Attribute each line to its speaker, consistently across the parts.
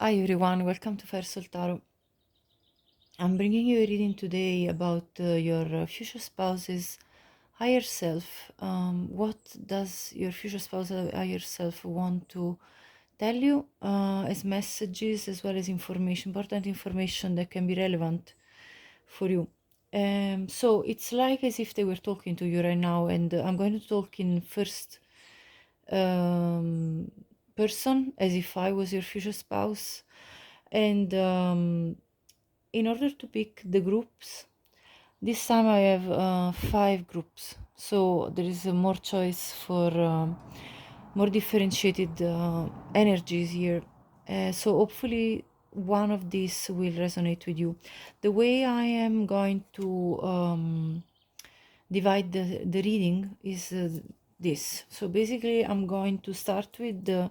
Speaker 1: Hi everyone, welcome to Fire Soul Tarot. I'm bringing you a reading today about your future spouse's higher self. What does your future spouse higher self want to tell you as messages as well as information, important information that can be relevant for you. So it's like as if they were talking to you right now, and I'm going to talk in first person as if I was your future spouse. And in order to pick the groups, this time I have 5 groups, so there is more choice for more differentiated energies here. So hopefully one of these will resonate with you. The way I am going to divide the reading is this. So basically I'm going to start with the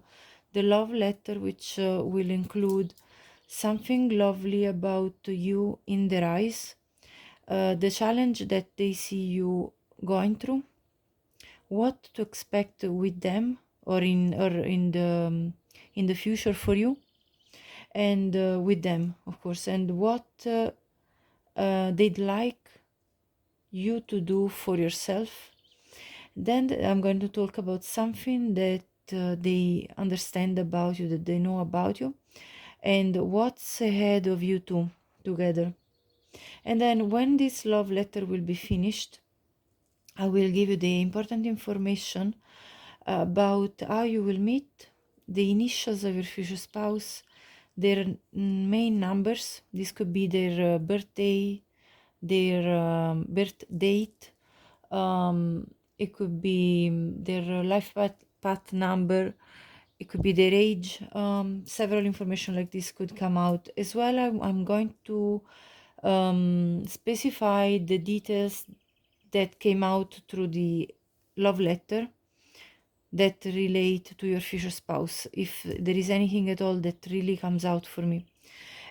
Speaker 1: love letter, which will include something lovely about you in their eyes, the challenge that they see you going through, what to expect with them or in the future for you, and with them of course, and what they'd like you to do for yourself. Then I'm going to talk about something that they understand about you, that they know about you, and what's ahead of you two together. And then when this love letter will be finished, I will give you the important information about how you will meet, the initials of your future spouse, their main numbers. This could be their birthday, their birth date. It could be their life path number. It could be their age. Several information like this could come out as well. I'm going to specify the details that came out through the love letter that relate to your future spouse, if there is anything at all that really comes out for me.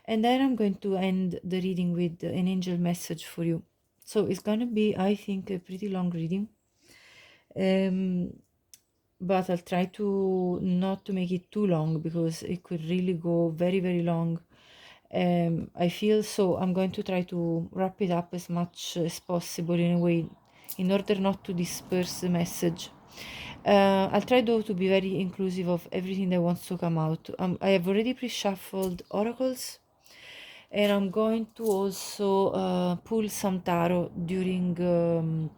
Speaker 1: And then I'm going to end the reading with an angel message for you. So it's going to be, I think, a pretty long reading. But I'll try to not to make it too long, because it could really go very, very long. I feel so. I'm going to try to wrap it up as much as possible in a way, in order not to disperse the message. I'll try though to be very inclusive of everything that wants to come out. I have already pre-shuffled oracles, and I'm going to also pull some tarot during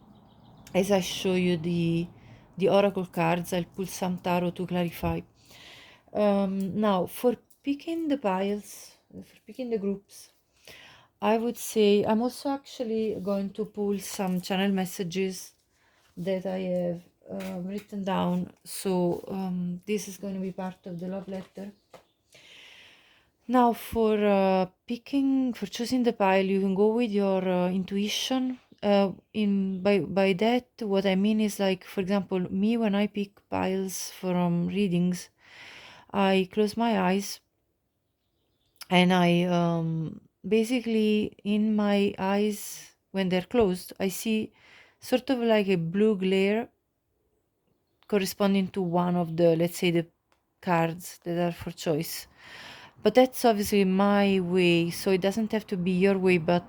Speaker 1: as I show you the oracle cards. I'll pull some tarot to clarify. Now for picking the piles, for picking the groups, I would say I'm also actually going to pull some channel messages that I have written down. So this is going to be part of the love letter. Now for choosing the pile, you can go with your intuition. By that, what I mean is, like, for example, me, when I pick piles from readings, I close my eyes, and I basically, in my eyes when they're closed, I see sort of like a blue glare corresponding to one of the, let's say, the cards that are for choice. But that's obviously my way, so it doesn't have to be your way, but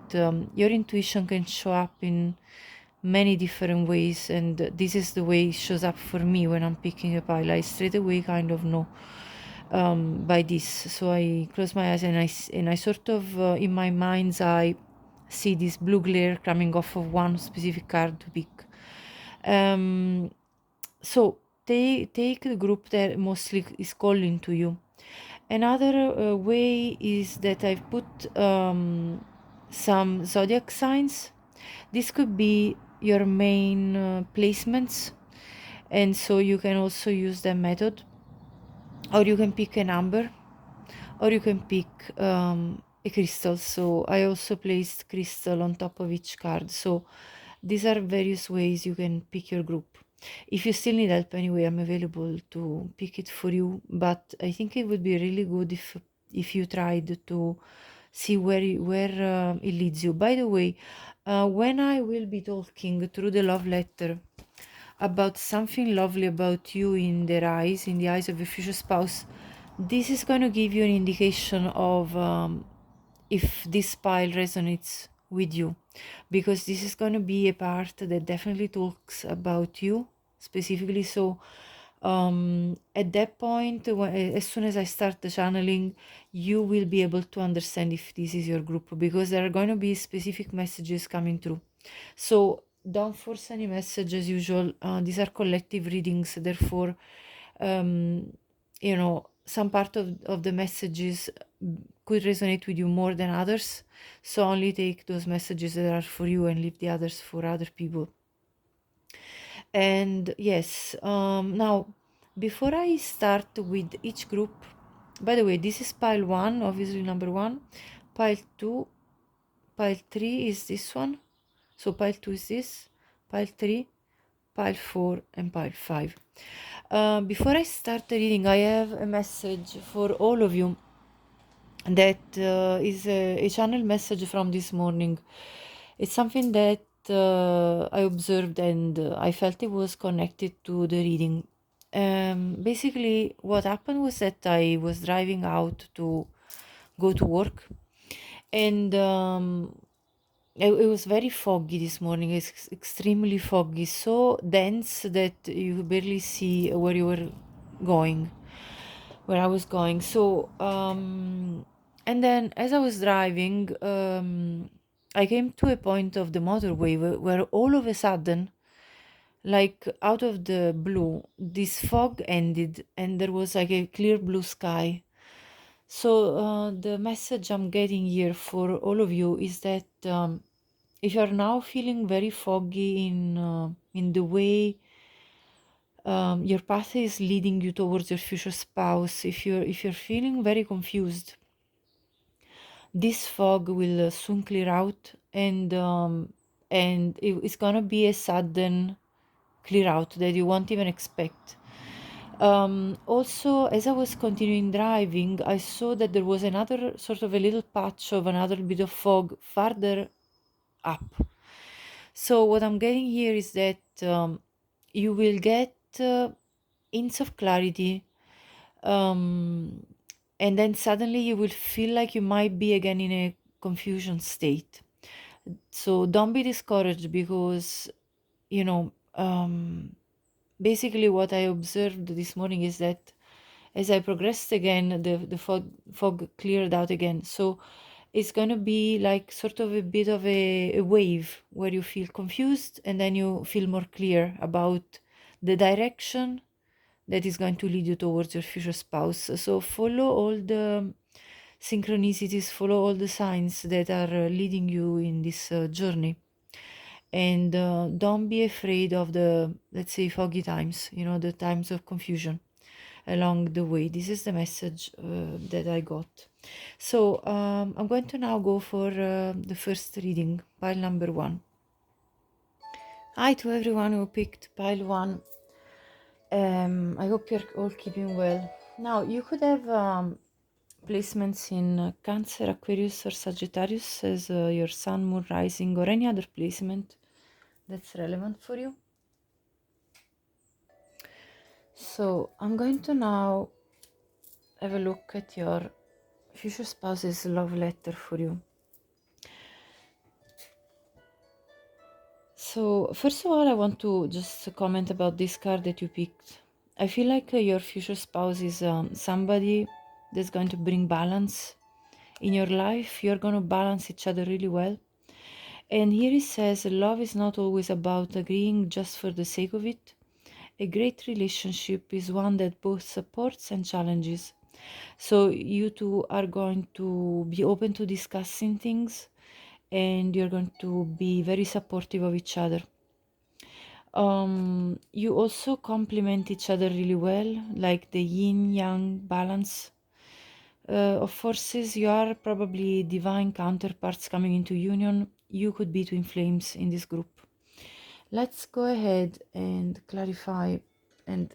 Speaker 1: your intuition can show up in many different ways, and this is the way it shows up for me when I'm picking a pile. I straight away kind of know by this. So I close my eyes, and I sort of, in my mind's eye, see this blue glare coming off of one specific card to pick. So take the group that mostly is calling to you. Another way is that I've put some zodiac signs. This could be your main placements, and so you can also use that method, or you can pick a number, or you can pick a crystal. So I also placed crystal on top of each card. So these are various ways you can pick your group. If you still need help anyway, I'm available to pick it for you, but I think it would be really good if you tried to see where it leads you. By the way, when I will be talking through the love letter about something lovely about you in their eyes, in the eyes of your future spouse, This is going to give you an indication of if this pile resonates with you, because this is going to be a part that definitely talks about you specifically. So at that point, as soon as I start the channeling, you will be able to understand if this is your group, because there are going to be specific messages coming through. So don't force any message as usual. These are collective readings, therefore, some part of the messages could resonate with you more than others. So only take those messages that are for you and leave the others for other people. And yes, now before I start with each group, by the way, this is pile 1, obviously number 1, pile 2, pile 3 is this one, so pile 2 is this, pile 3, pile 4, and pile 5. Before I start the reading, I have a message for all of you that is a channel message from this morning. It's something that I observed and I felt it was connected to the reading. Basically, what happened was that I was driving out to go to work, and it was very foggy this morning. It's extremely foggy, so dense that you barely see where you were going, where I was going. So, and then as I was driving, I came to a point of the motorway where all of a sudden, like out of the blue, this fog ended and there was like a clear blue sky. So, the message I'm getting here for all of you is that if you're now feeling very foggy in the way your path is leading you towards your future spouse, if you're feeling very confused, this fog will soon clear out, and it's gonna be a sudden clear out that you won't even expect. Also, as I was continuing driving, I saw that there was another sort of a little patch of another bit of fog farther up. So what I'm getting here is that you will get hints of clarity, um, and then suddenly you will feel like you might be again in a confusion state. So don't be discouraged, because basically what I observed this morning is that as I progressed again, the fog cleared out again. So it's going to be like sort of a bit of a wave where you feel confused and then you feel more clear about the direction that is going to lead you towards your future spouse. So follow all the synchronicities, follow all the signs that are leading you in this journey. And don't be afraid of the, let's say, foggy times, the times of confusion along the way. This is the message that I got. So I'm going to now go for the first reading, pile number 1. Hi to everyone who picked pile 1. I hope you're all keeping well. Now, you could have placements in Cancer, Aquarius, or Sagittarius as your sun, moon, rising, or any other placement that's relevant for you. So I'm going to now have a look at your future spouse's love letter for you. So first of all, I want to just comment about this card that you picked. I feel like your future spouse is somebody that's going to bring balance in your life. You're going to balance each other really well. And here it says, love is not always about agreeing just for the sake of it. A great relationship is one that both supports and challenges. So you two are going to be open to discussing things, and you're going to be very supportive of each other. You also complement each other really well, like the yin-yang balance of forces. You are probably divine counterparts coming into union. You could be twin flames in this group. Let's go ahead and clarify and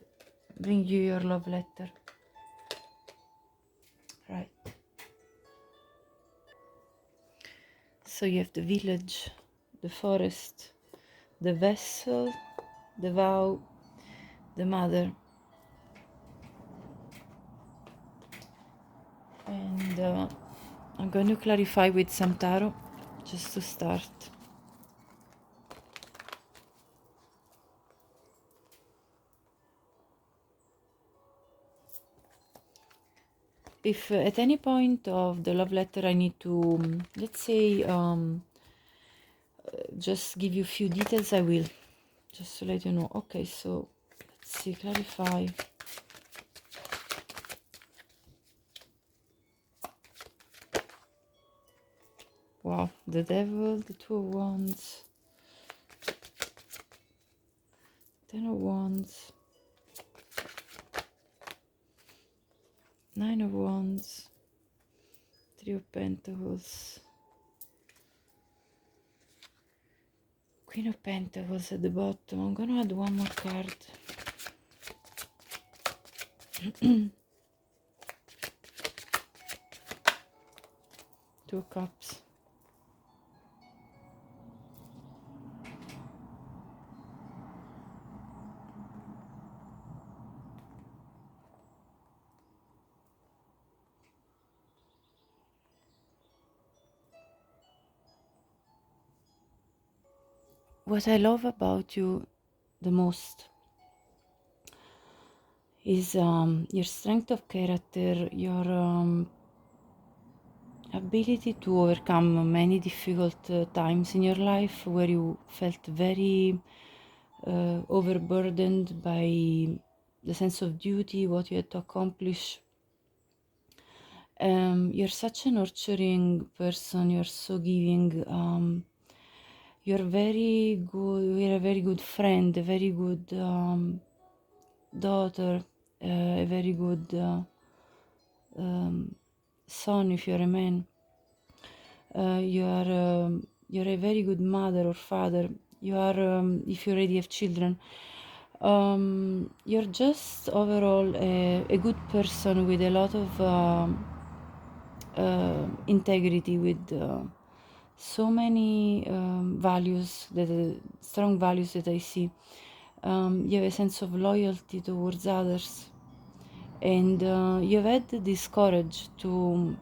Speaker 1: bring you your love letter. Right. So you have the village, the forest, the vessel, the vow, the mother. I'm going to clarify with some tarot just to start. If at any point of the love letter I need to, let's say, just give you a few details, I will, just to let you know. Okay, so let's see, clarify. Wow, the devil, the 2 of Wands, 10 of Wands, 9 of Wands, 3 of Pentacles, Queen of Pentacles at the bottom. I'm gonna add one more card. 2 of Cups. What I love about you the most is your strength of character, your ability to overcome many difficult times in your life where you felt very overburdened by the sense of duty, what you had to accomplish. You're such a nurturing person, you're so giving, you're very good, you're a very good friend, a very good daughter, a very good son if you're a man. You're a very good mother or father. You are, if you already have children, you're just overall a good person with a lot of integrity, with so many values, strong values that I see. You have a sense of loyalty towards others, and you've had this courage to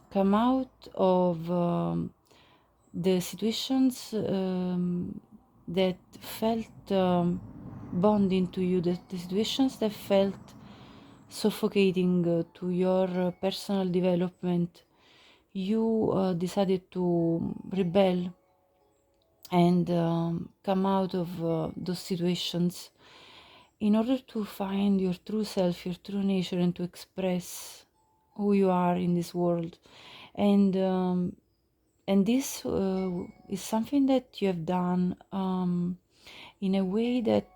Speaker 1: come out of the situations that felt bonding to you, the situations that felt suffocating to your personal development. You decided to rebel and come out of those situations in order to find your true self, your true nature, and to express who you are in this world. And this is something that you have done in a way that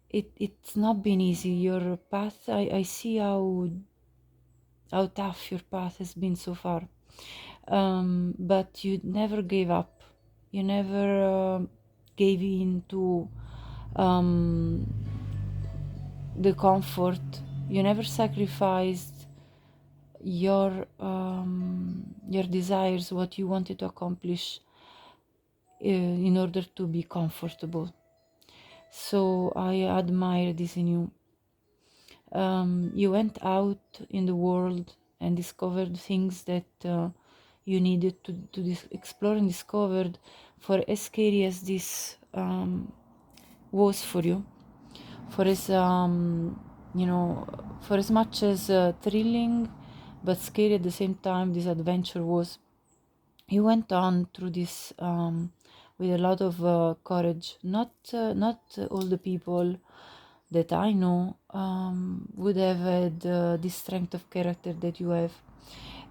Speaker 1: it's not been easy. Your path, I see how tough your path has been so far, but you never gave up. You never gave in to the comfort. You never sacrificed your desires, what you wanted to accomplish, in order to be comfortable. So I admire this in you. You went out in the world and discovered things that you needed to explore and discovered. For as scary as this was for you, for as for as much as thrilling but scary at the same time this adventure was, you went on through this with a lot of courage. Not all the people that I know would have had this strength of character that you have,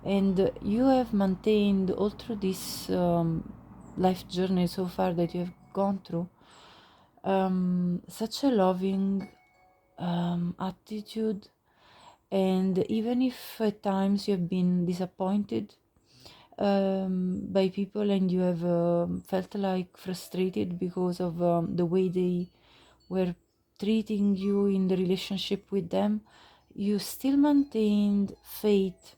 Speaker 1: and you have maintained all through this life journey so far that you have gone through such a loving attitude. And even if at times you have been disappointed by people, and you have felt like frustrated because of the way they were treating you in the relationship with them, you still maintained faith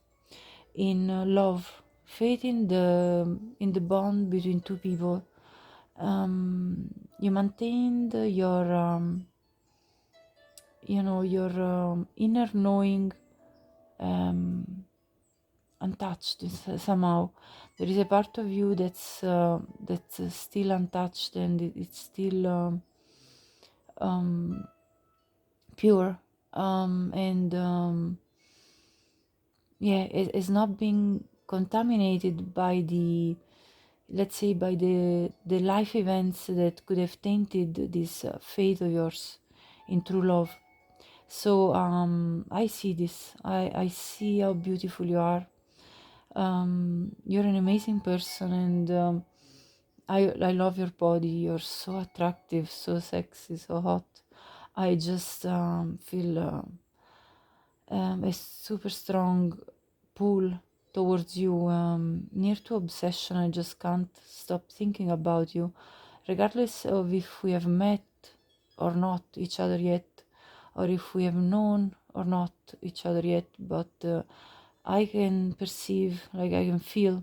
Speaker 1: in love, faith in the bond between two people. You maintained your inner knowing, untouched somehow. There is a part of you that's still untouched, and it's still um, pure, and yeah, it's not being contaminated by the, let's say, by the life events that could have tainted this faith of yours in true love. So I see this. I see how beautiful you are. You're an amazing person, and I love your body. You're so attractive, so sexy, so hot. I just feel a super strong pull towards you, near to obsession. I just can't stop thinking about you, regardless of if we have met or not each other yet, or if we have known or not each other yet. But I can perceive, like I can feel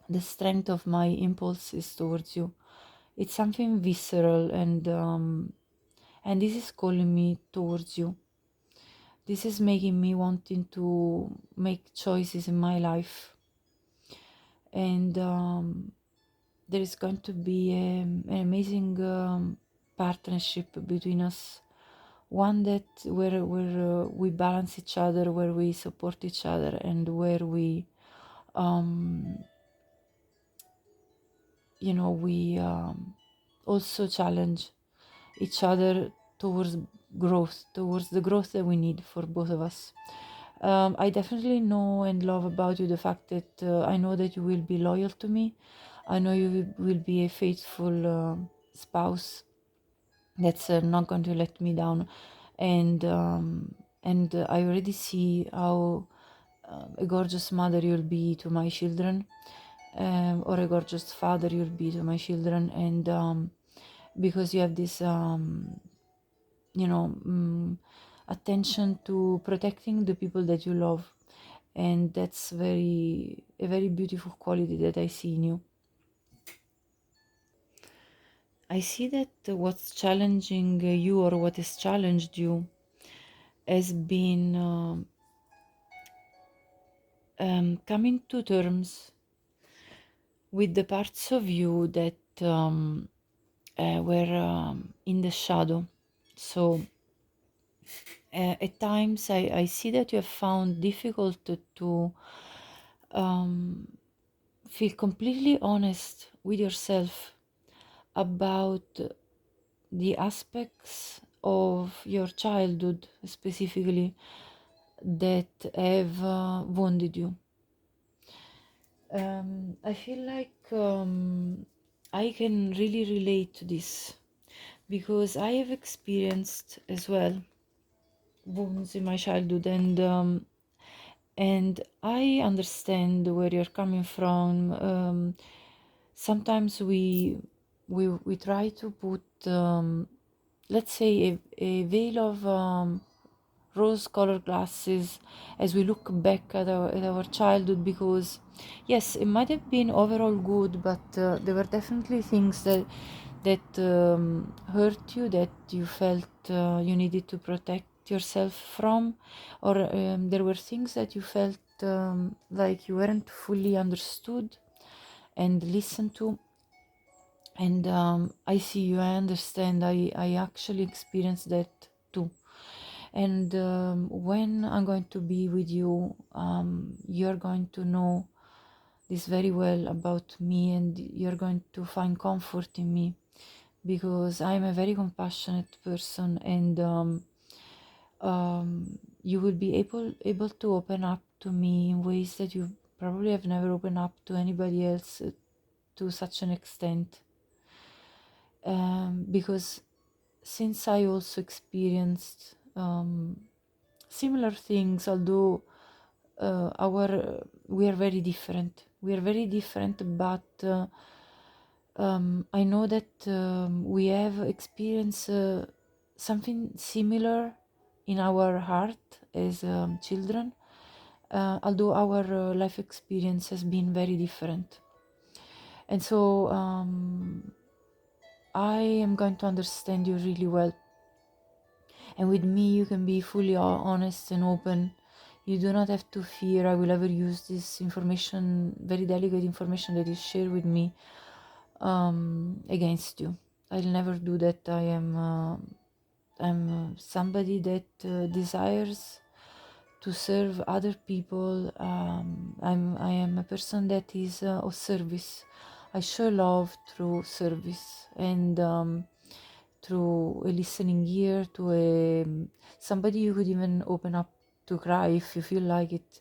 Speaker 1: the strength of my impulses towards you. It's something visceral, and this is calling me towards you. This is making me wanting to make choices in my life, and there is going to be an amazing partnership between us. One that where we balance each other, where we support each other, and where we um, we also challenge each other towards growth, towards the growth that we need for both of us. I definitely know and love about you the fact that I know that you will be loyal to me. I know you will be a faithful spouse that's not going to let me down, and I already see how a gorgeous mother you'll be to my children, or a gorgeous father you'll be to my children, and because you have this you know attention to protecting the people that you love, and that's a very beautiful quality that I see in you. I see that what's challenging you, or what has challenged you, has been coming to terms with the parts of you that were in the shadow. So at times I see that you have found difficult to feel completely honest with yourself about the aspects of your childhood specifically that have wounded you. I feel like I can really relate to this because I have experienced as well wounds in my childhood, and I understand where you're coming from. Sometimes we try to put let's say a veil of rose-colored glasses as we look back at our childhood, because yes, it might have been overall good, but there were definitely things that hurt you, that you felt you needed to protect yourself from, or there were things that you felt like you weren't fully understood and listened to. And I see you, I understand, I actually experienced that too. And when I'm going to be with you, you're going to know this very well about me, and you're going to find comfort in me, because I'm a very compassionate person, and you will be able to open up to me in ways that you probably have never opened up to anybody else to such an extent, because since I also experienced similar things, although our we are very different. We are very different, but I know that we have experienced something similar in our heart as children, although our life experience has been very different. And so I am going to understand you really well. And with me, you can be fully honest and open. You do not have to fear I will ever use this information, very delicate information that is shared with me, against you. I'll never do that. I'm somebody that desires to serve other people. I am a person that is of service. I show love through service and through a listening ear, to a somebody you could even open up to cry if you feel like it.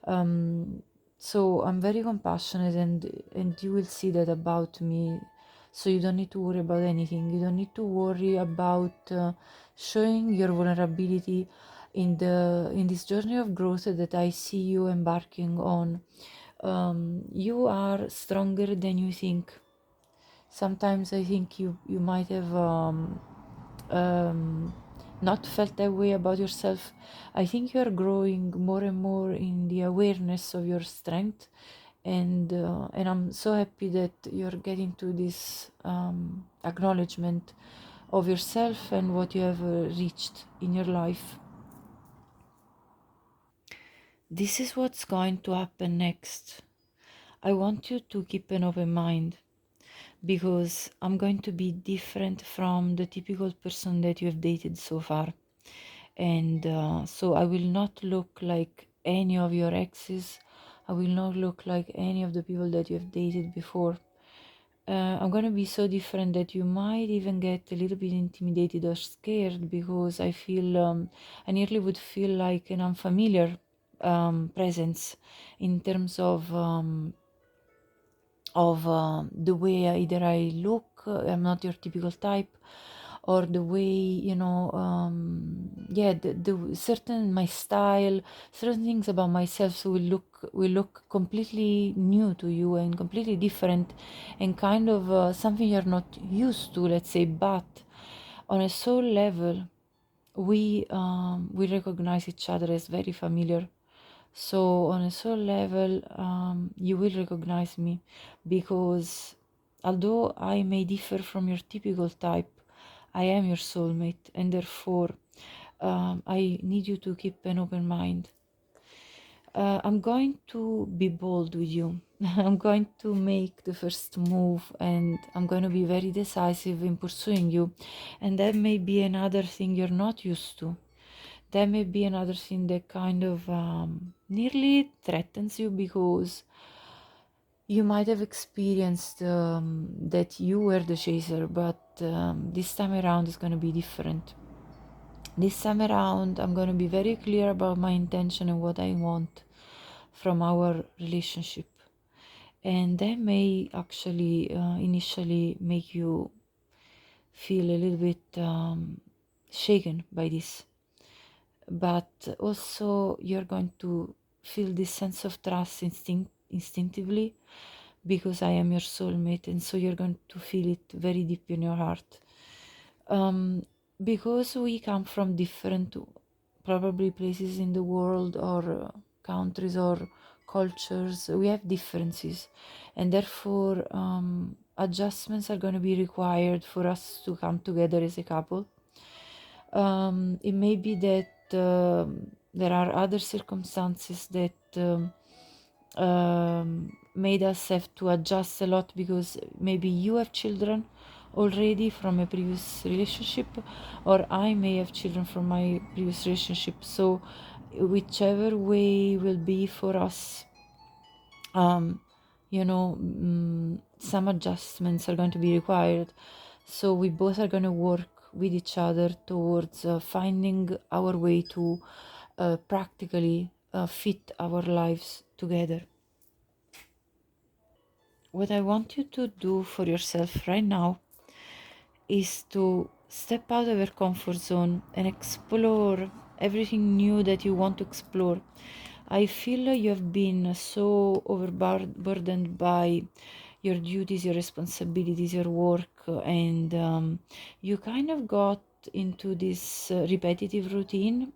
Speaker 1: Um, so I'm very compassionate, and you will see that about me. So you don't need to worry about anything. You don't need to worry about showing your vulnerability in this journey of growth that I see you embarking on. You are stronger than you think. Sometimes I think you might have um, not felt that way about yourself. I think you are growing more and more in the awareness of your strength, and I'm so happy that you're getting to this acknowledgement of yourself and what you have reached in your life. This is what's going to happen next. I want you to keep an open mind, because I'm going to be different from the typical person that you have dated so far. And so I will not look like any of your exes. I will not look like any of the people that you have dated before. I'm going to be so different that you might even get a little bit intimidated or scared, because I nearly would feel like an unfamiliar presence in terms of the way either I look, I'm not your typical type, or the way, yeah, the certain my style, certain things about myself will look completely new to you and completely different, and kind of something you're not used to, let's say. But on a soul level, we recognize each other as very familiar. So on a soul level, you will recognize me, because although I may differ from your typical type, I am your soulmate, and therefore I need you to keep an open mind. I'm going to be bold with you. I'm going to make the first move, and I'm going to be very decisive in pursuing you. And that may be another thing you're not used to. That may be another thing that kind of nearly threatens you, because you might have experienced that you were the chaser, but this time around is going to be different. This time around, I'm going to be very clear about my intention and what I want from our relationship. And that may actually initially make you feel a little bit shaken by this. But also, you're going to feel this sense of trust instinctively, because I am your soulmate, and so you're going to feel it very deep in your heart. Because we come from different, probably, places in the world, or countries, or cultures, we have differences, and therefore adjustments are going to be required for us to come together as a couple. It may be that there are other circumstances that made us have to adjust a lot, because maybe you have children already from a previous relationship, or I may have children from my previous relationship. So whichever way will be for us, some adjustments are going to be required. So we both are going to work with each other towards finding our way to practically fit our lives together. What I want you to do for yourself right now is to step out of your comfort zone and explore everything new that you want to explore. I feel you have been so overburdened by your duties, your responsibilities, your work, and you kind of got into this repetitive routine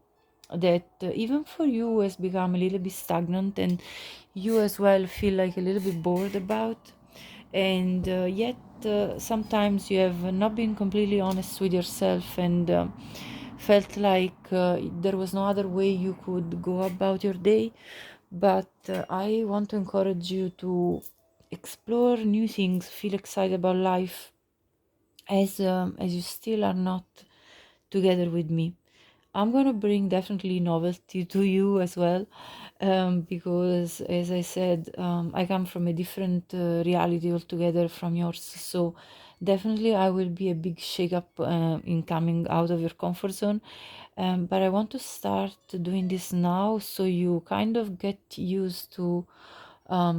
Speaker 1: that even for you has become a little bit stagnant, and you as well feel like a little bit bored about. And yet sometimes you have not been completely honest with yourself, and felt like there was no other way you could go about your day. But I want to encourage you to explore new things, feel excited about life, as you still are not together with me. I'm gonna bring definitely novelty to you as well, because as I said, I come from a different reality altogether from yours. So definitely, I will be a big shake up in coming out of your comfort zone. But I want to start doing this now, so you kind of get used to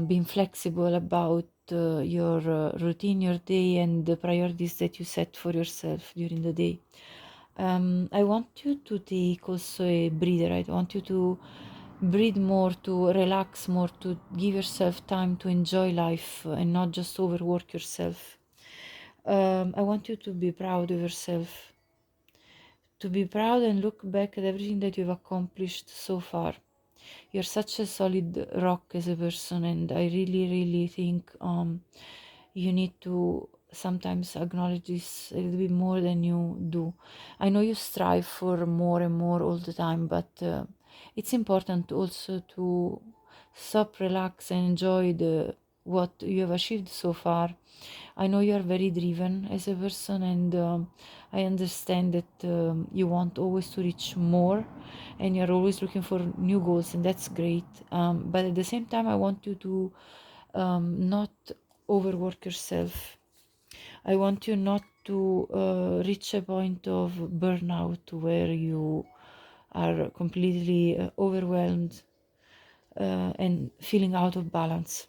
Speaker 1: being flexible about your routine, your day, and the priorities that you set for yourself during the day. I want you to take also a breather. I want you to breathe more, to relax more, to give yourself time to enjoy life and not just overwork yourself. I want you to be proud of yourself, to be proud and look back at everything that you've accomplished so far. You're such a solid rock as a person, and I really, really think you need to sometimes acknowledge this a little bit more than you do. I know you strive for more and more all the time, but it's important also to stop, relax, and enjoy the what you have achieved so far. I know you are very driven as a person, and I understand that you want always to reach more, and you're always looking for new goals, and that's great. But at the same time, I want you to not overwork yourself. I want you not to reach a point of burnout where you are completely overwhelmed and feeling out of balance.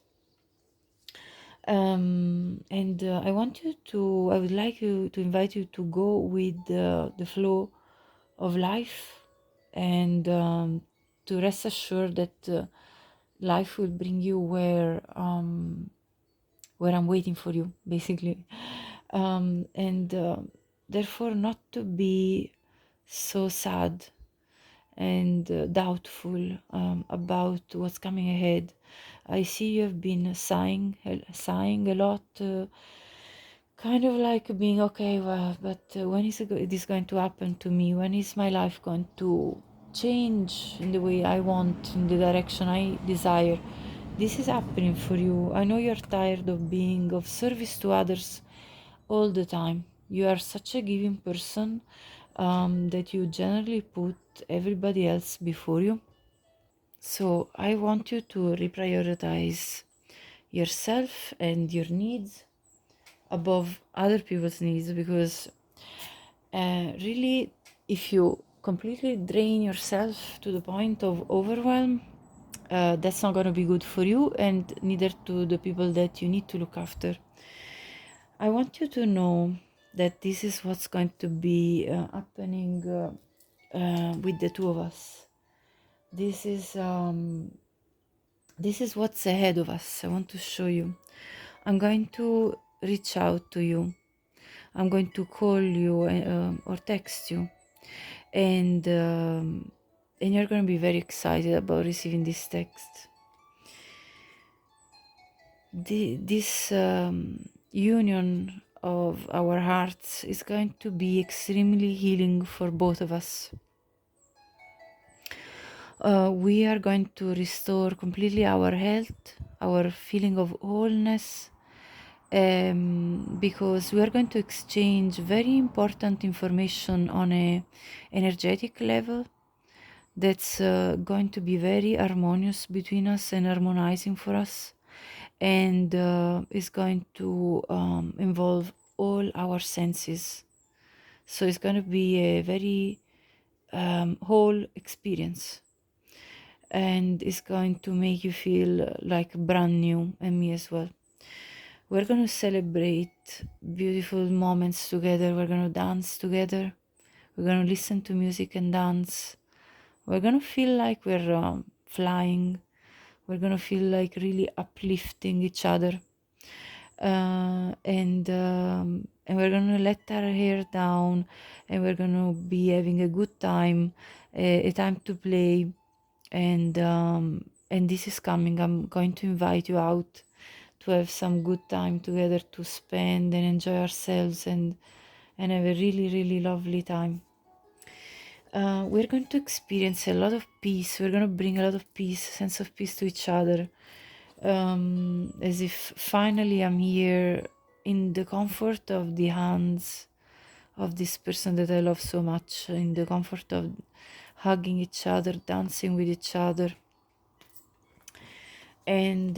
Speaker 1: And I would like you to invite you to go with the flow of life, and to rest assured that life will bring you where I'm waiting for you, basically. And therefore, not to be so sad and doubtful about what's coming ahead. I see you have been sighing a lot, kind of like being okay. Well, but when is this going to happen to me? When is my life going to change in the way I want, in the direction I desire? This is happening for you. I know you're tired of being of service to others all the time. You are such a giving person that you generally put everybody else before you. So I want you to reprioritize yourself and your needs above other people's needs, because really, if you completely drain yourself to the point of overwhelm, that's not going to be good for you, and neither to the people that you need to look after. I want you to know that this is what's going to be happening with the two of us. This is what's ahead of us. I want to show you. I'm going to reach out to you. I'm going to call you or text you, and you're going to be very excited about receiving this text. This union of our hearts is going to be extremely healing for both of us. We are going to restore completely our health, our feeling of wholeness, because we are going to exchange very important information on a energetic level that's going to be very harmonious between us and harmonizing for us, and is going to involve all our senses. So it's going to be a very whole experience, and it's going to make you feel like brand new, and me as well. We're going to celebrate beautiful moments together. We're going to dance together. We're going to listen to music and dance. We're going to feel like we're flying. We're going to feel like really uplifting each other. And we're going to let our hair down, and we're going to be having a good time, a time to play. And this is coming. I'm going to invite you out to have some good time together, to spend and enjoy ourselves, and have a really, really lovely time. we're going to experience a lot of peace. We're going to bring a lot of peace, sense of peace to each other, as if finally I'm here in the comfort of the hands of this person that I love so much, in the comfort of hugging each other, dancing with each other. And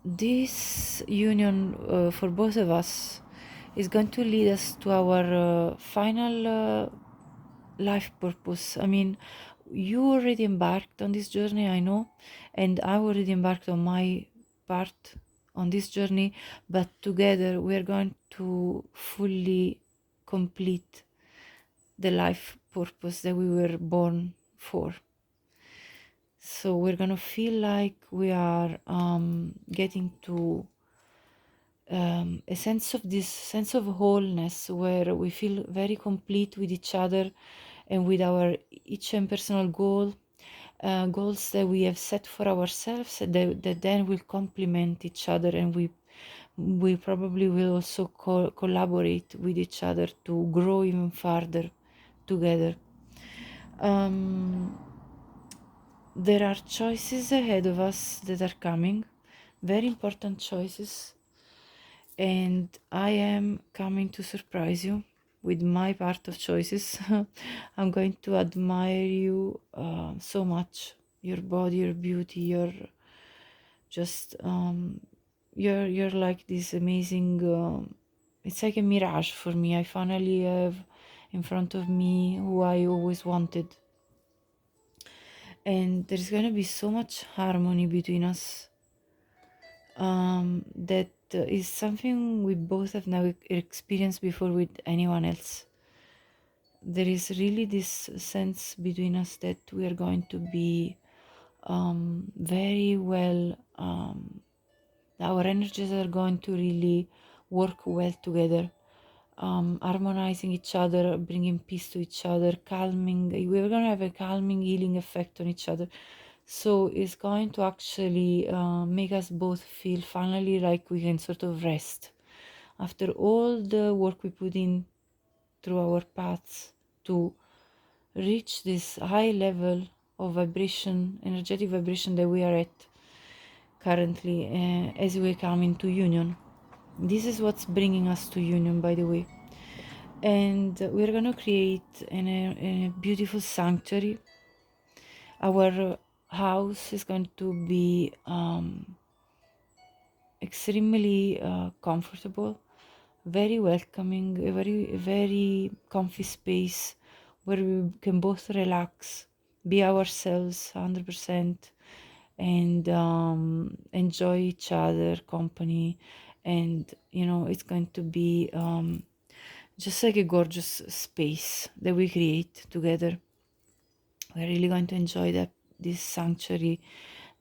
Speaker 1: this union for both of us is going to lead us to our final life purpose. I mean, you already embarked on this journey, I know, and I already embarked on my part on this journey, but together we are going to fully complete the life purpose that we were born for. So we're gonna feel like we are getting to a sense of this sense of wholeness, where we feel very complete with each other and with our each and personal goals that we have set for ourselves, that then will complement each other, and we probably will also collaborate with each other to grow even further together. Um, there are choices ahead of us that are coming, very important choices, and I am coming to surprise you with my part of choices. I'm going to admire you so much, your body, your beauty, your just you're like this amazing. It's like a mirage for me. I finally have in front of me who I always wanted, and there's gonna be so much harmony between us, that is something we both have never experienced before with anyone else. There is really this sense between us that we are going to be very well, our energies are going to really work well together, harmonizing each other, bringing peace to each other, calming. We're going to have a calming, healing effect on each other. So it's going to actually make us both feel finally like we can sort of rest after all the work we put in through our paths to reach this high level of vibration, energetic vibration that we are at currently, as we come into union. This is what's bringing us to union, by the way. And we're gonna create a beautiful sanctuary. Our house is going to be extremely comfortable, very welcoming, a very comfy space where we can both relax, be ourselves 100%, and enjoy each other company. And it's going to be just like a gorgeous space that we create together. We're really going to enjoy this sanctuary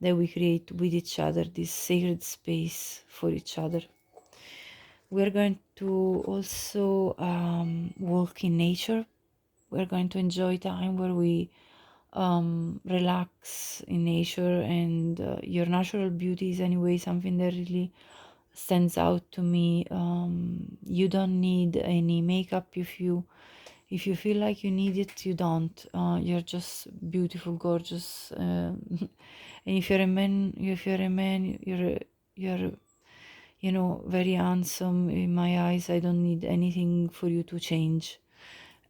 Speaker 1: that we create with each other, this sacred space for each other. We're going to also walk in nature. We're going to enjoy time where we relax in nature, and your natural beauty is anyway something that really stands out to me. You don't need any makeup. If you feel like you need it, you don't. You're just beautiful, gorgeous. And if you're a man, you're very handsome in my eyes. I don't need anything for you to change.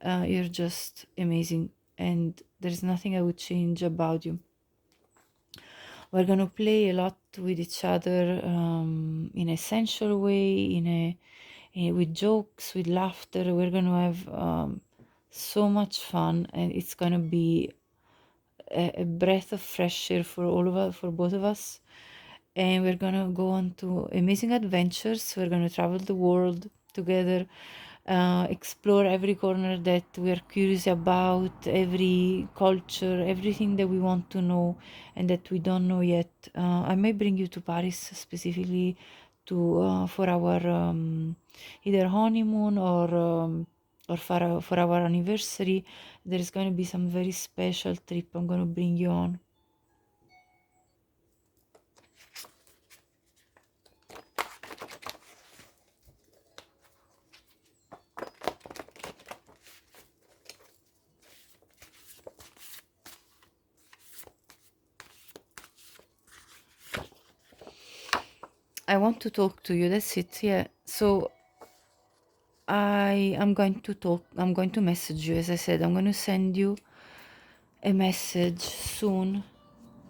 Speaker 1: You're just amazing, and there's nothing I would change about you. We're gonna play a lot with each other, in a sensual way, with jokes, with laughter. We're gonna have so much fun, and it's gonna be a breath of fresh air for all of us, for both of us. And we're gonna go on to amazing adventures. We're gonna travel the world together, explore every corner that we're curious about, every culture, everything that we want to know and that we don't know yet. I may bring you to Paris specifically to for our either honeymoon or for our anniversary. There's going to be some very special trip I'm going to bring you on. I want to talk to you. That's it. Yeah. So I am going to talk. I'm going to message you. As I said, I'm going to send you a message soon.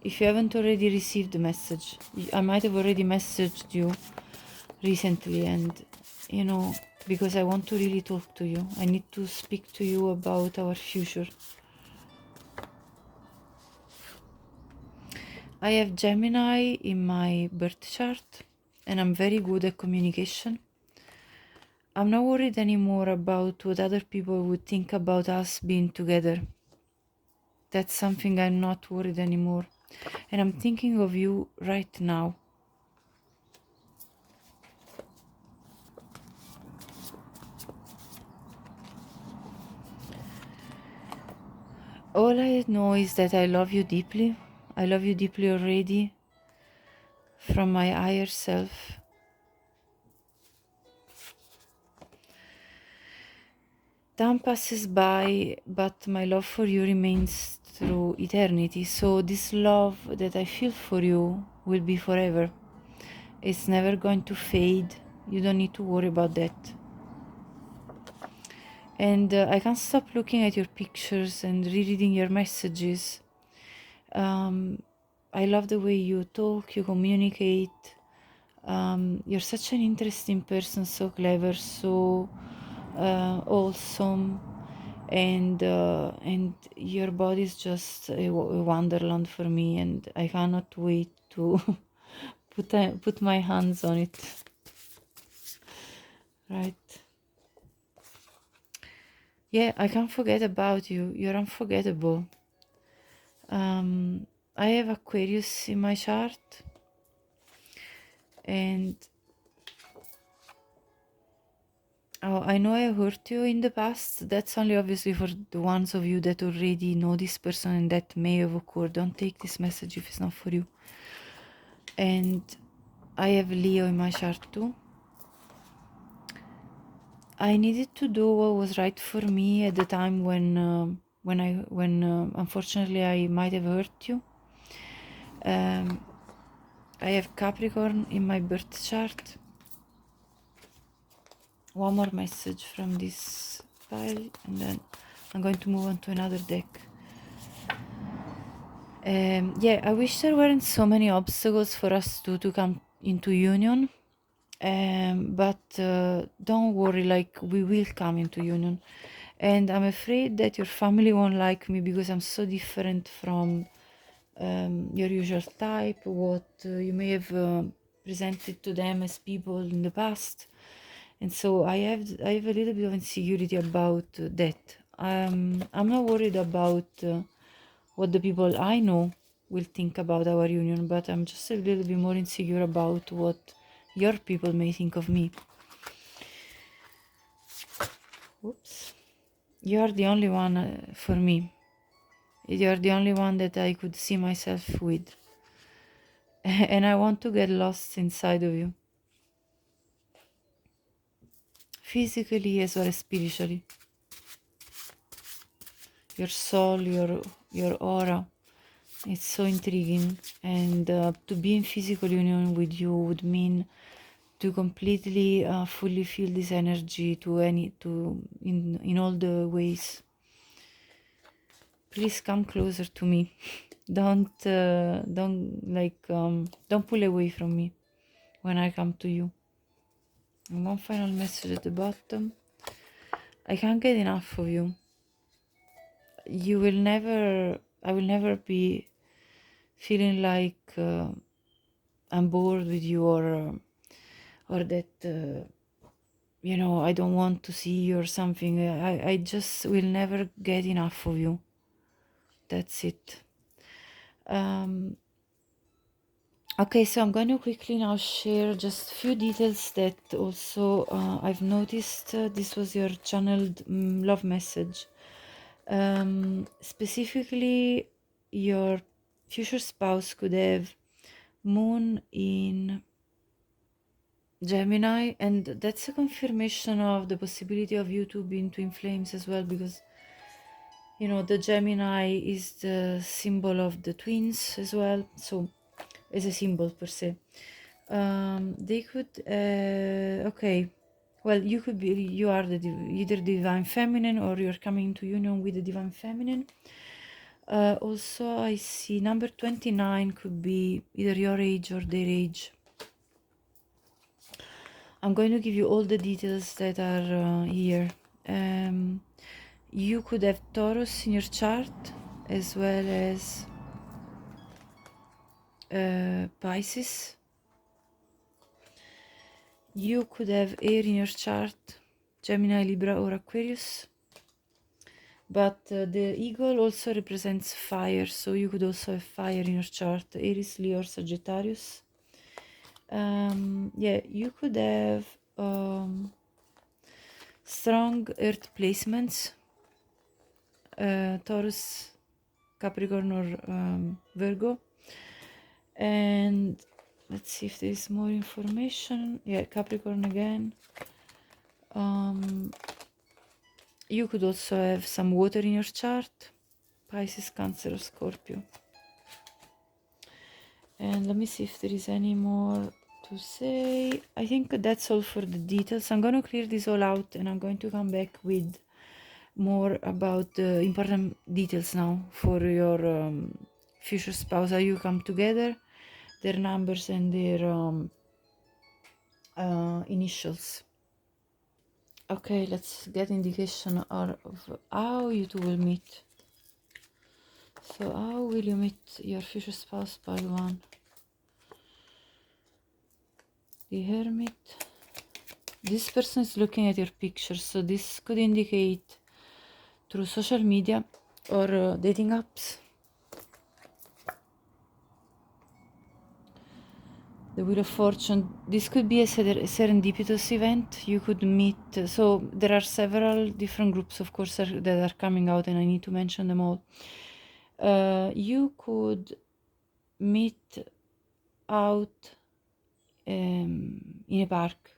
Speaker 1: If you haven't already received the message, I might have already messaged you recently, and you know, because I want to really talk to you. I need to speak to you about our future. I have Gemini in my birth chart, and I'm very good at communication. I'm not worried anymore about what other people would think about us being together. That's something I'm not worried anymore. And I'm thinking of you right now. All I know is that I love you deeply. I love you deeply already from my higher self. Time passes by, but my love for you remains through eternity. So this love that I feel for you will be forever. It's never going to fade. You don't need to worry about that. And I can't stop looking at your pictures and rereading your messages. I love the way you talk, you communicate. You're such an interesting person, so clever, so awesome, and your body is just a wonderland for me, and I cannot wait to put my hands on it. Right? Yeah, I can't forget about you. You're unforgettable. I have Aquarius in my chart, and I know I hurt you in the past. That's only obviously for the ones of you that already know this person and that may have occurred. Don't take this message if it's not for you. And I have Leo in my chart too. I needed to do what was right for me at the time when unfortunately I might have hurt you. I have Capricorn in my birth chart. One more message from this pile, and then I'm going to move on to another deck. Yeah, I wish there weren't so many obstacles for us to come into union. But don't worry, like we will come into union. And I'm afraid that your family won't like me because I'm so different from your usual type, what you may have presented to them as people in the past. And so I have a little bit of insecurity about that. I'm not worried about what the people I know will think about our union, but I'm just a little bit more insecure about what your people may think of me. Oops. You're the only one for me. You're the only one that I could see myself with. And I want to get lost inside of you. Physically as well as spiritually. Your soul, your aura. It's so intriguing. And to be in physical union with you would mean to completely fully feel this energy in all the ways. Please come closer to me. Don't pull away from me when I come to you. And one final message at the bottom. I can't get enough of you. I will never be feeling like I'm bored with you, or that I don't want to see you or something. I just will never get enough of you. That's it. Okay, so I'm going to quickly now share just a few details that also I've noticed. This was your channeled love message. Specifically, your future spouse could have moon in Gemini, and that's a confirmation of the possibility of you two being twin flames as well, because the Gemini is the symbol of the twins as well, so as a symbol per se. They could, okay. Well, you could be, you are either the divine feminine or you're coming into union with the divine feminine. Also, I see number 29 could be either your age or their age. I'm going to give you all the details that are here. You could have Taurus in your chart as well as Pisces. You could have air in your chart, Gemini, Libra, or Aquarius. But the eagle also represents fire, so you could also have fire in your chart, Aries, Leo, or Sagittarius. Yeah, you could have strong earth placements, Taurus, Capricorn, or Virgo. And let's see if there is more information. Yeah, Capricorn again. You could also have some water in your chart, Pisces, Cancer, or Scorpio. And let me see if there is any more to say. I think that's all for the details. I'm going to clear this all out and I'm going to come back with more about the important details now for your future spouse, how you come together, their numbers and their initials. Okay, let's get indication of how you two will meet. So how will you meet your future spouse, pile one? The Hermit. This person is looking at your picture, so this could indicate through social media or dating apps. The Wheel of Fortune. This could be a serendipitous event. You could meet. So there are several different groups, of course, that are coming out, and I need to mention them all. You could meet out in a park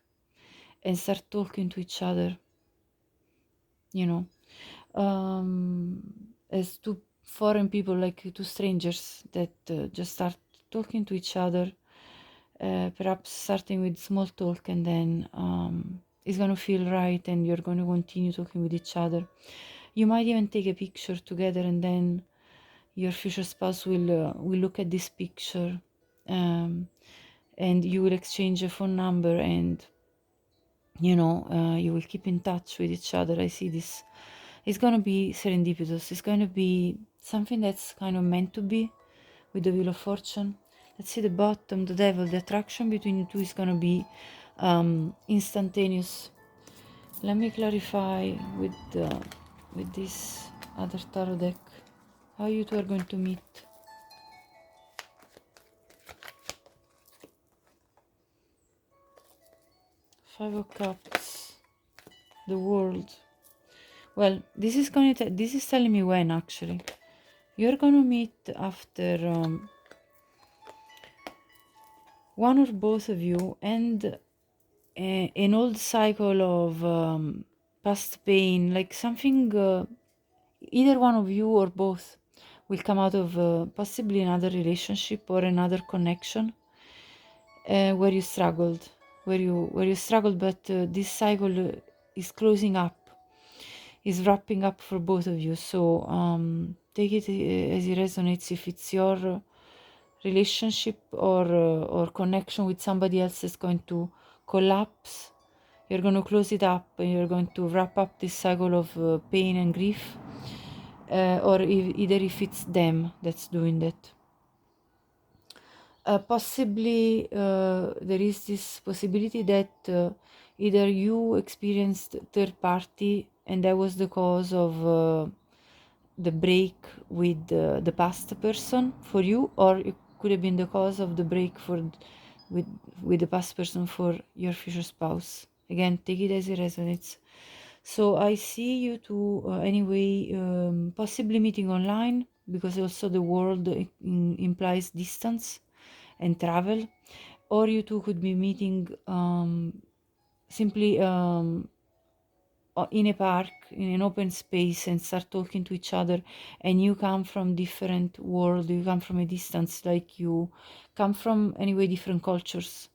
Speaker 1: and start talking to each other, you know, as two foreign people, like two strangers that just start talking to each other, perhaps starting with small talk, and then it's gonna feel right and you're gonna continue talking with each other. You might even take a picture together, and then your future spouse will look at this picture, and you will exchange a phone number, and you know, you will keep in touch with each other. I see this. It's gonna be serendipitous. It's gonna be something that's kind of meant to be with the Wheel of Fortune. Let's see the bottom, the Devil. The attraction between you two is gonna be instantaneous. Let me clarify with this other tarot deck how you two are going to meet. Five of Cups, the World. Well, this is telling me when actually. You're gonna meet after one or both of you end an old cycle of past pain, like something, either one of you or both will come out of possibly another relationship or another connection where you struggled, but this cycle is closing up, is wrapping up for both of you. So take it as it resonates. If it's your relationship or connection with somebody else that's going to collapse, you're going to close it up and you're going to wrap up this cycle of pain and grief, or either if it's them that's doing that. Possibly there is this possibility that either you experienced third party and that was the cause of the break with the past person for you, or it could have been the cause of the break with the past person for your future spouse. Again, take it as it resonates. So I see you two anyway, possibly meeting online, because also the world implies distance and travel, or you two could be meeting simply in a park, in an open space, and start talking to each other. And you come from different world, you come from a distance, like you come from anyway different cultures,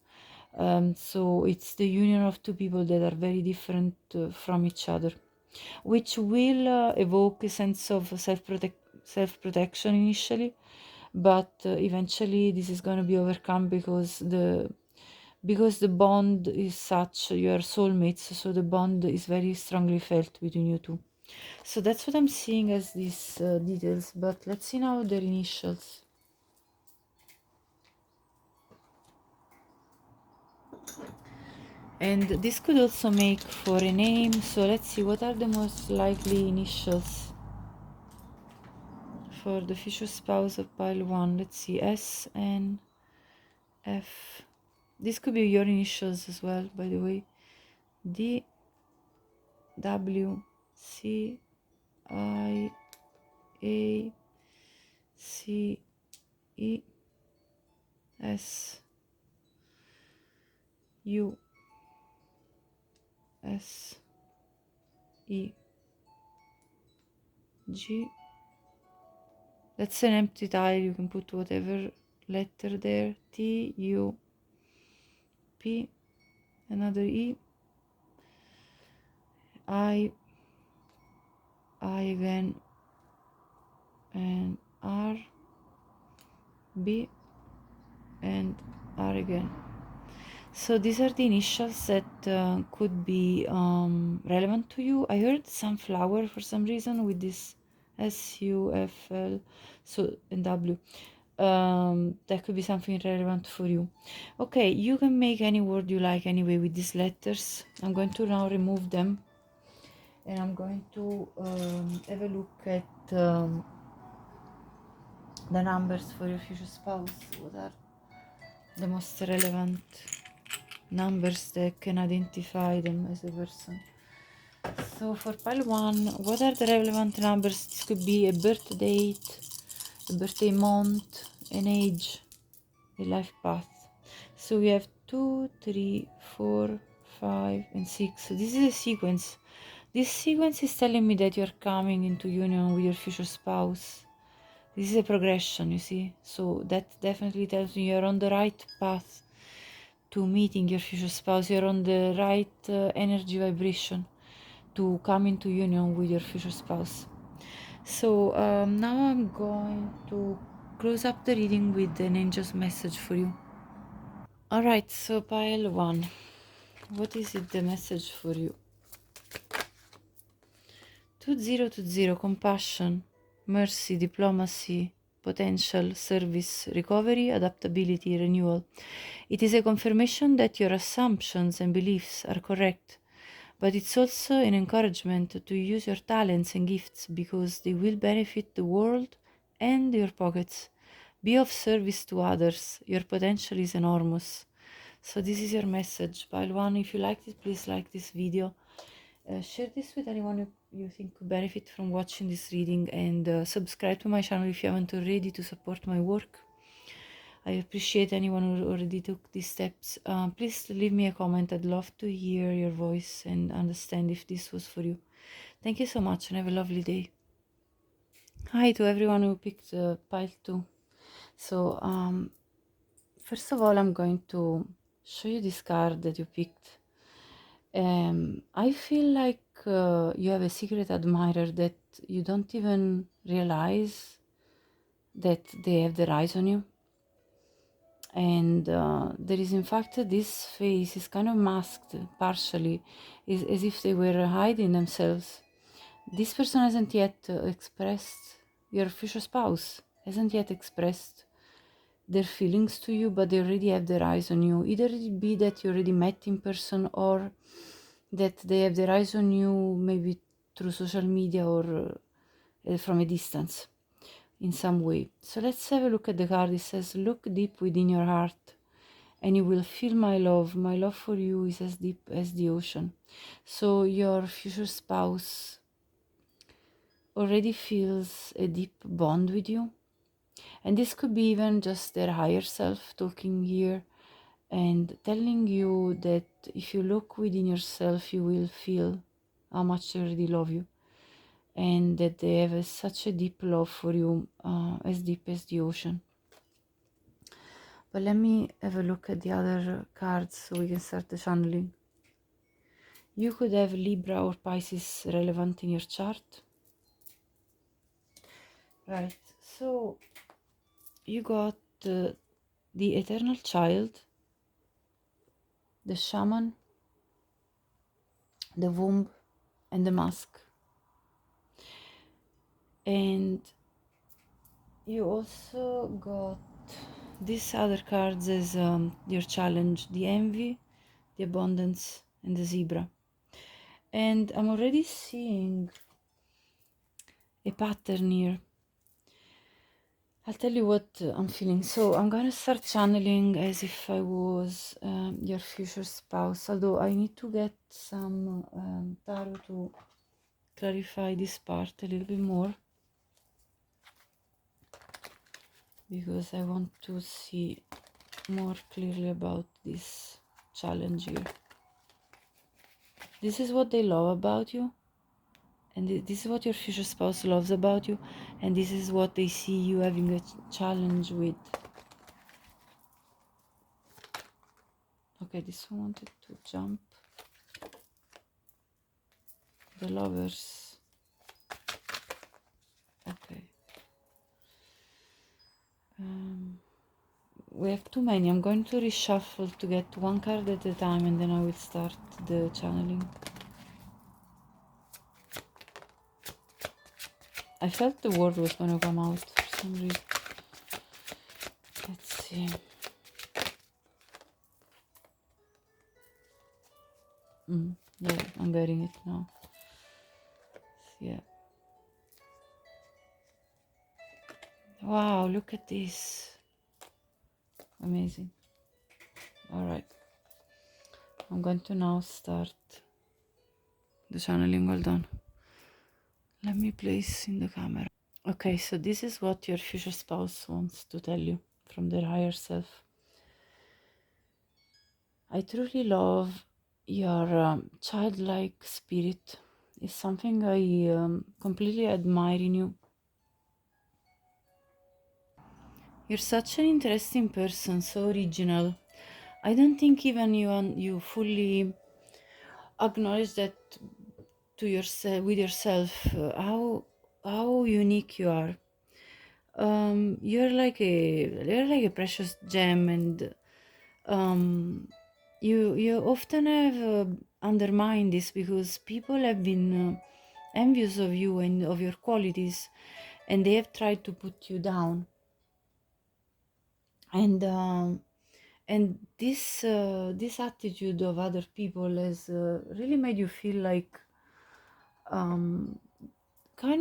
Speaker 1: So it's the union of two people that are very different from each other, which will evoke a sense of self-protection initially, but eventually this is going to be overcome because the bond is such, you are soulmates, so the bond is very strongly felt between you two. So that's what I'm seeing as these details, but let's see now their initials. And this could also make for a name, so let's see what are the most likely initials for the future spouse of pile 1. Let's see, S, N, F. This could be your initials as well, by the way. D, W, C, I, A, C, E, S, U, S, E, G. That's an empty tile, you can put whatever letter there. T, U, P, another E, I again, and R, B, and R again. So these are the initials that could be relevant to you. I heard sunflower for some reason with this S, U, F, L, so, and W. That could be something relevant for you. Okay, you can make any word you like anyway with these letters. I'm going to now remove them, and I'm going to have a look at the numbers for your future spouse. What are the most relevant numbers that can identify them as a person? So for pile 1, what are the relevant numbers? This could be a birth date, a birthday month, an age, a life path. So we have 2, 3, 4, 5, and 6. So this is a sequence. This sequence is telling me that you're coming into union with your future spouse. This is a progression, you see. So that definitely tells me you're on the right path to meeting your future spouse. You're on the right energy vibration to come into union with your future spouse. So now I'm going to close up the reading with an angel's message for you. Alright, so pile 1. What is it, the message for you? 2020, compassion, mercy, diplomacy, potential, service, recovery, adaptability, renewal. It is a confirmation that your assumptions and beliefs are correct, but it's also an encouragement to use your talents and gifts because they will benefit the world and your pockets. Be of service to others. Your potential is enormous. So this is your message. Pile 1, if you liked it, please like this video. Share this with anyone you think could benefit from watching this reading, and subscribe to my channel if you haven't already to support my work. I appreciate anyone who already took these steps. Please leave me a comment. I'd love to hear your voice and understand if this was for you. Thank you so much and have a lovely day. Hi to everyone who picked pile 2. So first of all, I'm going to show you this card that you picked. I feel like you have a secret admirer that you don't even realize that they have their eyes on you. And there is in fact this face is kind of masked partially, is as if they were hiding themselves. This person hasn't yet expressed, your future spouse hasn't yet expressed their feelings to you, but they already have their eyes on you. Either it be that you already met in person, or that they have their eyes on you maybe through social media or from a distance in some way. So let's have a look at the card. It says, look deep within your heart and you will feel my love. My love for you is as deep as the ocean. So your future spouse already feels a deep bond with you. And this could be even just their higher self talking here and telling you that if you look within yourself, you will feel how much they already love you, and that they have such a deep love for you, as deep as the ocean. But let me have a look at the other cards so we can start the channeling. You could have Libra or Pisces relevant in your chart. Right, so you got the eternal child, the shaman, the womb, and the mask. And you also got these other cards as your challenge, the envy, the abundance, and the zebra. And I'm already seeing a pattern here. I'll tell you what I'm feeling. So I'm gonna start channeling as if I was your future spouse, although I need to get some tarot to clarify this part a little bit more, because I want to see more clearly about this challenge here. This is what they love about you, and this is what your future spouse loves about you, and this is what they see you having a challenge with. Okay, this one wanted to jump. The lovers. Okay. We have too many. I'm going to reshuffle to get one card at a time, and then I will start the channeling. I felt the word was going to come out for some reason. Let's see. Yeah, I'm getting it now. Yeah. Wow, look at this. Amazing. All right. I'm going to now start the channeling. Hold on. Let me place in the camera. Okay, so this is what your future spouse wants to tell you from their higher self. I truly love your childlike spirit. It's something I completely admire in you. You're such an interesting person, so original. I don't think even you fully acknowledge that to yourself with yourself how unique you are. You're like a precious gem, and you often have undermined this because people have been envious of you and of your qualities, and they have tried to put you down. And this attitude of other people has really made you feel like kind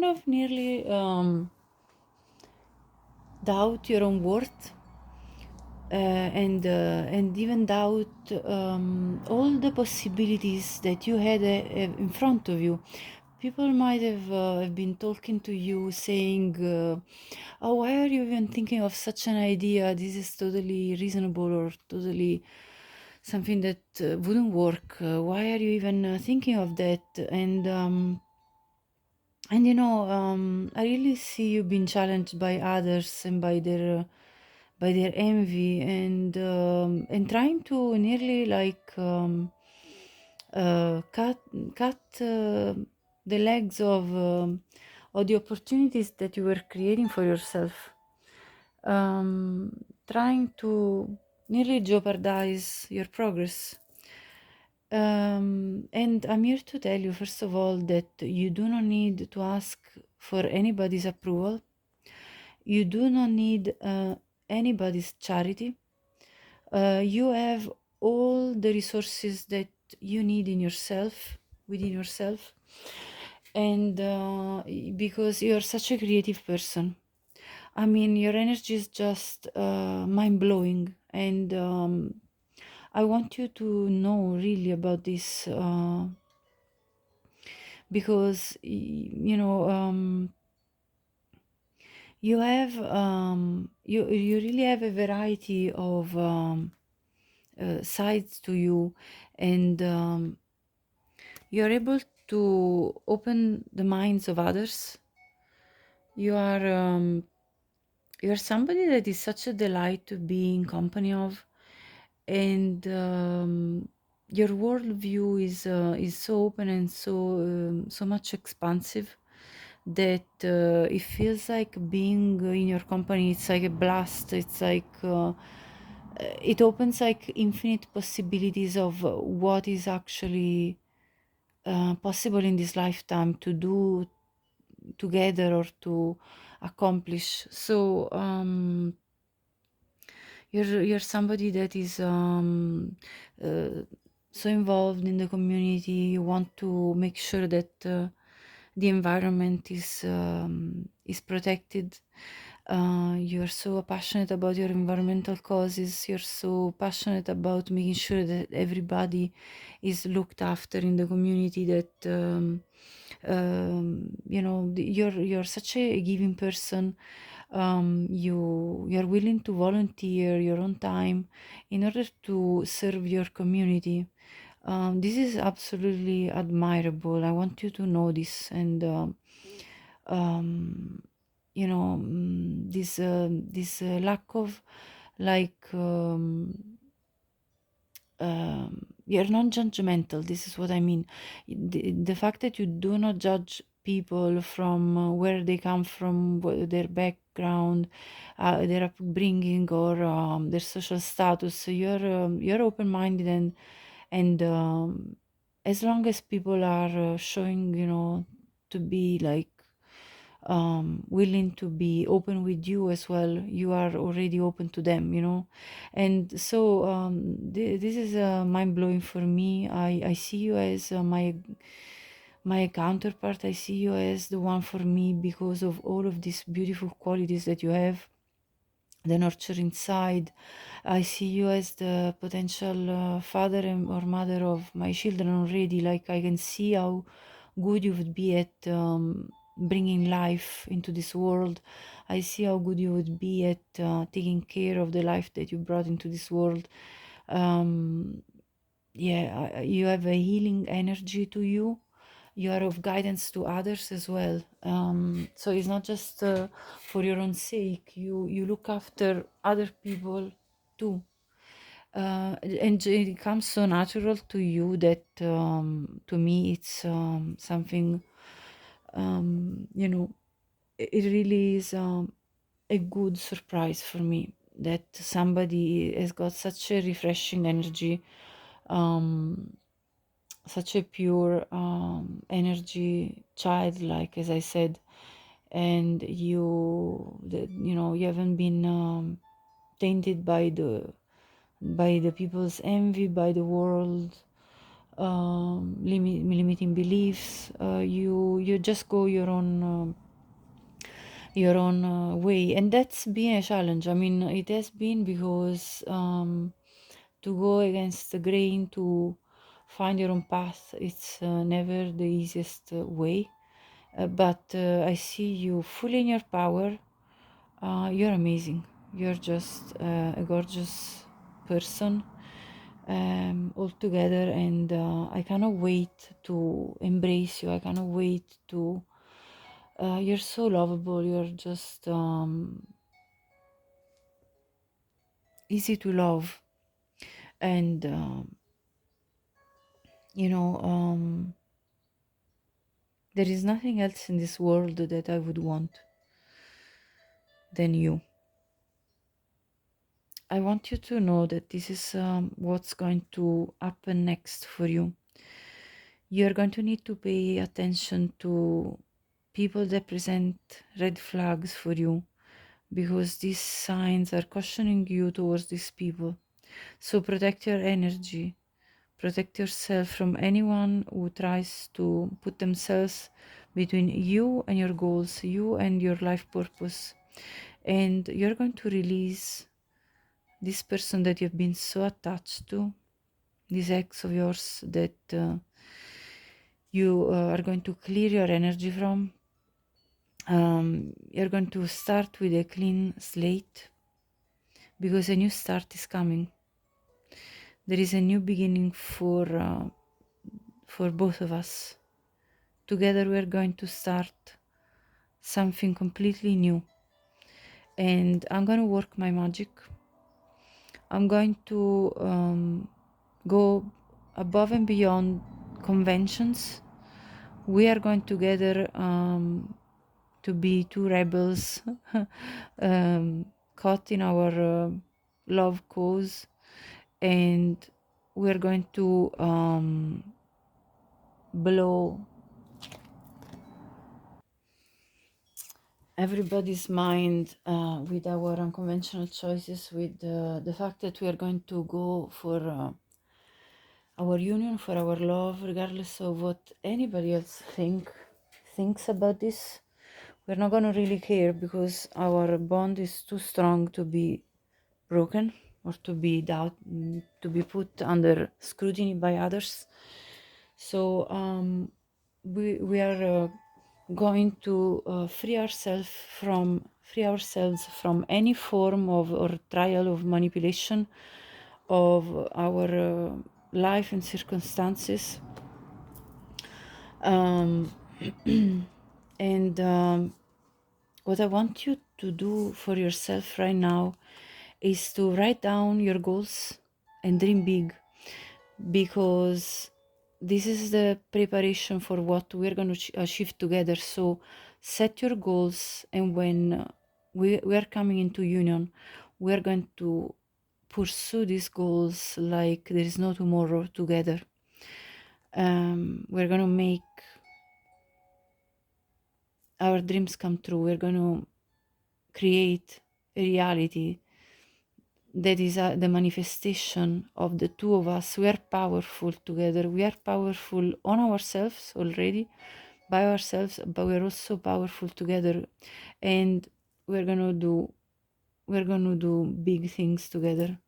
Speaker 1: of nearly doubt your own worth, and even doubt all the possibilities that you had in front of you. People might have been talking to you saying, oh, why are you even thinking of such an idea? This is totally reasonable or totally something that wouldn't work. Why are you even thinking of that? And I really see you being challenged by others and by their envy, and trying to nearly like cut the legs of the opportunities that you were creating for yourself, trying to nearly jeopardize your progress. And I'm here to tell you, first of all, that you do not need to ask for anybody's approval. You do not need anybody's charity. You have all the resources that you need in yourself, within yourself, and because you're such a creative person. I mean, your energy is just mind-blowing, and I want you to know really about this, because you have you really have a variety of sides to you, and you're able to open the minds of others. You are You're somebody that is such a delight to be in company of, and your worldview is so open and so much expansive that it feels like being in your company. It's like a blast. It's like it opens like infinite possibilities of what is actually possible in this lifetime to do together or to accomplish. So you're somebody that is uh, so involved in the community. You want to make sure that the environment is protected. You're so passionate about your environmental causes. You're so passionate about making sure that everybody is looked after in the community. That you're such a giving person. You're willing to volunteer your own time in order to serve your community. This is absolutely admirable. I want you to know this, and um, this lack of like you're non-judgmental. This is what I mean. The fact that you do not judge people from where they come from, their background, their upbringing, or their social status. So you're open-minded, and as long as people are showing, to be like willing to be open with you as well, you are already open to them, and so this is mind-blowing for me. I see you as my counterpart. I see you as the one for me because of all of these beautiful qualities that you have, the nurturing side. I see you as the potential father or mother of my children already. Like, I can see how good you would be at bringing life into this world. I see how good you would be at taking care of the life that you brought into this world. Um, yeah, you have a healing energy to you. You are of guidance to others as well. So it's not just for your own sake. You look after other people too, and it comes so natural to you that to me it's something, you know, it really is a good surprise for me that somebody has got such a refreshing energy, um, such a pure energy, childlike, as I said, and you haven't been tainted by the people's envy, by the world, limiting beliefs. You just go your own way, and that's been a challenge. I mean, it has been because to go against the grain, to find your own path, it's never the easiest way. But I see you fully in your power. You're amazing. You're just a gorgeous person altogether, and I cannot wait to embrace you. I cannot wait to. You're so lovable. You're just easy to love, and you know, there is nothing else in this world that I would want than you. I want you to know that this is what's going to happen next for you. You're going to need to pay attention to people that present red flags for you, because these signs are cautioning you towards these people. So protect your energy, protect yourself from anyone who tries to put themselves between you and your goals, you and your life purpose. And you're going to release this person that you've been so attached to, this ex of yours that you are going to clear your energy from. You're going to start with a clean slate, because a new start is coming. There is a new beginning for both of us. Together we're going to start something completely new, and I'm going to work my magic. I'm going to go above and beyond conventions. We are going together to be two rebels caught in our love cause, and we're going to blow everybody's mind with our unconventional choices, with the fact that we are going to go for our union, for our love, regardless of what anybody else thinks about this. We're not gonna really care because our bond is too strong to be broken or to be to be put under scrutiny by others. So we are going to free ourselves from any form of or trial of manipulation of our life and circumstances. Um, and what I want you to do for yourself right now is to write down your goals and dream big, because this is the preparation for what we're going to achieve together. So set your goals, and when we are coming into union, we're going to pursue these goals like there is no tomorrow together. We're going to make our dreams come true. We're going to create a reality that is the manifestation of the two of us. We are powerful together. We are powerful on ourselves already, by ourselves, but we're also powerful together. And we're gonna do big things together.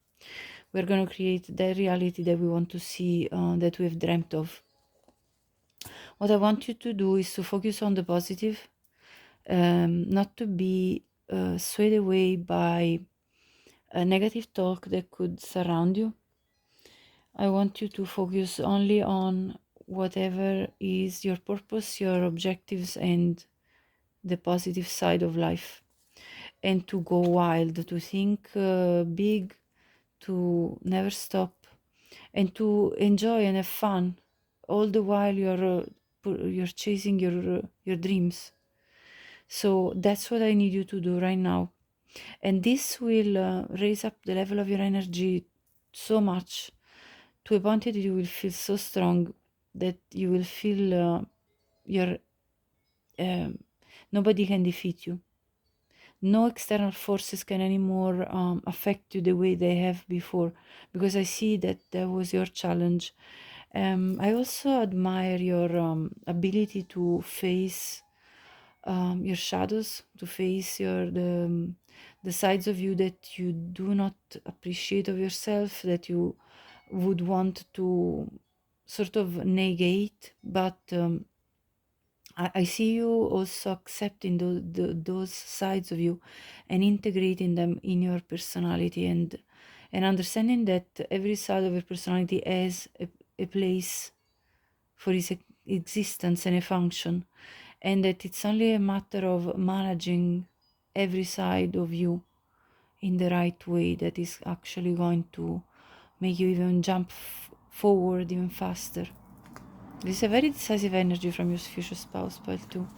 Speaker 1: We're gonna create the reality that we want to see, that we've dreamt of. What I want you to do is to focus on the positive, not to be swayed away by a negative talk that could surround you. I want you to focus only on whatever is your purpose, your objectives, and the positive side of life. And to go wild, to think big, to never stop, and to enjoy and have fun all the while you're chasing your dreams. So that's what I need you to do right now. And this will raise up the level of your energy so much, to a point that you will feel so strong that you will feel your nobody can defeat you. No external forces can anymore affect you the way they have before, because I see that that was your challenge. I also admire your ability to face your shadows, to face the sides of you that you do not appreciate of yourself, that you would want to sort of negate, but I see you also accepting those sides of you and integrating them in your personality, and understanding that every side of your personality has a place for its existence and a function, and that it's only a matter of managing every side of you in the right way that is actually going to make you even jump forward even faster. This is a very decisive energy from your future spouse, pile too.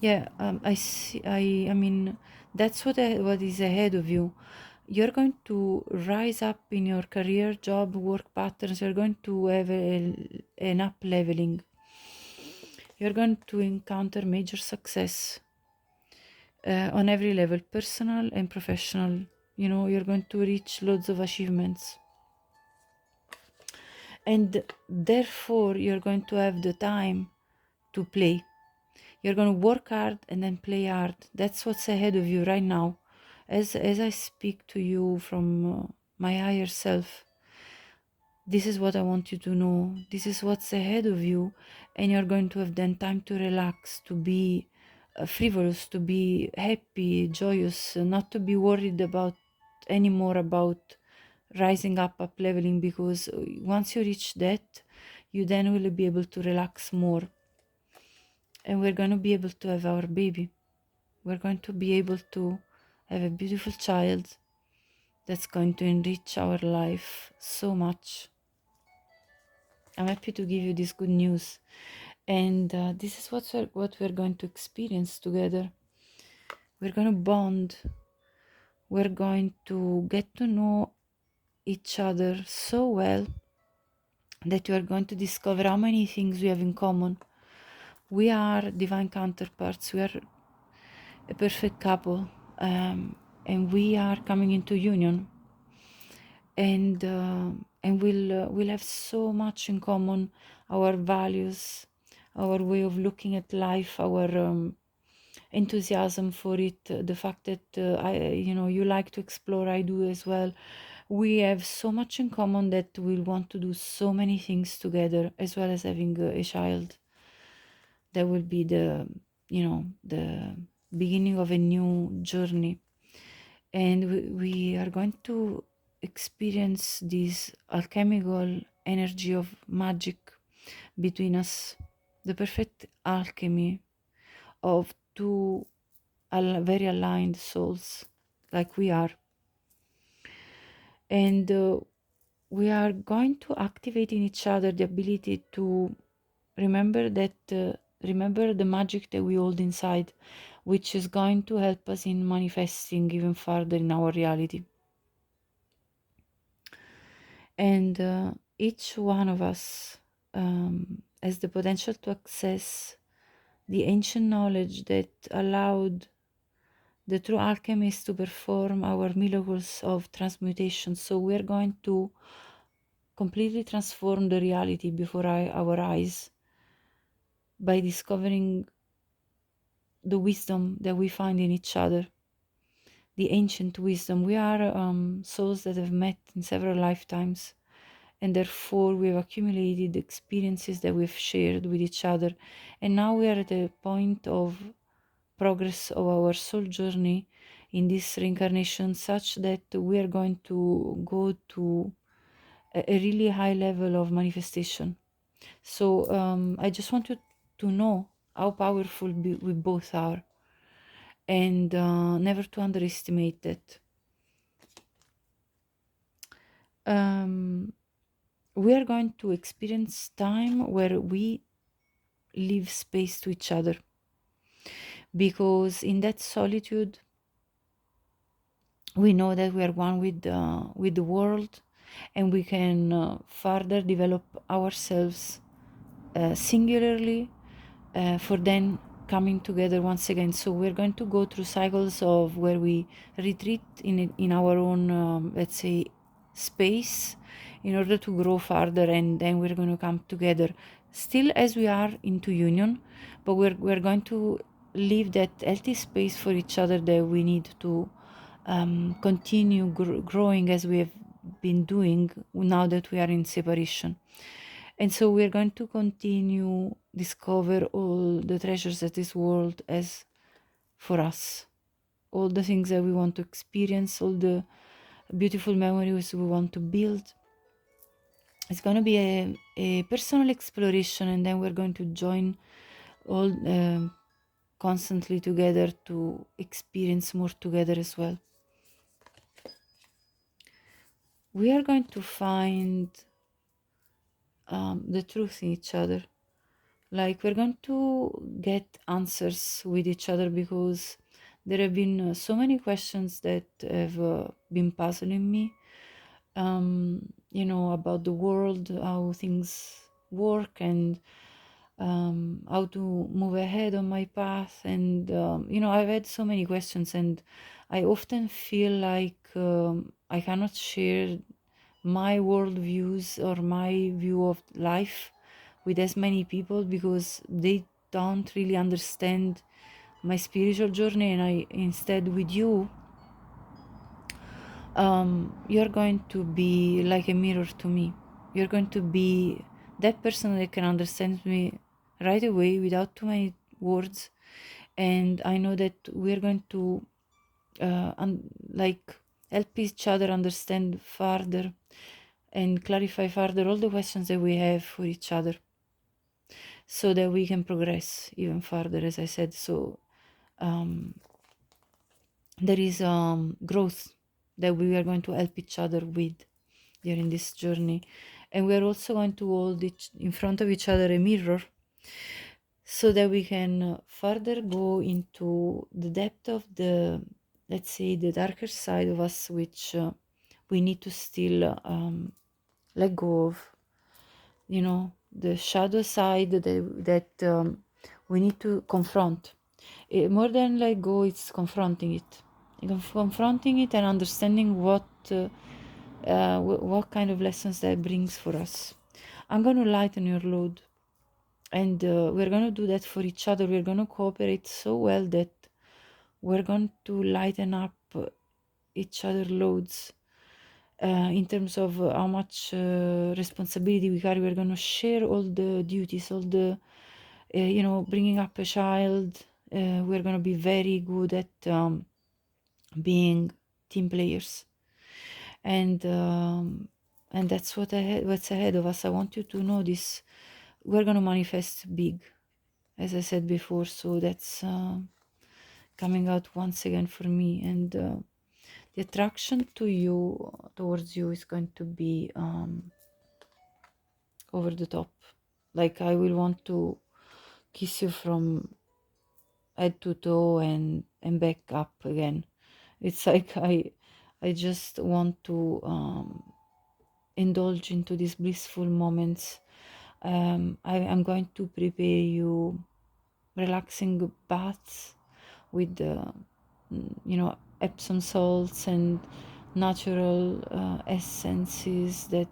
Speaker 1: Yeah, I see. I mean, that's what is ahead of you. You're going to rise up in your career, job, work patterns. You're going to have an up leveling. You're going to encounter major success on every level, personal and professional. You know, you're going to reach loads of achievements, and therefore you're going to have the time to play. You're going to work hard and then play hard. That's what's ahead of you right now. As I speak to you from my higher self, this is what I want you to know. This is what's ahead of you, and you're going to have then time to relax, to be frivolous, to be happy, joyous, not to be worried about anymore about rising up leveling, because once you reach that, you then will be able to relax more, and we're going to be able to have our baby. We're going to be able to have a beautiful child that's going to enrich our life so much. I'm happy to give you this good news. And this is what we're going to experience together. We're going to bond. We're going to get to know each other so well that you are going to discover how many things we have in common. We are divine counterparts. We are a perfect couple, and we are coming into union. And we'll have so much in common. Our values, our way of looking at life, our enthusiasm for it, the fact that you like to explore, I do as well. We have so much in common that we'll want to do so many things together, as well as having a child. That will be the beginning of a new journey, and we are going to experience this alchemical energy of magic between us, the perfect alchemy of two very aligned souls like we are. And we are going to activate in each other the ability to remember the magic that we hold inside, which is going to help us in manifesting even further in our reality. And each one of us has the potential to access the ancient knowledge that allowed the true alchemists to perform our miracles of transmutation. So we're going to completely transform the reality before our eyes by discovering the wisdom that we find in each other, the ancient wisdom. We are souls that have met in several lifetimes, and therefore we have accumulated experiences that we've shared with each other. And now we are at a point of progress of our soul journey in this reincarnation, such that we are going to go to a really high level of manifestation. So I just want you to know how powerful we both are, and never to underestimate that. We are going to experience time where we leave space to each other, because in that solitude we know that we are one with the world, and we can further develop ourselves singularly, for then coming together once again. So we're going to go through cycles of where we retreat in our own let's say space, in order to grow further, and then we're going to come together still as we are into union, but we're going to leave that healthy space for each other that we need to continue growing as we have been doing now that we are in separation. And so we're going to continue discover all the treasures that this world has for us, all the things that we want to experience, all the beautiful memories we want to build. It's going to be a personal exploration, and then we're going to join all constantly together to experience more together as well. We are going to find the truth in each other. Like, we're going to get answers with each other, because there have been so many questions that have been puzzling me, about the world, how things work, and how to move ahead on my path. And I've had so many questions, and I often feel like I cannot share my world views or my view of life with as many people, because they don't really understand my spiritual journey. And I instead, with you, you're going to be like a mirror to me. You're going to be that person that can understand me right away without too many words. And I know that we're going to help each other understand further and clarify further all the questions that we have for each other, so that we can progress even further, as I said. So there is growth that we are going to help each other with during this journey. And we are also going to hold in front of each other a mirror so that we can further go into the depth of the, let's say, the darker side of us, which we need to still let go of, you know, the shadow side that we need to confront. More than let go, it's confronting it. Confronting it and understanding what kind of lessons that brings for us. I'm going to lighten your load, and we're going to do that for each other. We're going to cooperate so well that we're going to lighten up each other loads in terms of how much responsibility we carry. We're going to share all the duties, all the bringing up a child. We're going to be very good at being team players, and that's what's ahead of us. I want you to know this. We're going to manifest big, as I said before, so that's coming out once again for me. And the attraction towards you is going to be over the top. Like, I will want to kiss you from head to toe and back up again. It's like I just want to indulge into these blissful moments. I'm going to prepare you relaxing baths with Epsom salts and natural essences that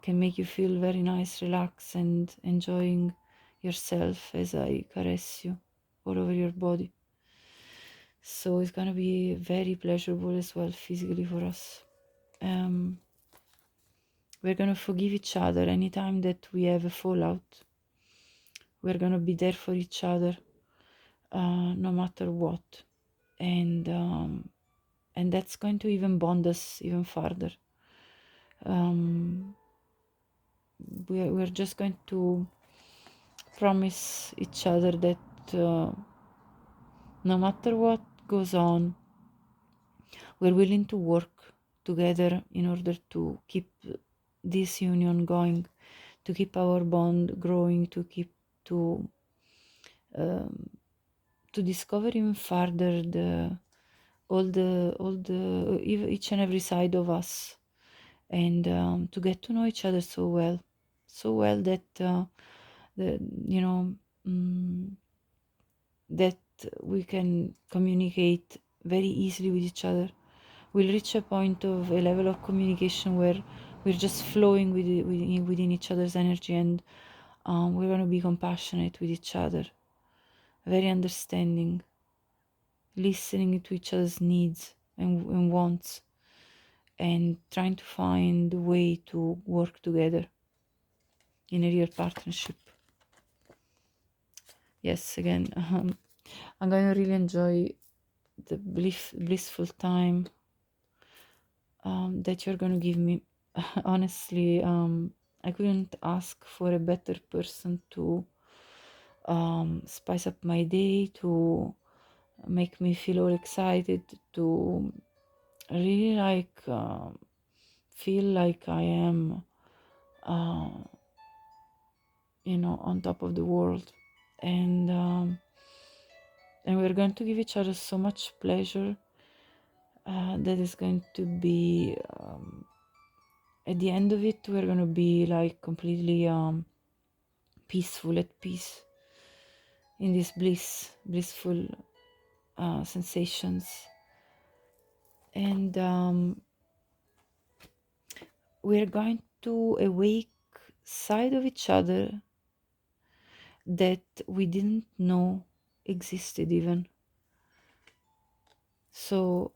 Speaker 1: can make you feel very nice, relaxed, and enjoying yourself as I caress you all over your body. So it's gonna be very pleasurable as well physically for us. We're gonna forgive each other anytime that we have a fallout. We're gonna be there for each other, no matter what, and that's going to even bond us even further. We're just going to promise each other that no matter what goes on, we're willing to work together in order to keep this union going, to keep our bond growing, to um, to discover even further each and every side of us, and to get to know each other so well that the you know mm, that we can communicate very easily with each other. We'll reach a point of a level of communication where we're just flowing within each other's energy, and we're going to be compassionate with each other, very understanding, listening to each other's needs and wants, and trying to find a way to work together in a real partnership. Yes, again, I'm going to really enjoy the blissful time that you're going to give me. Honestly, I couldn't ask for a better person to spice up my day, to make me feel all excited, to really feel like I am on top of the world. And we're going to give each other so much pleasure that is going to be at the end of it, we're going to be like completely peaceful, at peace in these blissful sensations. And we're going to awake side of each other that we didn't know existed even. So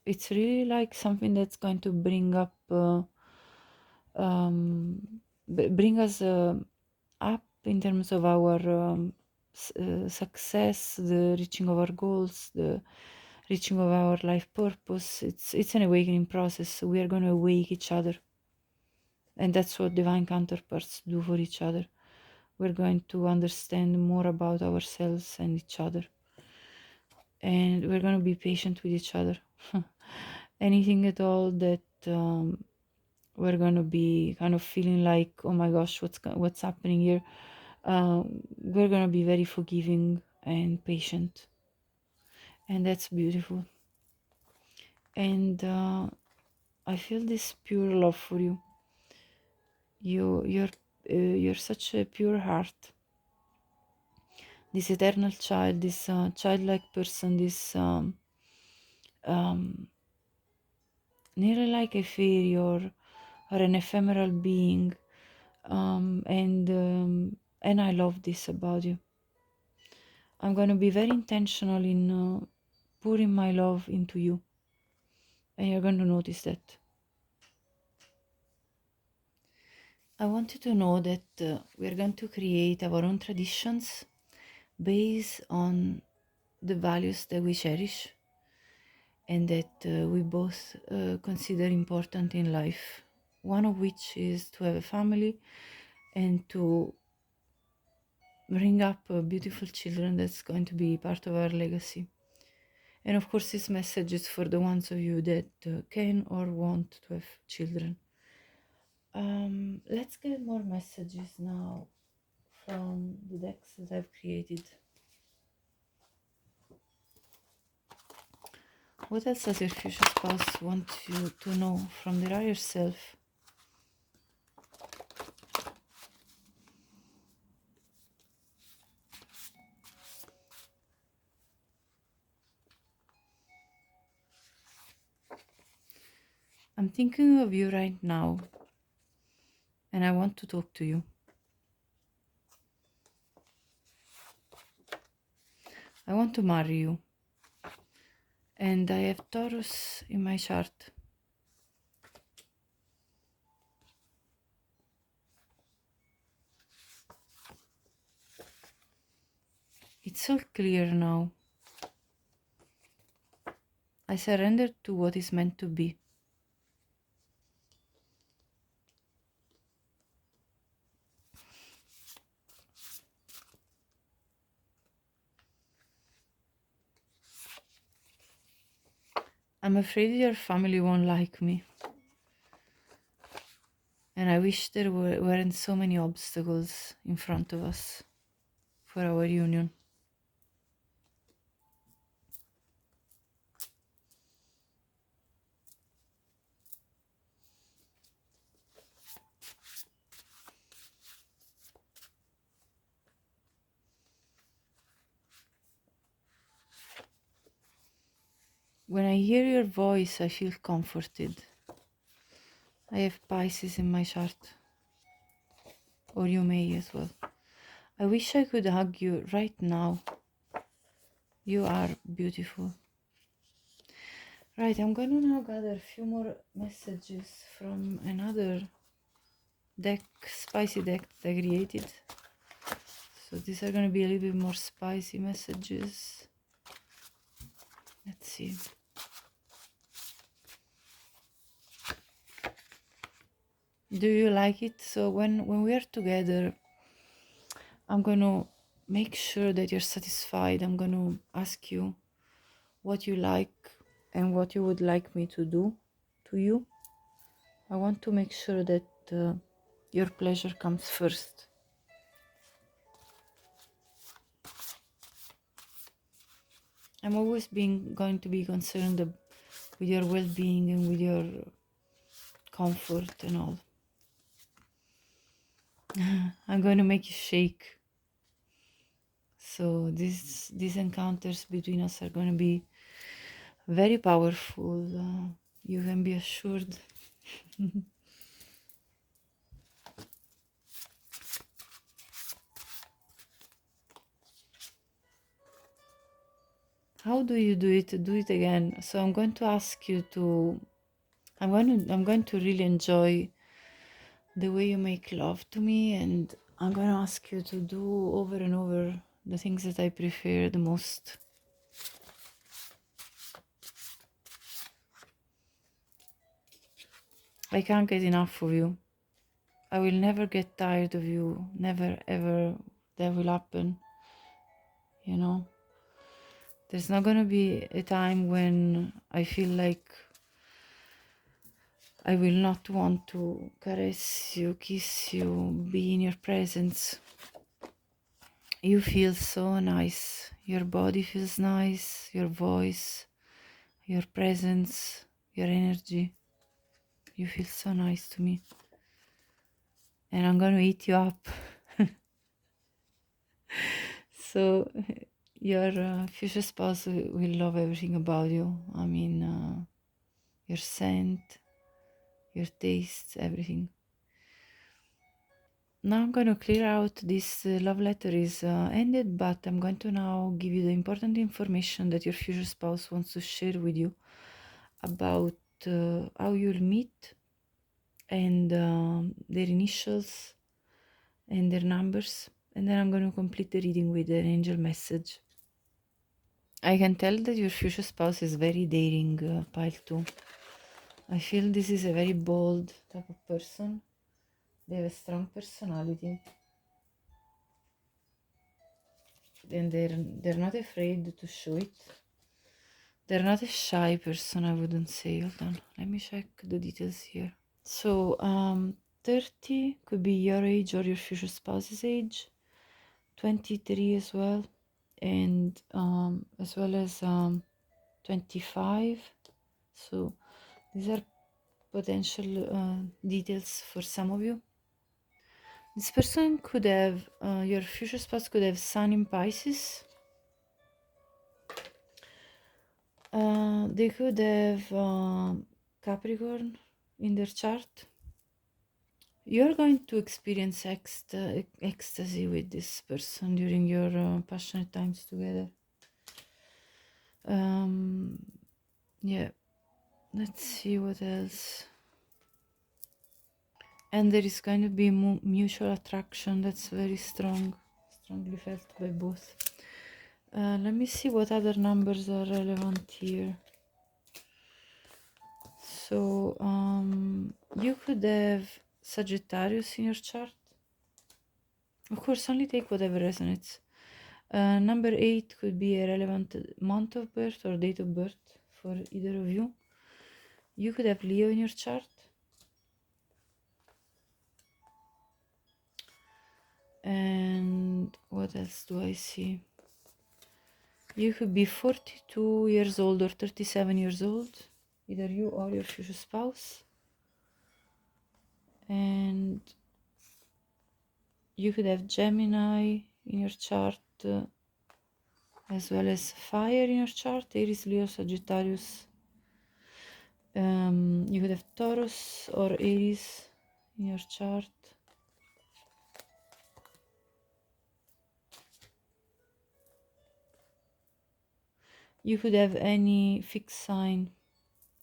Speaker 1: it's really like something that's going to bring up bring us up in terms of our success, the reaching of our goals, the reaching of our life purpose. It's an awakening process. So we are going to awake each other, and that's what divine counterparts do for each other. We're going to understand more about ourselves and each other. and we're going to be patient with each other. Anything at all that we're going to be kind of feeling like, oh my gosh, what's happening here, we're going to be very forgiving and patient, and that's beautiful. And I feel this pure love for you. You're such a pure heart, this eternal child, this childlike person, this um, nearly like a fairy or an ephemeral being, and I love this about you. I'm going to be very intentional in pouring my love into you, and you're going to notice that. I want you to know that we're going to create our own traditions based on the values that we cherish and that we both consider important in life. One of which is to have a family and to bring up beautiful children that's going to be part of our legacy. And of course, this message is for the ones of you that can or want to have children. Let's get more messages now from the decks that I've created. What else does your future spouse want you to know from their higher self? I'm thinking of you right now, and I want to talk to you. I want to marry you, and I have Taurus in my chart. It's all clear now. I surrender to what is meant to be. I'm afraid your family won't like me. And I wish there weren't so many obstacles in front of us for our union. When I hear your voice, I feel comforted. I have Pisces in my chart, or you may as well. I wish I could hug you right now. You are beautiful. Right, I'm going to now gather a few more messages from another deck, spicy deck that I created. So these are going to be a little bit more spicy messages. Let's see. Do you like it? So when we are together, I'm going to make sure that you're satisfied. I'm going to ask you what you like and what you would like me to do to you. I want to make sure that your pleasure comes first. I'm always going to be concerned with your well-being and with your comfort and all. I'm going to make you shake. So these encounters between us are going to be very powerful. You can be assured. How do you do it? Do it again. So I'm going to ask you to. I'm going to really enjoy the way you make love to me, and I'm going to ask you to do over and over the things that I prefer the most. I can't get enough of you. I will never get tired of you. Never, ever. That will happen. You know? There's not gonna be a time when I feel like I will not want to caress you, kiss you, be in your presence. You feel so nice. Your body feels nice, your voice, your presence, your energy. You feel so nice to me. And I'm gonna eat you up. So your future spouse will love everything about you. I mean, your scent, your taste, everything. Now I'm going to clear out. This love letter is ended, but I'm going to now give you the important information that your future spouse wants to share with you about how you'll meet and their initials and their numbers. And then I'm going to complete the reading with an angel message. I can tell that your future spouse is very daring, pile 2. I feel this is a very bold type of person. They have a strong personality. And they're not afraid to show it. They're not a shy person, I wouldn't say. Hold on, let me check the details here. So 30 could be your age or your future spouse's age. 23 as well, and as well as 25. So these are potential details for some of you. This person could have, your future spouse could have Sun in Pisces. They could have Capricorn in their chart. You're going to experience ecstasy with this person during your passionate times together. Yeah, let's see what else. And there is going to be mutual attraction that's very strongly felt by both. Let me see what other numbers are relevant here. So you could have Sagittarius in your chart. Of course, only take whatever resonates. Number 8 could be a relevant month of birth or date of birth for either of you. You could have Leo in your chart. And what else do I see? You could be 42 years old or 37 years old, either you or your future spouse. And you could have Gemini in your chart, as well as fire in your chart, Aries, Leo, Sagittarius. You could have Taurus or Aries in your chart. You could have any fixed sign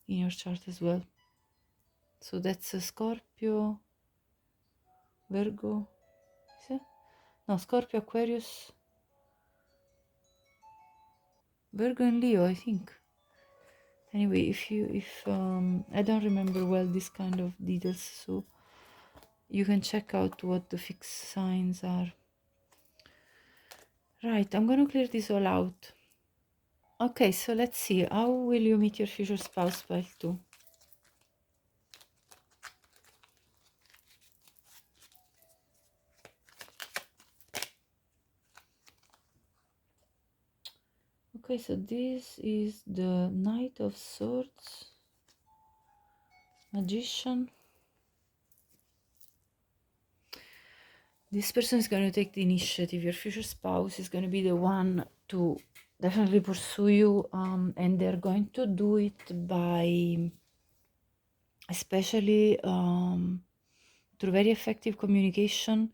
Speaker 1: in your chart as well. So that's a Scorpio, Virgo, is it? No, Scorpio, Aquarius, Virgo and Leo, I think. Anyway, if I don't remember well this kind of details, so you can check out what the fixed signs are. Right, I'm gonna clear this all out. Okay, so let's see. How will you meet your future spouse, pile 2? Okay, so this is the Knight of Swords, Magician. This person is going to take the initiative. Your future spouse is going to be the one to definitely pursue you, and they're going to do it by especially through very effective communication,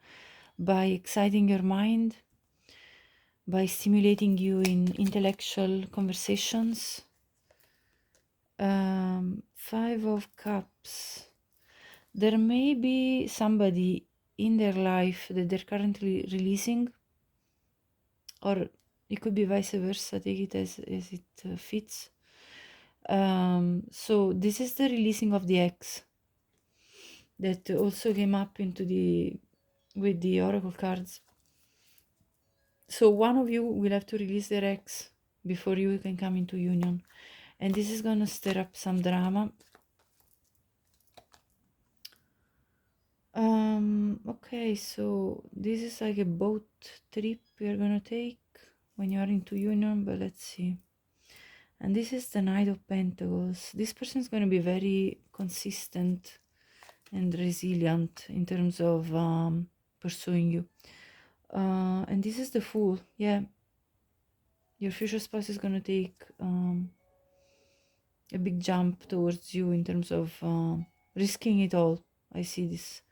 Speaker 1: by exciting your mind, by stimulating you in intellectual conversations. 5 of Cups. There may be somebody in their life that they're currently releasing, or it could be vice versa. Take it as it fits. So this is the releasing of the ex that also came up with the oracle cards. So one of you will have to release their ex, before you can come into union. And this is gonna stir up some drama. Okay, so this is like a boat trip you're gonna take when you are into union, but let's see. And this is the Knight of Pentacles. This person is gonna be very consistent and resilient in terms of pursuing you. And this is the Fool. Yeah, your future spouse is gonna take a big jump towards you in terms of risking it all. I see this.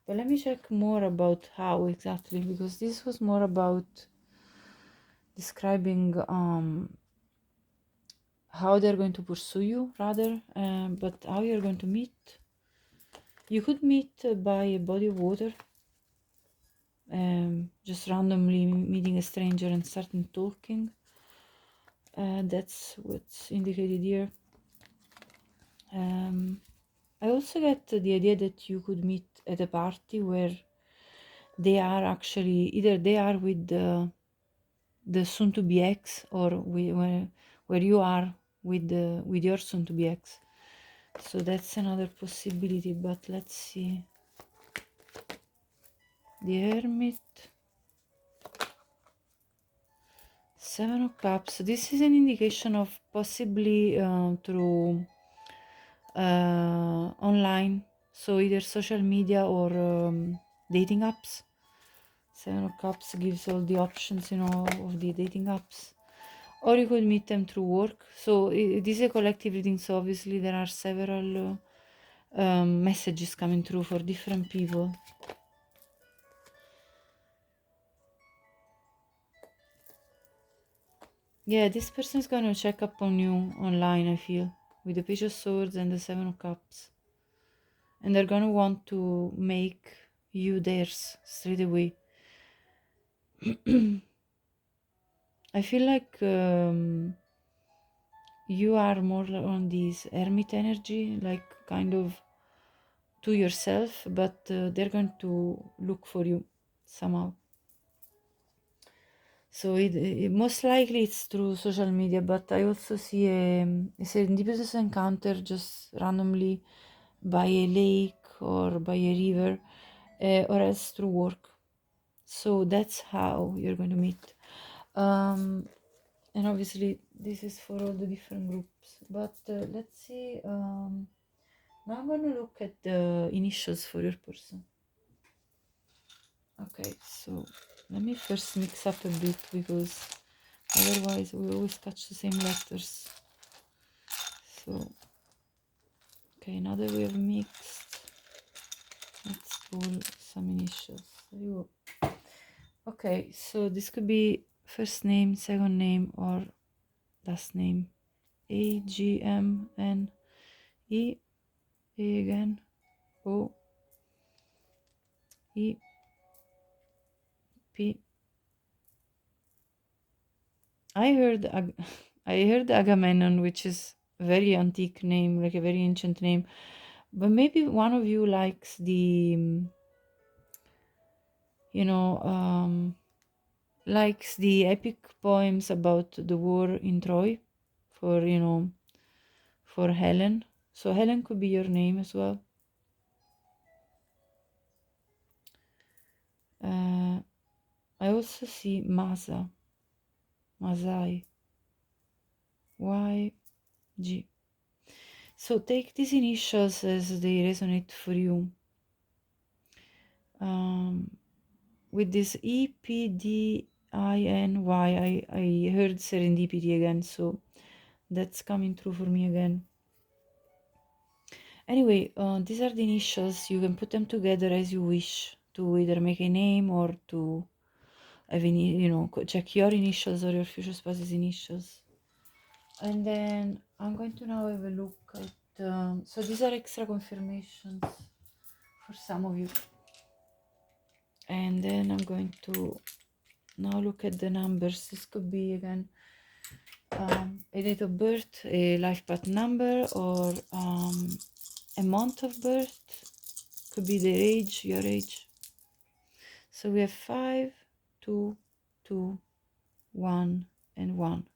Speaker 1: But let me check more about how exactly, because this was more about describing how they're going to pursue you rather, but how you're going to meet. You could meet by a body of water, just randomly meeting a stranger and starting talking. That's what's indicated here. I also get the idea that you could meet at a party where they are actually, either they are with the soon-to-be ex, or where you are with your soon-to-be ex. So that's another possibility, but let's see. The Hermit, Seven of Cups. This is an indication of possibly through online, so either social media or dating apps. Seven of Cups gives all the options, you know, of the dating apps. Or you could meet them through work. So this is a collective reading, so obviously there are several messages coming through for different people. Yeah, this person is gonna check up on you online, I feel, with the Page of Swords and the Seven of Cups. And they're gonna want to make you theirs straight away. I feel like you are more on this hermit energy, like kind of to yourself, but they're going to look for you somehow. So it most likely it's through social media, but I also see a serendipitous encounter just randomly by a lake or by a river, or else through work. So that's how you're going to meet. And obviously this is for all the different groups, but let's see. Now I'm going to look at the initials for your person. Okay, so let me first mix up a bit, because otherwise we always catch the same letters. So, okay, now that we have mixed, let's pull some initials. There you go. Okay, so this could be first name, second name, or last name. A, G, M, N, E, A again, O, E, P. I heard Agamemnon, which is a very antique name, like a very ancient name. But maybe one of you likes the, likes the epic poems about the war in Troy for, for Helen. So Helen could be your name as well. I also see Masai, Y, G. So take these initials as they resonate for you. With this EPDINY, I heard serendipity again, so that's coming through for me again. Anyway, these are the initials. You can put them together as you wish to either make a name or to have any, check your initials or your future spouse's initials. And then I'm going to now have a look at, so these are extra confirmations for some of you. And then I'm going to now look at the numbers. This could be again a date of birth, a life path number, or a month of birth. Could be their age, your age. So we have 5, 2, 2, 1, and 1.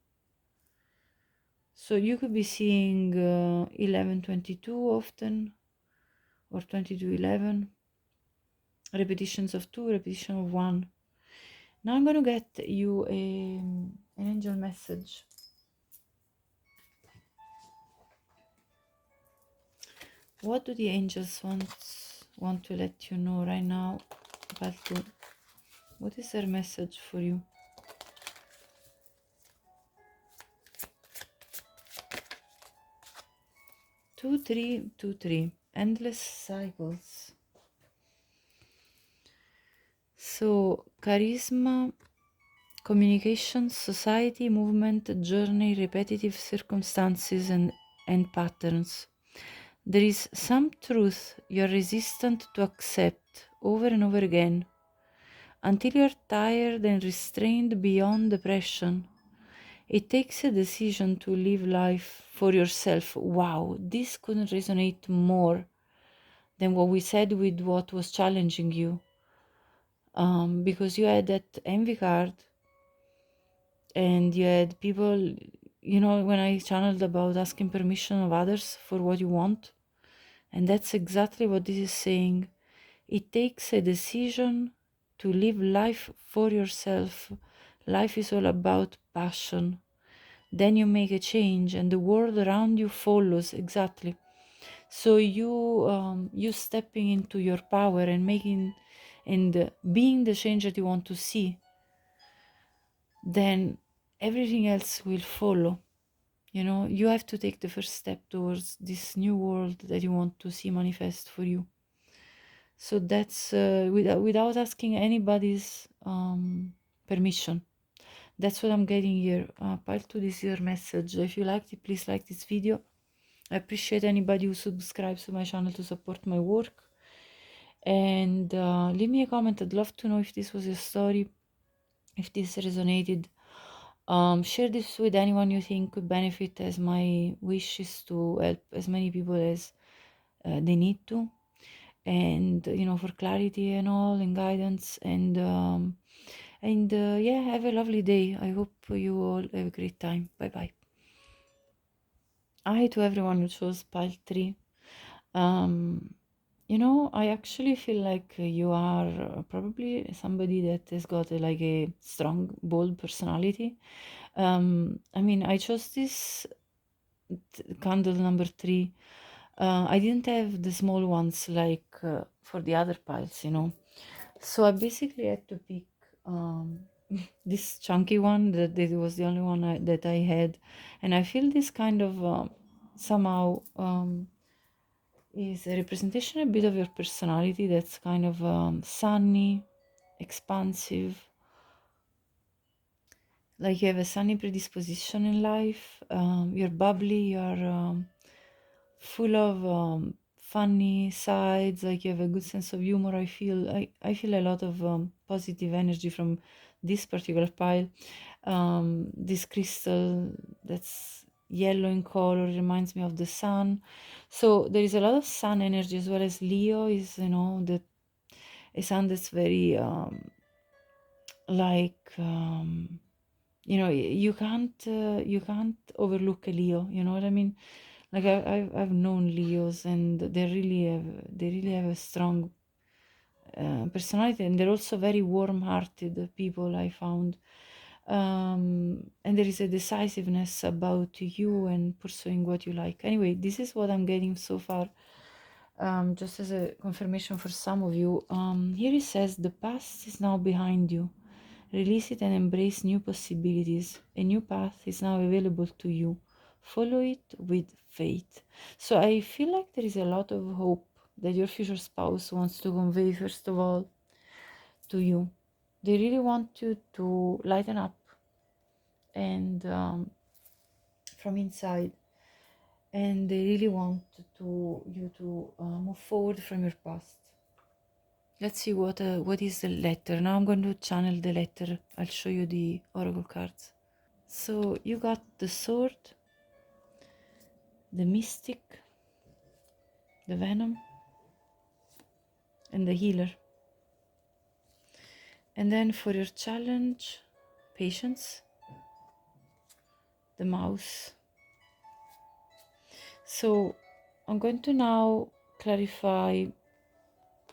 Speaker 1: So you could be seeing 1122 often, or 2211, repetitions of 2, repetition of 1. Now I'm going to get you an angel message. What do the angels want to let you know right now, Baltu? What is their message for you? 2323, endless cycles. So charisma, communication, society, movement, journey, repetitive circumstances and patterns. There is some truth you're resistant to accept over and over again until you're tired and restrained beyond depression. It takes a decision to live life for yourself. Wow, this couldn't resonate more than what we said with what was challenging you. Because you had that envy card and you had people, when I channeled about asking permission of others for what you want. And that's exactly what this is saying. It takes a decision to live life for yourself. Life is all about passion. Then you make a change and the world around you follows. Exactly. So you stepping into your power and making and being the change that you want to see, then everything else will follow. You have to take the first step towards this new world that you want to see manifest for you. So that's without asking anybody's permission. That's what I'm getting here. Pile to this your message. If you liked it, please like this video. I appreciate anybody who subscribes to my channel to support my work. And leave me a comment. I'd love to know if this was your story, if this resonated. Share this with anyone you think could benefit, as my wish is to help as many people as they need to. And for clarity and all and guidance and yeah, have a lovely day. I hope you all have a great time. Bye bye. Hi to everyone who chose pile 3. I actually feel like you are probably somebody that has got like a strong, bold personality. I chose this candle number 3. I didn't have the small ones like for the other piles, So I basically had to pick this chunky one that was the only one that I had. And I feel this kind of somehow is a representation a bit of your personality that's kind of sunny, expansive, like you have a sunny predisposition in life. You're bubbly, you're full of funny sides, like you have a good sense of humor. I feel a lot of positive energy from this particular pile. This crystal that's yellow in color reminds me of the sun. So there is a lot of sun energy, as well as Leo is, a sun that's very like you can't overlook a Leo. You know what I mean? Like I've known Leos, and they really have a strong personality, and they're also very warm-hearted people, I found. And there is a decisiveness about you and pursuing what you like. Anyway, this is what I'm getting so far. Just as a confirmation for some of you, here it says the past is now behind you. Release it and embrace new possibilities. A new path is now available to you. Follow it with faith. So I feel like there is a lot of hope that your future spouse wants to convey, first of all, to you. They really want you to lighten up and from inside, and they really want you to move forward from your past. Let's see what is the letter. Now I'm going to channel the letter. I'll show you the oracle cards. So you got the sword, the mystic, the venom, and the healer. And then for your challenge, patience, the mouse, So I'm going to now clarify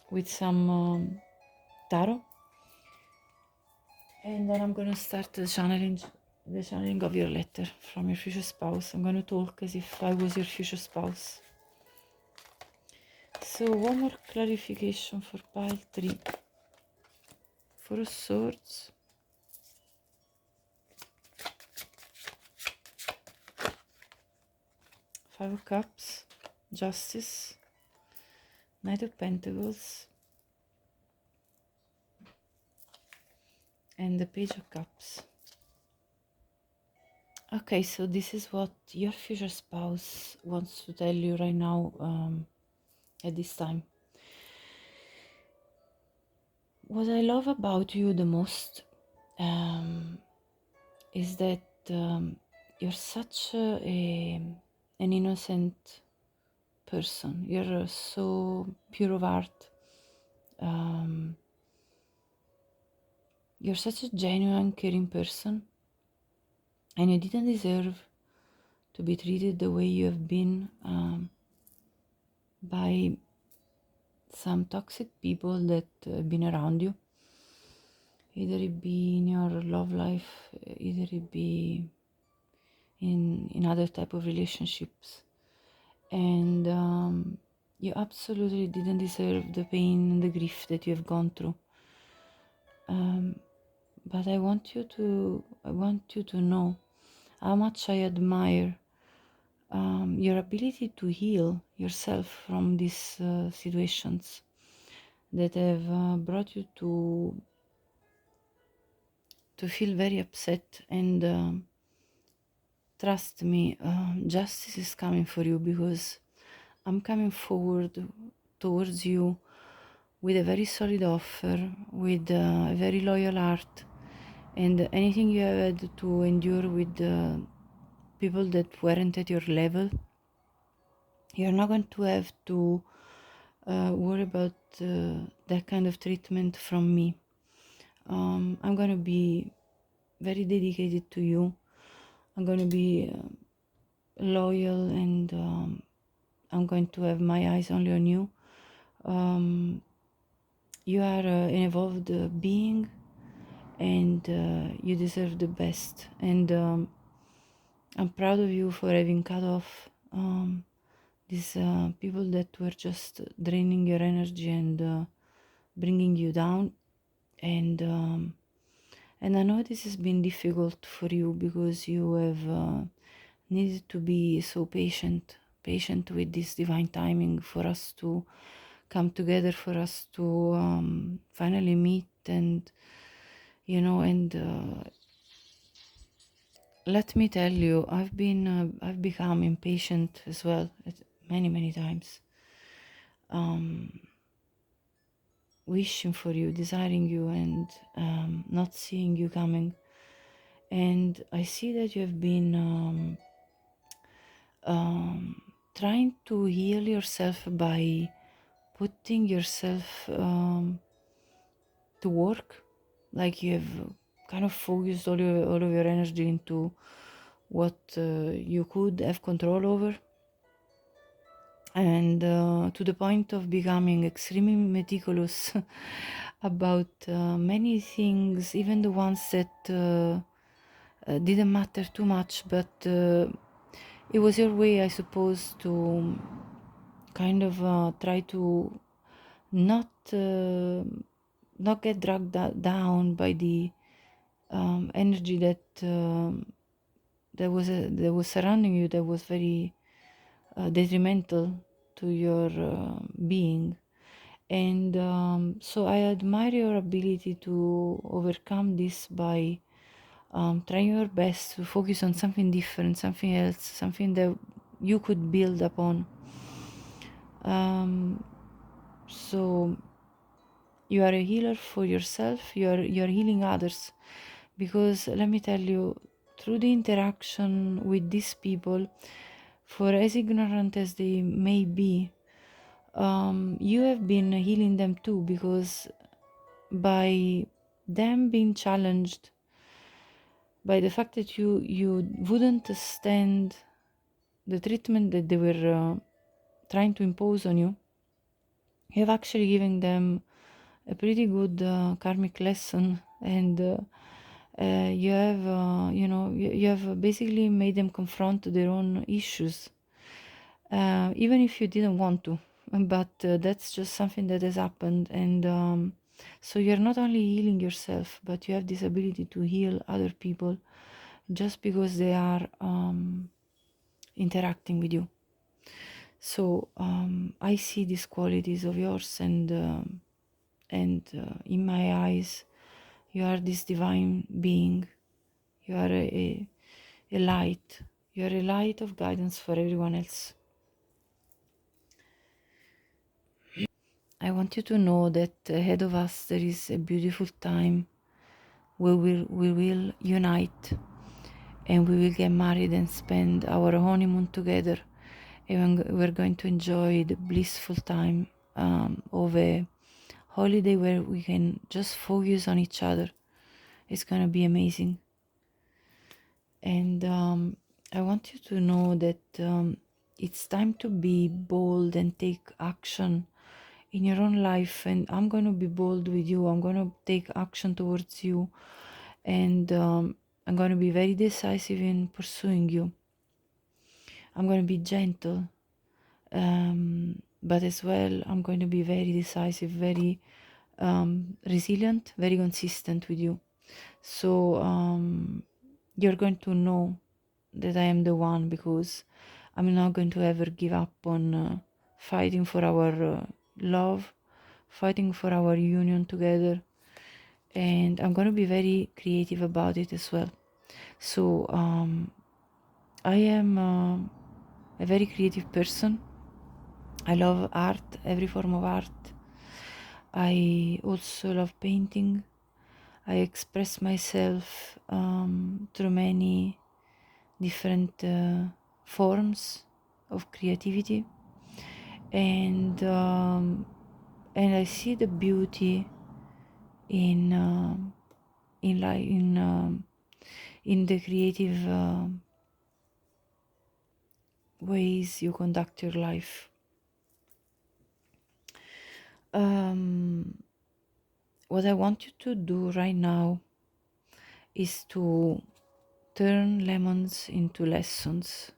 Speaker 1: with some tarot, and then I'm going to start the channeling of your letter from your future spouse. I'm going to talk as if I was your future spouse. So one more clarification for pile 3. Four of Swords, Five of Cups, Justice, Knight of Pentacles, and the Page of Cups. Okay, so this is what your future spouse wants to tell you right now at this time. What I love about you the most is that you're such an innocent person. You're so pure of heart. You're such a genuine, caring person, and you didn't deserve to be treated the way you have been by some toxic people that have been around you. Either it be in your love life, either it be in other type of relationships, and you absolutely didn't deserve the pain and the grief that you have gone through. But I want you to know how much I admire your ability to heal yourself from these situations that have brought you to feel very upset. And trust me, justice is coming for you, because I'm coming forward towards you with a very solid offer, with a very loyal heart, and anything you have had to endure with people that weren't at your level, you're not going to have to worry about that kind of treatment from me. I'm going to be very dedicated to you. I'm going to be loyal, and I'm going to have my eyes only on you. You are an evolved being, and you deserve the best. And I'm proud of you for having cut off these people that were just draining your energy and bringing you down. And I know this has been difficult for you, because you have needed to be so patient with this divine timing for us to come together, for us to finally meet. And let me tell you, I've become impatient as well many times, wishing for you, desiring you, and not seeing you coming. And I see that you have been trying to heal yourself by putting yourself to work, like you have kind of focused all of your energy into what you could have control over, and to the point of becoming extremely meticulous about many things, even the ones that didn't matter too much, but it was your way, I suppose, to kind of try to not get dragged down by the energy that was surrounding you, that was very detrimental to your being. And so I admire your ability to overcome this by trying your best to focus on something different, something else, something that you could build upon. So you are a healer for yourself. You're healing others, because let me tell you, through the interaction with these people, for as ignorant as they may be, you have been healing them too, because by them being challenged, by the fact that you wouldn't stand the treatment that they were trying to impose on you, you have actually given them a pretty good karmic lesson, and you have, you have basically made them confront their own issues, even if you didn't want to. But that's just something that has happened, and so you're not only healing yourself, but you have this ability to heal other people just because they are interacting with you. So I see these qualities of yours, and in my eyes, you are this divine being. You are a light. You are a light of guidance for everyone else. I want you to know that ahead of us there is a beautiful time where we will unite, and we will get married and spend our honeymoon together, and we're going to enjoy the blissful time of a holiday where we can just focus on each other. It's going to be amazing. And I want you to know that it's time to be bold and take action in your own life, and I'm going to be bold with you. I'm going to take action towards you, and I'm going to be very decisive in pursuing you. I'm going to be gentle, but as well I'm going to be very decisive, very resilient, very consistent with you. So you're going to know that I am the one, because I'm not going to ever give up on fighting for our love, fighting for our union together, and I'm going to be very creative about it as well. So I am a very creative person. I love art, every form of art. I also love painting. I express myself through many different forms of creativity, and I see the beauty in in the creative ways you conduct your life. What I want you to do right now is to turn lemons into lessons.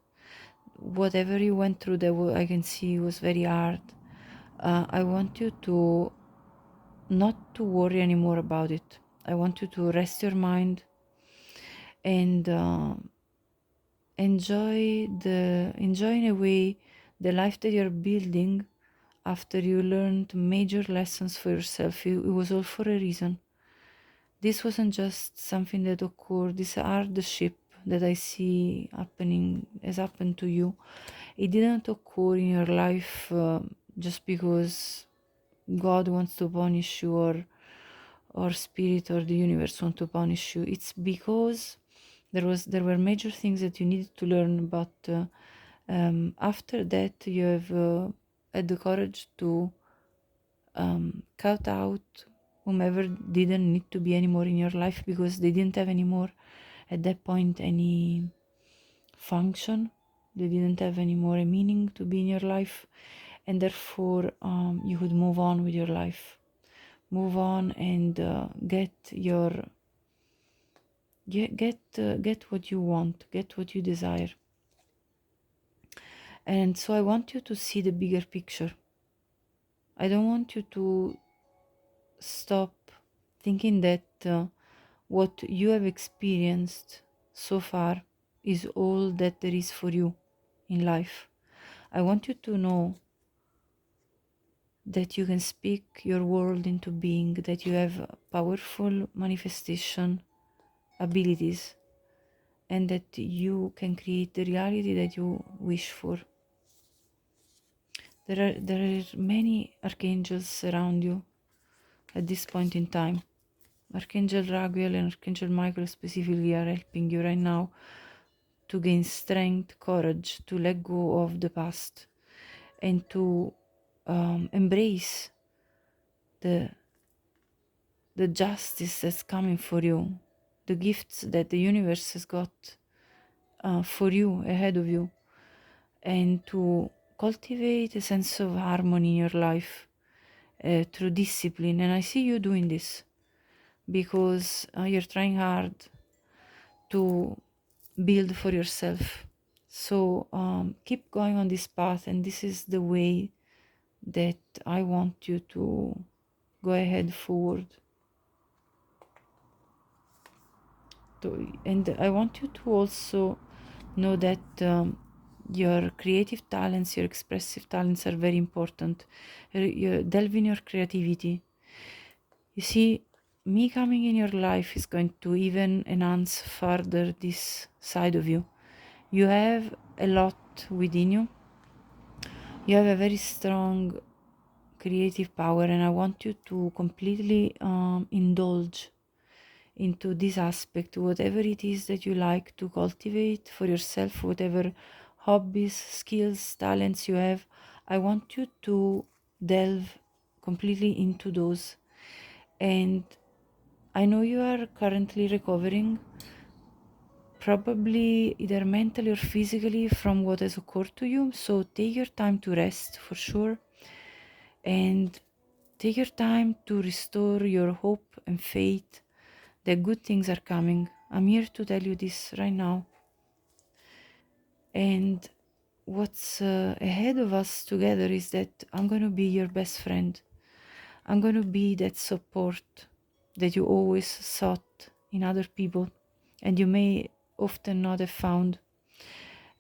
Speaker 1: Whatever you went through that I can see was very hard. I want you to not to worry anymore about it. I want you to rest your mind and enjoy in a way the life that you're building after you learned major lessons for yourself. It was all for a reason. This wasn't just something that occurred. This hardship that I see happening has happened to you. It didn't occur in your life just because God wants to punish you, or spirit or the universe want to punish you. It's because there were major things that you needed to learn, but after that you have had the courage to cut out whomever didn't need to be anymore in your life, because they didn't have anymore at that point any function. They didn't have any more a meaning to be in your life, and therefore you could move on with your life, move on and get what you want, get what you desire. And so I want you to see the bigger picture. I don't want you to stop thinking that what you have experienced so far is all that there is for you in life. I want you to know that you can speak your world into being, that you have powerful manifestation abilities, and that you can create the reality that you wish for. There are many archangels around you at this point in time. Archangel Raguel and Archangel Michael specifically are helping you right now to gain strength, courage, to let go of the past, and to embrace the justice that's coming for you, the gifts that the universe has got for you, ahead of you. and to cultivate a sense of harmony in your life through discipline. And I see you doing this because you're trying hard to build for yourself. So keep going on this path, and this is the way that I want you to go ahead forward. And I want you to also know that your creative talents, your expressive talents are very important. You delve in your creativity. You see, me coming in your life is going to even enhance further this side of you. You have a lot within you. You have a very strong creative power, and I want you to completely indulge into this aspect, whatever it is that you like to cultivate for yourself, whatever hobbies, skills, talents you have. I want you to delve completely into those. And I know you are currently recovering, probably either mentally or physically, from what has occurred to you. So take your time to rest for sure, and take your time to restore your hope and faith that good things are coming. I'm here to tell you this right now. And what's ahead of us together is that I'm going to be your best friend. I'm going to be that support that you always sought in other people and you may often not have found.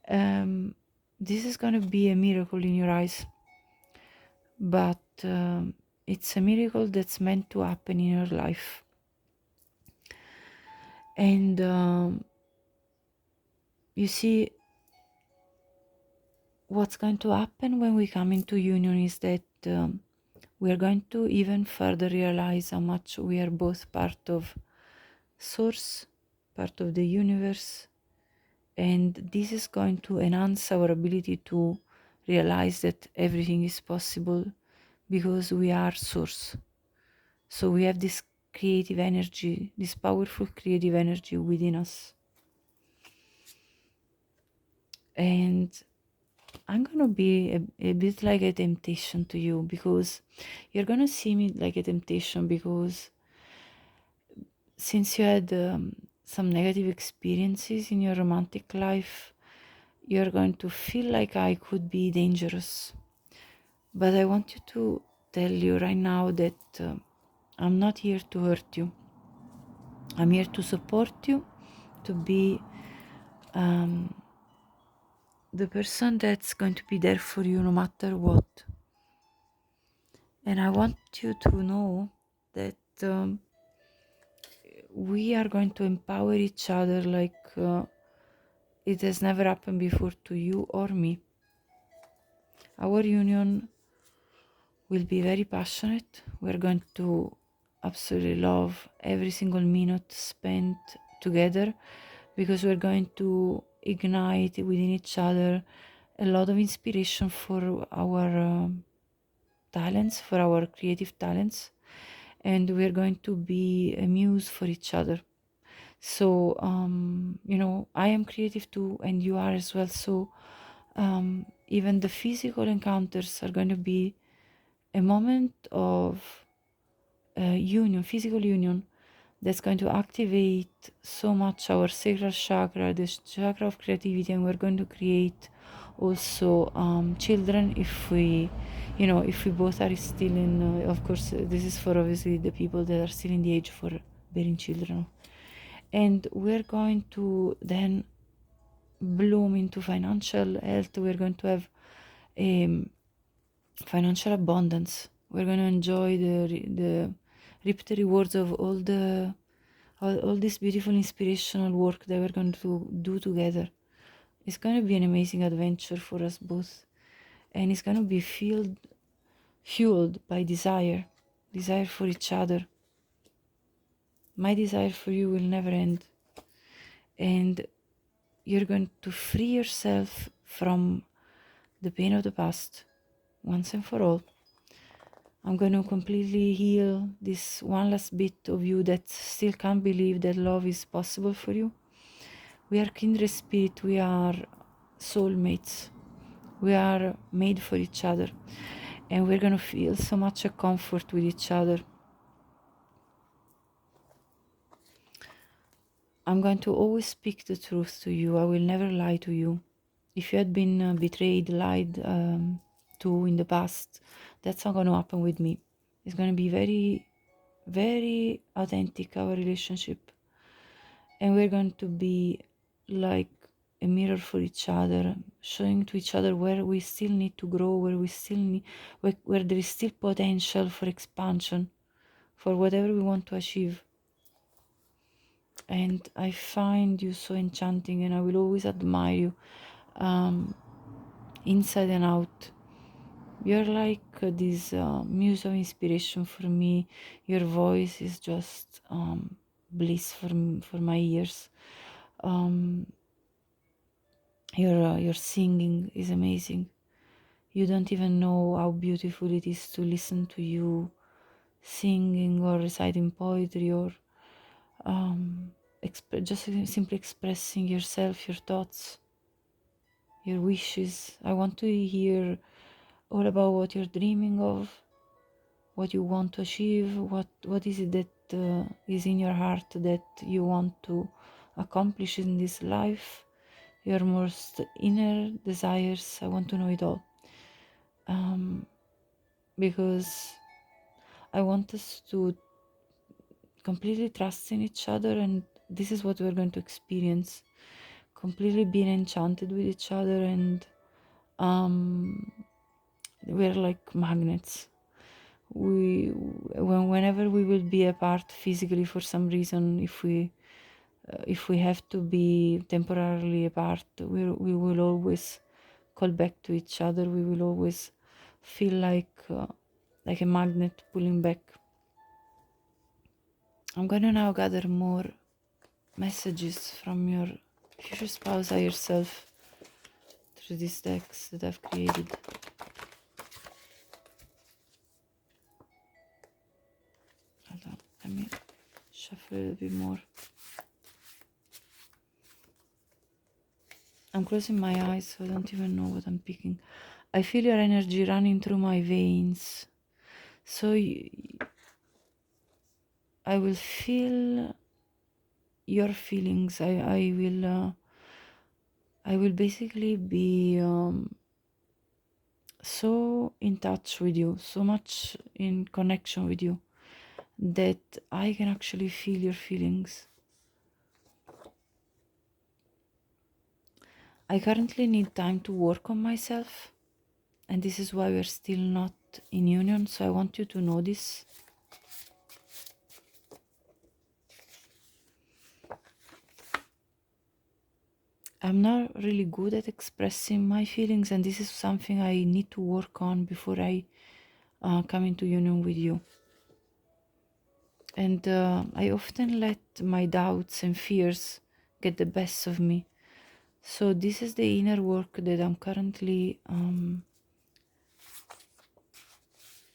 Speaker 1: This is going to be a miracle in your eyes, but it's a miracle that's meant to happen in your life. And you see, what's going to happen when we come into union is that we are going to even further realize how much we are both part of source, part of the universe, and this is going to enhance our ability to realize that everything is possible because we are source. So we have this creative energy, this powerful creative energy within us. And I'm gonna be a bit like a temptation to you, because you're gonna see me like a temptation, because since you had some negative experiences in your romantic life, you're going to feel like I could be dangerous. But I want you to tell you right now that I'm not here to hurt you. I'm here to support you, to be the person that's going to be there for you no matter what. And I want you to know that we are going to empower each other like it has never happened before to you or me. Our union will be very passionate. We're going to absolutely love every single minute spent together, because we're going to ignite within each other a lot of inspiration for our talents, for our creative talents, and we're going to be a muse for each other. So I am creative too, and you are as well. So even the physical encounters are going to be a moment of union, physical union, that's going to activate so much our sacral chakra, the chakra of creativity, and we're going to create also children if we both are still in of course this is for obviously the people that are still in the age for bearing children. And we're going to then bloom into financial health. We're going to have financial abundance. We're going to enjoy the reap the rewards of all this beautiful inspirational work that we're going to do together. It's going to be an amazing adventure for us both, and it's going to be fueled by desire for each other. My desire for you will never end, and you're going to free yourself from the pain of the past once and for all. I'm going to completely heal this one last bit of you that still can't believe that love is possible for you. We are kindred spirit, we are soulmates, We are made for each other, and we're gonna feel so much a comfort with each other. I'm going to always speak the truth to you. I will never lie to you. If you had been betrayed, lied to in the past, that's not going to happen with me. It's going to be very, very authentic, our relationship. And we're going to be like a mirror for each other, showing to each other where we still need to grow, where we still need, where there is still potential for expansion, for whatever we want to achieve. And I find you so enchanting, and I will always admire you, inside and out. You're like this muse of inspiration for me. Your voice is just bliss for my ears. Your singing is amazing. You don't even know how beautiful it is to listen to you singing or reciting poetry, or just simply expressing yourself, your thoughts, your wishes. I want to hear all about what you're dreaming of, what you want to achieve, what is it that is in your heart that you want to accomplish in this life, your most inner desires. I want to know it all, because I want us to completely trust in each other, and this is what we're going to experience, completely being enchanted with each other, and we're like magnets. Whenever we will be apart physically for some reason, if we have to be temporarily apart, we will always call back to each other. We will always feel like a magnet pulling back. I'm gonna now gather more messages from your future spouse or yourself through these decks that I've created. Hold on, let me shuffle a little bit more. I'm closing my eyes, so I don't even know what I'm picking. I feel your energy running through my veins. So I will feel your feelings. I will basically be so in touch with you, so much in connection with you, that I can actually feel your feelings. I currently need time to work on myself, and this is why we're still not in union, so I want you to know this. I'm not really good at expressing my feelings, and this is something I need to work on before I come into union with you. And I often let my doubts and fears get the best of me. So this is the inner work that I'm currently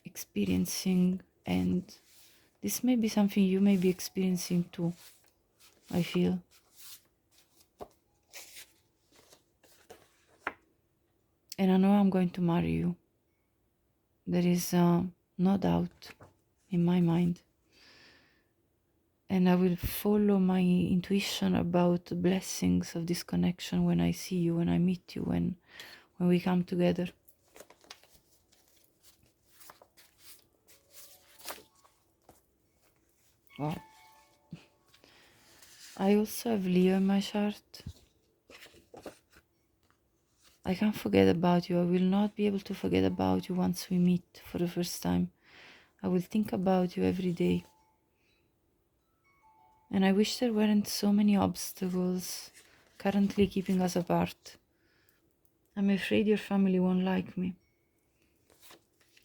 Speaker 1: experiencing, and this may be something you may be experiencing too, I feel. And I know I'm going to marry you. There is no doubt in my mind. And I will follow my intuition about the blessings of this connection when I see you, when I meet you, when we come together. Wow. I also have Leo in my chart. I can't forget about you. I will not be able to forget about you once we meet for the first time. I will think about you every day. And I wish there weren't so many obstacles currently keeping us apart. I'm afraid your family won't like me.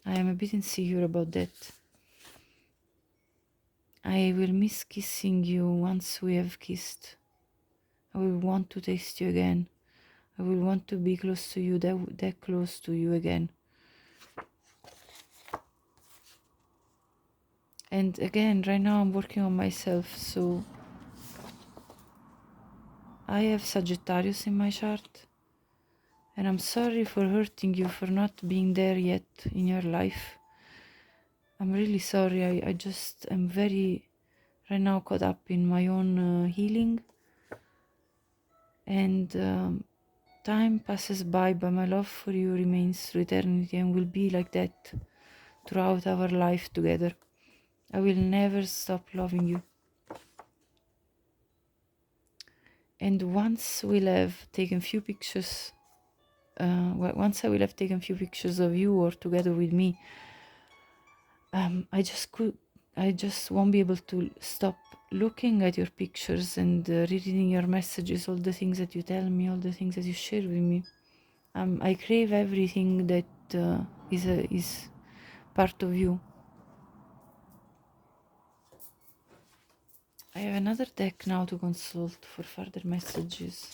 Speaker 1: I am a bit insecure about that. I will miss kissing you once we have kissed. I will want to taste you again. I will want to be close to you, that close to you again. And again, right now I'm working on myself, so I have Sagittarius in my chart, And I'm sorry for hurting you, for not being there yet in your life. I'm really sorry. I just am very, right now, caught up in my own healing. And time passes by, but my love for you remains through eternity and will be like that throughout our life together. I will never stop loving you. And once we'll have taken few pictures, once I will have taken few pictures of you or together with me, I just won't be able to stop looking at your pictures and reading your messages, all the things that you tell me, all the things that you share with me. I crave everything that is part of you. I have another deck now to consult for further messages,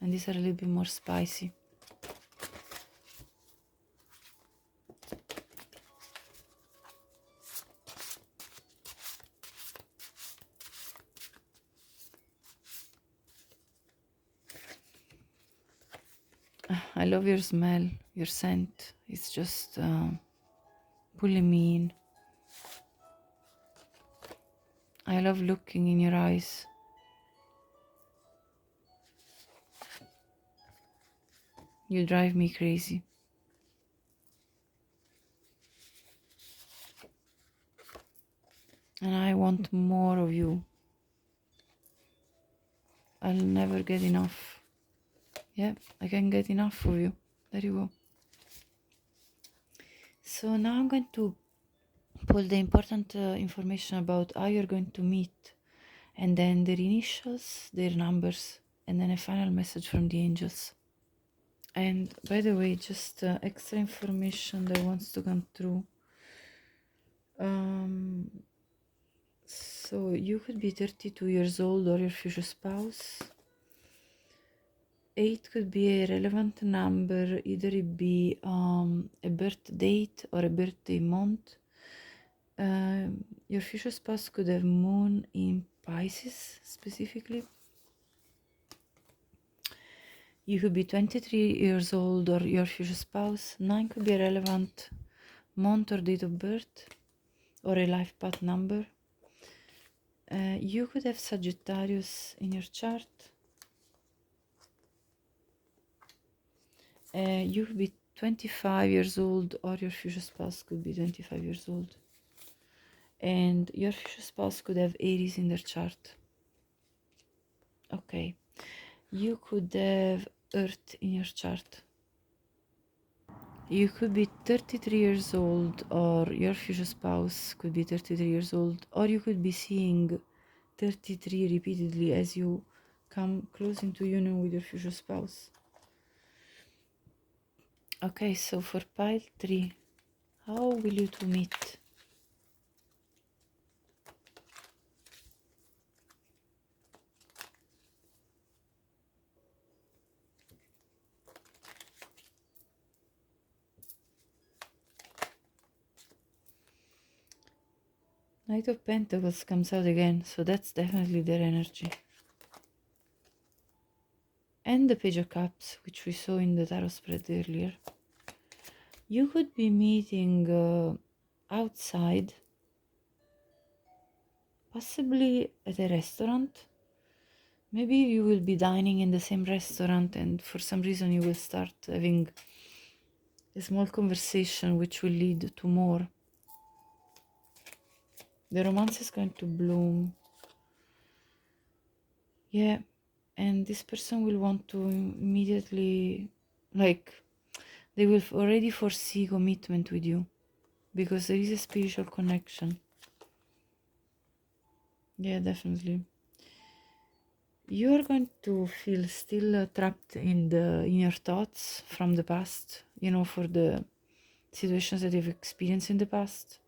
Speaker 1: and these are a little bit more spicy. I love your smell, your scent. It's just pulling me in. I love looking in your eyes. You drive me crazy. And I want more of you. I'll never get enough. Yeah, I can't get enough of you. There you go. So now I'm going to pull the important information about how you're going to meet, and then their initials, their numbers, and then a final message from the angels. And by the way, just extra information that wants to come through. So you could be 32 years old or your future spouse. 8 could be a relevant number, either it be a birth date or a birthday month. Your future spouse could have moon in Pisces specifically. You could be 23 years old or your future spouse. 9 could be a relevant month or date of birth or a life path number. You could have Sagittarius in your chart. You could be 25 years old or your future spouse could be 25 years old. And your future spouse could have Aries in their chart. Okay. You could have Earth in your chart. You could be 33 years old or your future spouse could be 33 years old, or you could be seeing 33 repeatedly as you come close into union with your future spouse. Okay, so for pile 3, how will you two meet? Knight of Pentacles comes out again, so that's definitely their energy. And the Page of Cups, which we saw in the tarot spread earlier. You could be meeting outside, possibly at a restaurant. Maybe you will be dining in the same restaurant and for some reason you will start having a small conversation which will lead to more. The romance is going to bloom. Yeah, and this person will want to immediately, like, they will already foresee commitment with you because there is a spiritual connection. Yeah, definitely. You are going to feel still trapped in your thoughts from the past, you know, for the situations that you've experienced in the past.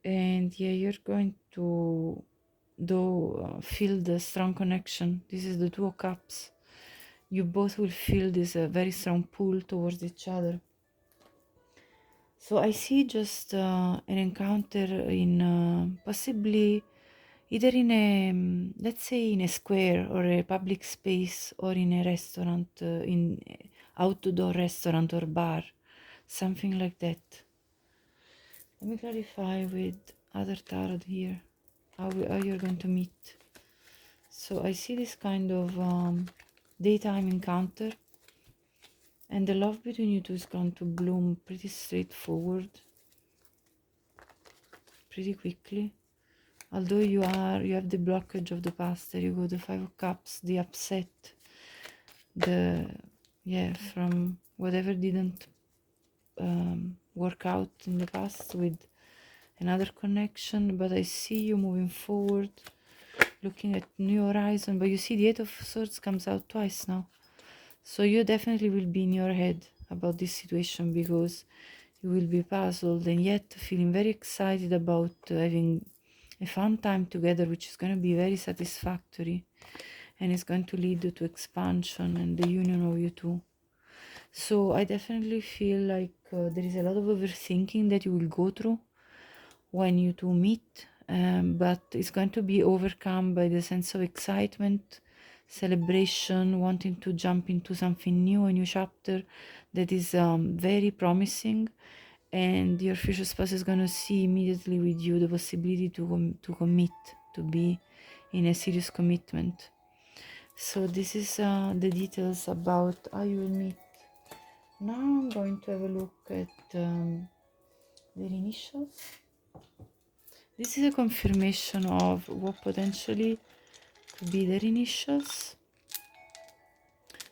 Speaker 1: And yeah, you're going to feel the strong connection. This is the Two of Cups. You both will feel this very strong pull towards each other. So I see just an encounter in possibly either in a, let's say, in a square or a public space, or in a restaurant, in outdoor restaurant or bar, something like that. Let me clarify with other tarot here how you're going to meet. So I see this kind of daytime encounter, and the love between you two is going to bloom pretty straightforward, pretty quickly. Although you have the blockage of the past. There you go, the 5 of Cups, the upset, from whatever didn't work out in the past with another connection. But I see you moving forward, looking at new horizon. But you see the 8 of Swords comes out twice now, so you definitely will be in your head about this situation, because you will be puzzled and yet feeling very excited about having a fun time together, which is going to be very satisfactory, and it's going to lead to expansion and the union of you two. So I definitely feel like there is a lot of overthinking that you will go through when you two meet, but it's going to be overcome by the sense of excitement, celebration, wanting to jump into something new, a new chapter that is very promising. And your future spouse is going to see immediately with you the possibility to commit, to be in a serious commitment. So this is the details about how you will meet. Now I'm going to have a look at their initials. This is a confirmation of what potentially could be their initials.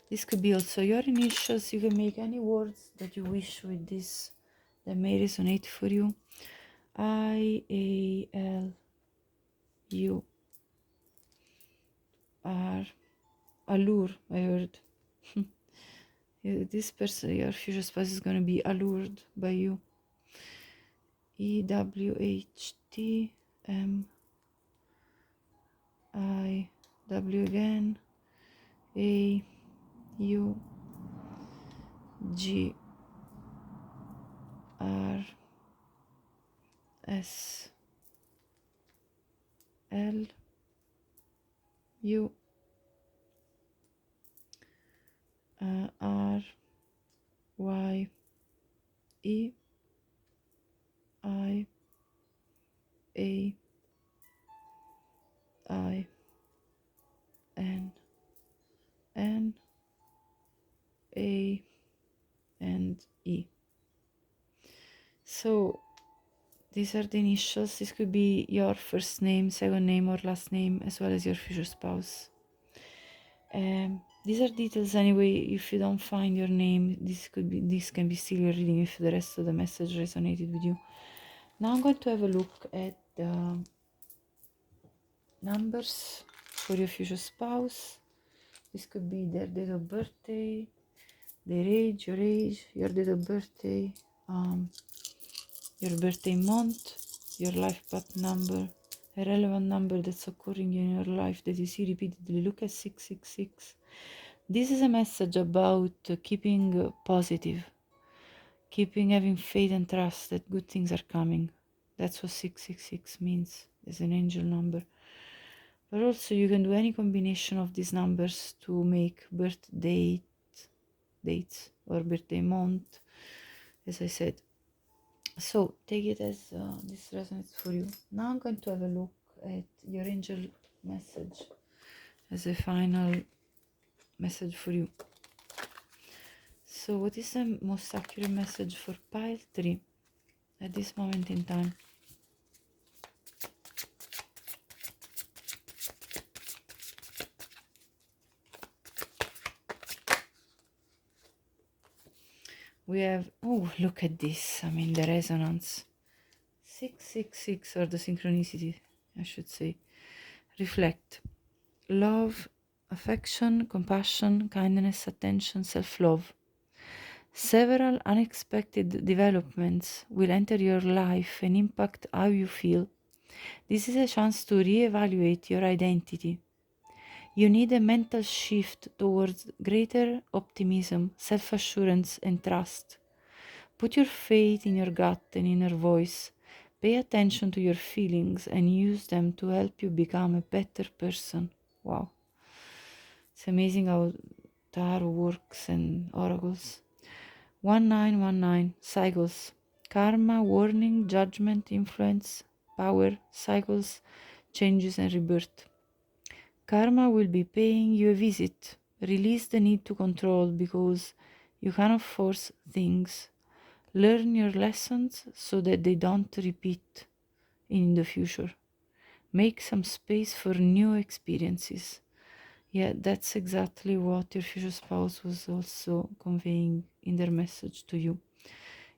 Speaker 1: This could be also your initials. You can make any words that you wish with this that may resonate for you. IALU are allure, I heard. This person, your future spouse, is going to be allured by you. EWHTMIW again. AUGRSLU RYEIAINNA and E. So these are the initials. This could be your first name, second name, or last name, as well as your future spouse. These are details anyway. If you don't find your name, this can be still your reading if the rest of the message resonated with you. Now I'm going to have a look at the numbers for your future spouse. This could be their date of birthday, their age, your date of birthday, your birthday month, your life path number, a relevant number that's occurring in your life that you see repeatedly. Look at 666. This is a message about keeping positive, having faith and trust that good things are coming. That's what 666 means as an angel number. But also you can do any combination of these numbers to make birth dates or birthday month, as I said. So take it as this resonates for you. Now I'm going to have a look at your angel message as a final message for you. So what is the most accurate message for pile 3 at this moment in time? We have, oh, look at this. I mean, the resonance. 666, or the synchronicity, I should say. Reflect. Love, affection, compassion, kindness, attention, self-love. Several unexpected developments will enter your life and impact how you feel. This is a chance to reevaluate your identity. You need a mental shift towards greater optimism, self-assurance, and trust. Put your faith in your gut and inner voice. Pay attention to your feelings and use them to help you become a better person. Wow. It's amazing how tarot works and oracles. 1919 cycles. Karma, warning, judgment, influence, power, cycles, changes, and rebirth. Karma will be paying you a visit. Release the need to control because you cannot force things. Learn your lessons so that they don't repeat in the future. Make some space for new experiences. Yeah, that's exactly what your future spouse was also conveying in their message to you.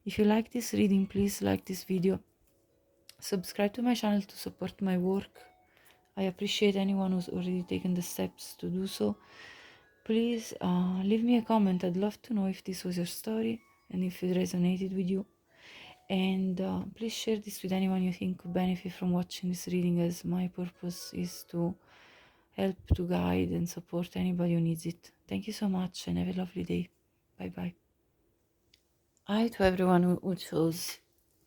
Speaker 1: If you like this reading, please like this video. Subscribe to my channel to support my work. I appreciate anyone who's already taken the steps to do so. Please leave me a comment. I'd love to know if this was your story and if it resonated with you. And please share this with anyone you think could benefit from watching this reading, as my purpose is to help, to guide, and support anybody who needs it. Thank you so much and have a lovely day. Bye bye. Hi to everyone who chose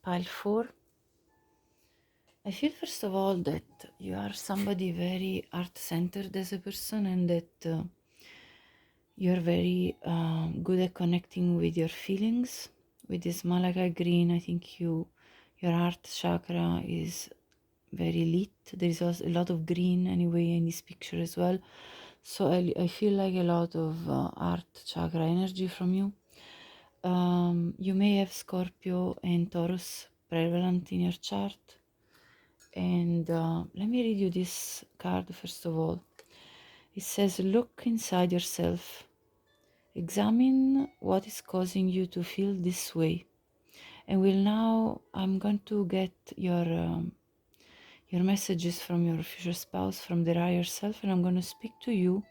Speaker 1: pile 4. I feel first of all that you are somebody very art-centered as a person, and that you're very good at connecting with your feelings. With this Malachi green, I think your heart chakra is very lit. There is also a lot of green anyway in this picture as well. So I feel like a lot of art chakra energy from you. You may have Scorpio and Taurus prevalent in your chart. And let me read you this card first of all. It says, look inside yourself. Examine what is causing you to feel this way. And I'm going to get your messages from your future spouse, from their higher self, and I'm going to speak to you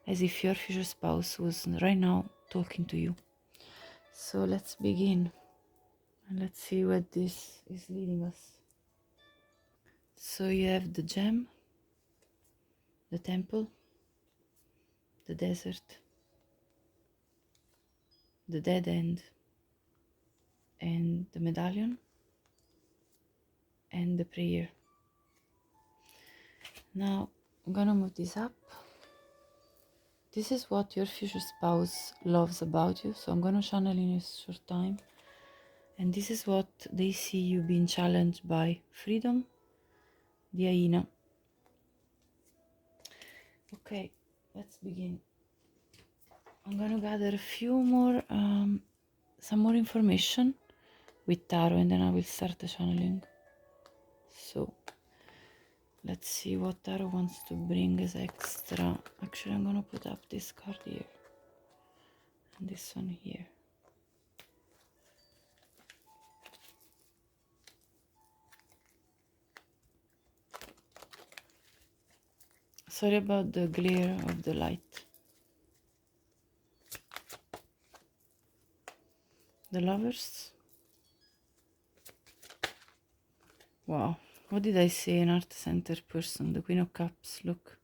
Speaker 1: as if your future spouse was right now talking to you. So let's begin and let's see what this is leading us. So you have the gem, the temple, the desert, the dead end, and the medallion, and the prayer. Now I'm gonna move this up. This is what your future spouse loves about you, so I'm gonna channel in a short time. And this is what they see you being challenged by: freedom, the hyena. Okay, let's begin. I'm gonna gather a few more, some more information with tarot, and then I will start the channeling. So let's see what tarot wants to bring as extra. Actually, I'm gonna put up this card here and this one here. Sorry about the glare of the light. The Lovers. Wow, what did I say? An art-centered person. The Queen of Cups. Look,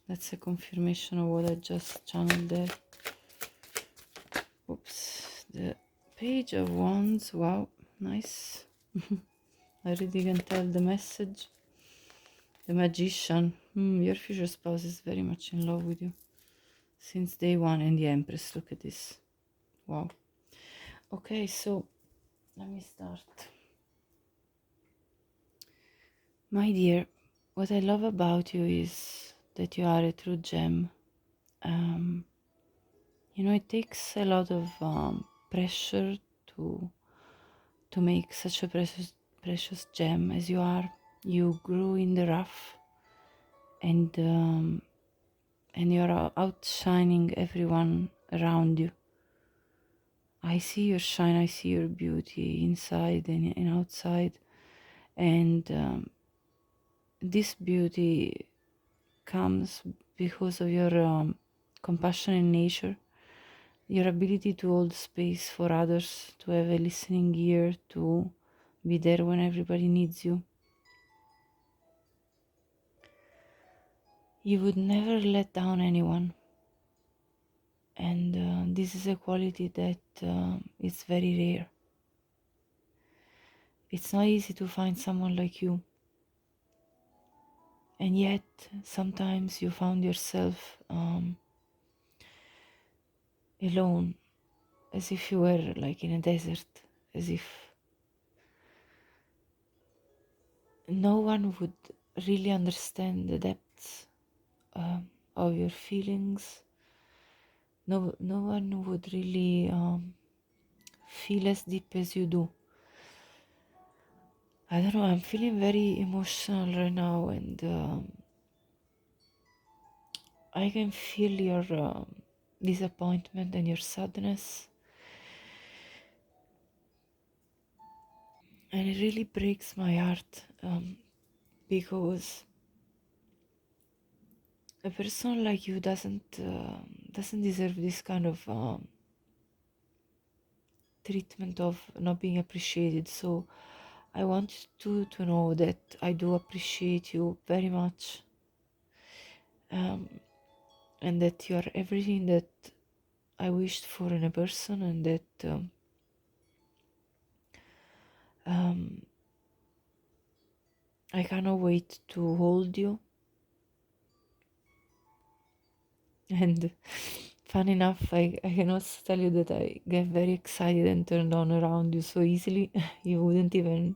Speaker 1: that's a confirmation of what I just channeled there. Oops. The Page of Wands. Wow, nice. I really can tell the message. The Magician. Your future spouse is very much in love with you since day one. And the Empress. Look at this. Wow. Okay, so let me start. My dear, what I love about you is that you are a true gem. You know, it takes a lot of pressure to make such a precious gem as you are. You grew in the rough, and you're outshining everyone around you. I see your shine, I see your beauty inside and outside, and this beauty comes because of your compassionate nature, your ability to hold space for others, to have a listening ear, to be there when everybody needs you. You would never let down anyone, and this is a quality that is very rare. It's not easy to find someone like you. And yet, sometimes you found yourself alone, as if you were like in a desert, as if no one would really understand the depths of your feelings. No one would really feel as deep as you do. I don't know, I'm feeling very emotional right now, and I can feel your disappointment and your sadness. And it really breaks my heart because a person like you doesn't deserve this kind of treatment of not being appreciated. So I want you to know that I do appreciate you very much, and that you are everything that I wished for in a person, and that um, I cannot wait to hold you. And fun enough, I can also tell you that I get very excited and turned on around you so easily. You wouldn't even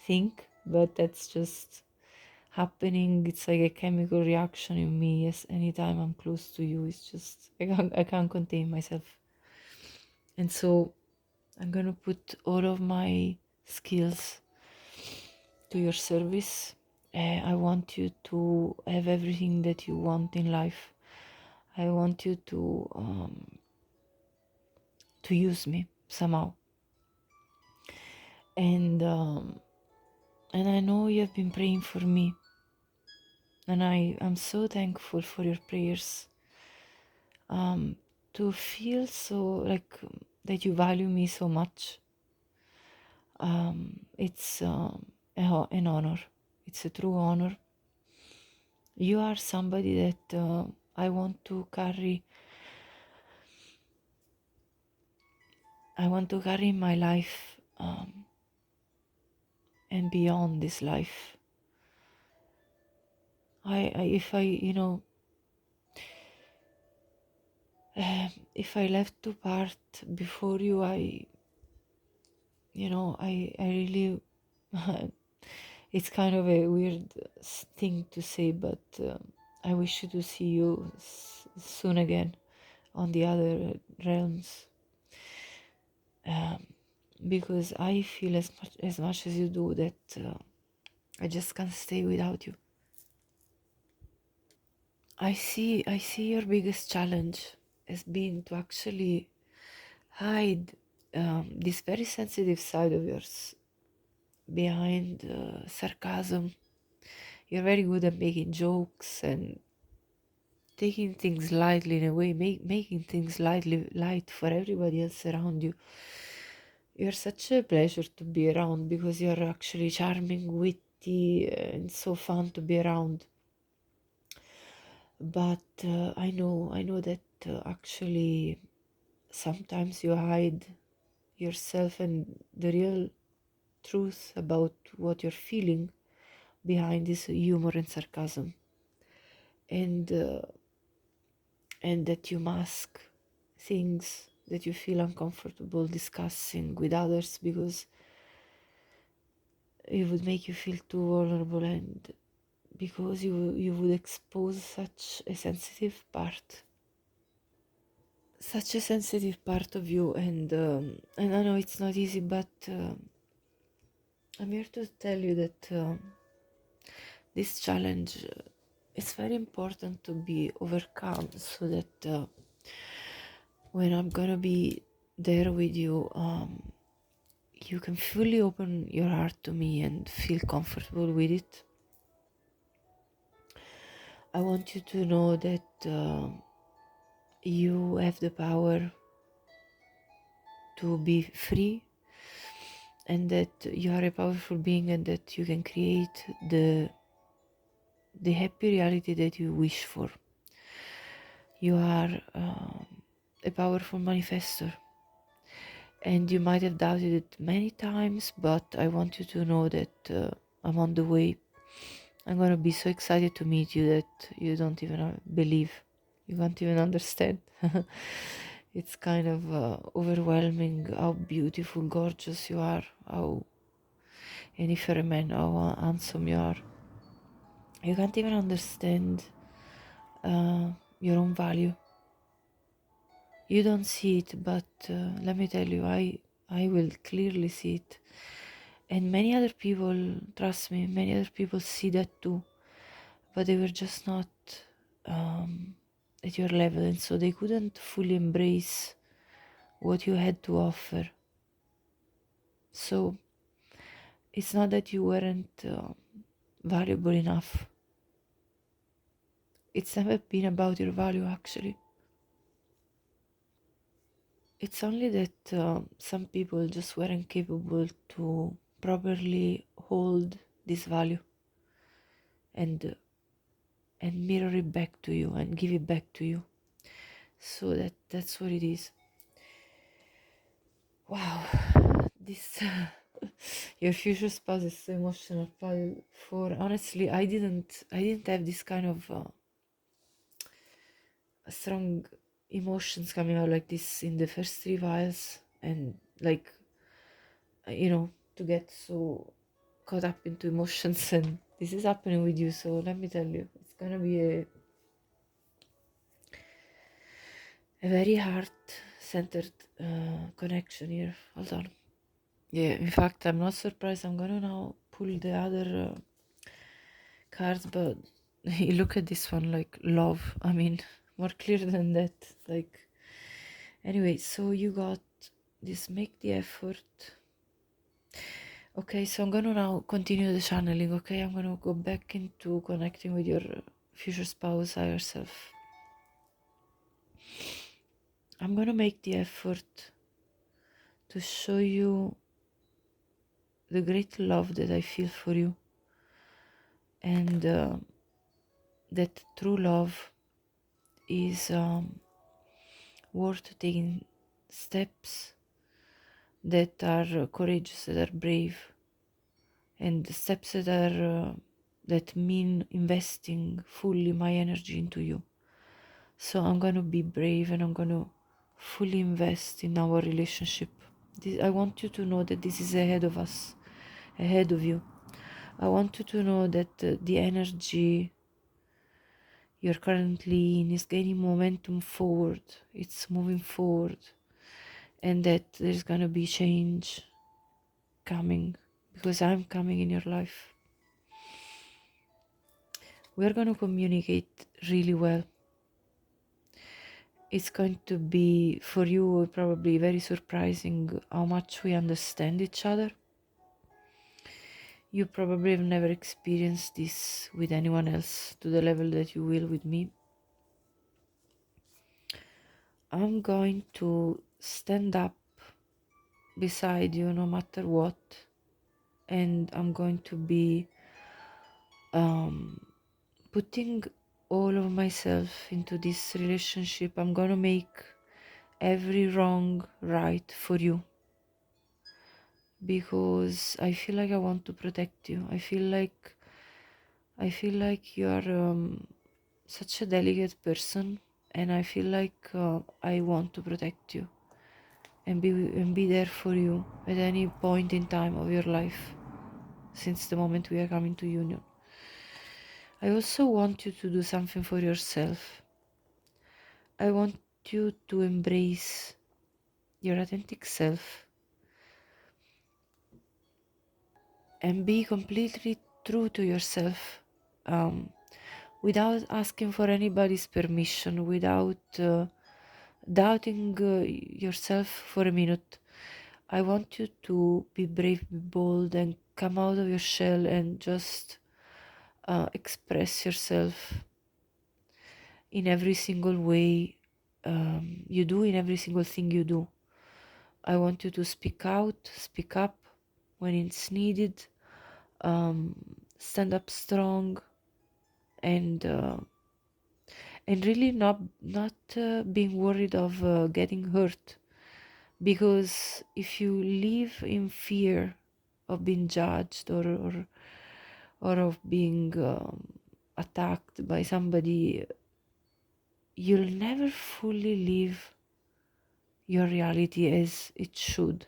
Speaker 1: think, but that's just happening. It's like a chemical reaction in me. Yes, anytime I'm close to you, it's just I can't contain myself. And so I'm gonna put all of my skills to your service. I want you to have everything that you want in life. I want you to use me somehow. And I know you have been praying for me, and I am so thankful for your prayers. To feel so like that you value me so much. It's an honor. It's a true honor. You are somebody that I want to carry. I want to carry in my life, and beyond this life. If I, if I left to part before you, I really, it's kind of a weird thing to say, but I wish to see you soon again on the other realms, because I feel as much as you do that I just can't stay without you. I see your biggest challenge as being to actually hide this very sensitive side of yours behind sarcasm. You're very good at making jokes and taking things lightly in a way, making things light for everybody else around you. You're such a pleasure to be around because you're actually charming, witty, and so fun to be around. But I know that actually sometimes you hide yourself and the real truth about what you're feeling behind this humor and sarcasm, and and that you mask things that you feel uncomfortable discussing with others because it would make you feel too vulnerable, and because you would expose such a sensitive part of you. And I know it's not easy, but I'm here to tell you that this challenge is very important to be overcome, so that when I'm gonna be there with you, you can fully open your heart to me and feel comfortable with it. I want you to know that you have the power to be free, and that you are a powerful being, and that you can create the happy reality that you wish for. You are a powerful manifestor, and you might have doubted it many times, but I want you to know that I'm on the way. I'm gonna be so excited to meet you that you don't even believe, you can't even understand. It's kind of overwhelming how beautiful, gorgeous you are, how, and if you're a man, how handsome you are. You can't even understand uh, your own value. You don't see it, but let me tell you, I will clearly see it. And many other people, trust me, many other people see that too, but they were just not um, at your level, and so they couldn't fully embrace what you had to offer. So it's not that you weren't valuable enough. It's never been about your value, actually. It's only that some people just weren't capable to properly hold this value and mirror it back to you and give it back to you. So that's what it is. Wow, this your future spouse is so emotional pile for honestly I didn't have this kind of strong emotions coming out like this in the first three vials, and like to get so caught up into emotions and this is happening with you. So let me tell you, it's gonna be a very heart-centered connection here. Hold on. Yeah, in fact, I'm not surprised. I'm gonna now pull the other cards, but you look at this one, like love. I mean, more clear than that. Like, anyway, so you got this, make the effort. Okay, so I'm gonna now continue the channeling. Okay, I'm gonna go back into connecting with your future spouse, higher self. I'm gonna make the effort to show you the great love that I feel for you, and that true love is worth taking steps that are courageous, that are brave, and steps that are that mean investing fully my energy into you. So I'm gonna be brave and I'm gonna fully invest in our relationship. I want you to know that this is ahead of us, ahead of you. I want you to know that the energy you're currently in is gaining momentum forward. It's moving forward, and that there's gonna be change coming because I'm coming in your life. We're gonna communicate really well. It's going to be for you probably very surprising how much we understand each other. You probably have never experienced this with anyone else to the level that you will with me. I'm going to stand up beside you no matter what, and I'm going to be putting all of myself into this relationship. I'm gonna make every wrong right for you because I feel like I want to protect you. I feel like you are such a delicate person, and I feel like I want to protect you and be there for you at any point in time of your life since the moment we are coming to union. I also want you to do something for yourself. I want you to embrace your authentic self and be completely true to yourself, um, without asking for anybody's permission, without doubting yourself for a minute. I want you to be brave, be bold, and come out of your shell and just express yourself in every single way you do, in every single thing you do. I want you to speak out, speak up when it's needed, um, stand up strong, and really not being worried of getting hurt, Because if you live in fear of being judged or of being attacked by somebody, you'll never fully live your reality as it should.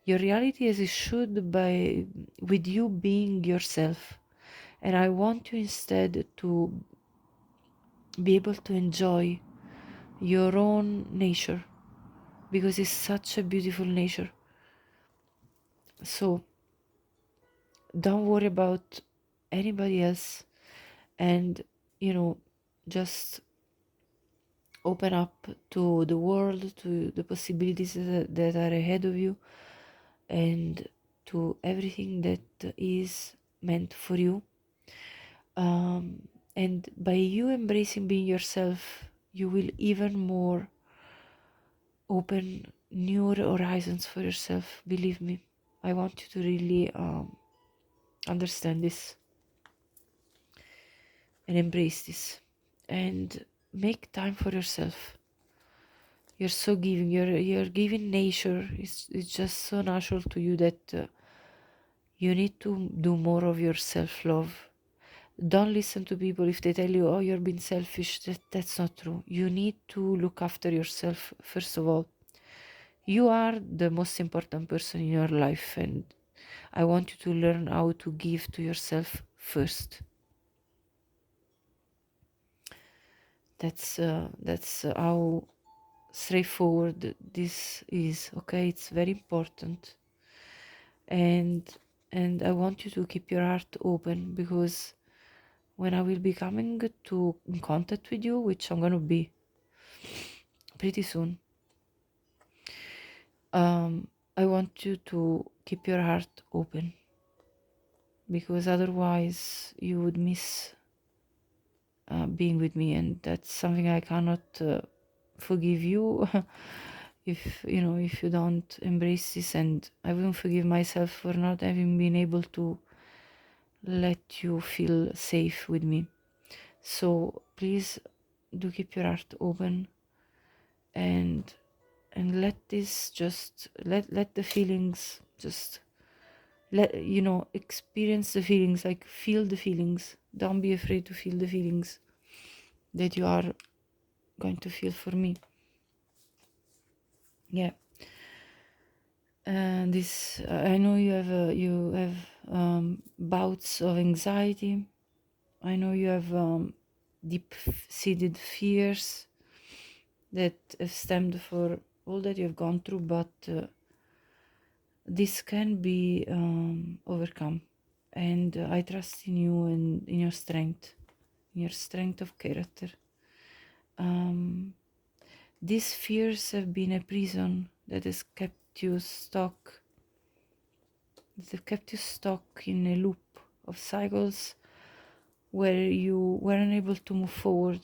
Speaker 1: Your reality as it should by with you being yourself. And I want you instead to be able to enjoy your own nature, because it's such a beautiful nature. So don't worry about anybody else, and just open up to the world, to the possibilities that are ahead of you, and to everything that is meant for you. And by you embracing being yourself, you will even more open new horizons for yourself. Believe me, I want you to really understand this and embrace this, and make time for yourself. You're so giving. You're giving nature. It's just so natural to you that you need to do more of your self-love. Don't listen to people if they tell you, oh, you're being selfish. That's not true. You need to look after yourself first of all. You are the most important person in your life, and I want you to learn how to give to yourself first. That's how straightforward this is. Okay, it's very important, and I want you to keep your heart open, because when I will be coming to in contact with you, which I'm gonna be pretty soon, I want you to keep your heart open, because otherwise you would miss being with me, and that's something I cannot forgive you if you don't embrace this, and I won't forgive myself for not having been able to let you feel safe with me. So please do keep your heart open, and let this just let the feelings just experience the feelings, like feel the feelings. Don't be afraid to feel the feelings that you are going to feel for me. Yeah. And this I know you have bouts of anxiety. I know you have deep-seated fears that have stemmed for all that you've gone through, but this can be overcome, and I trust in you and in your strength of character. These fears have been a prison that has kept you stuck, in a loop of cycles where you were unable to move forward,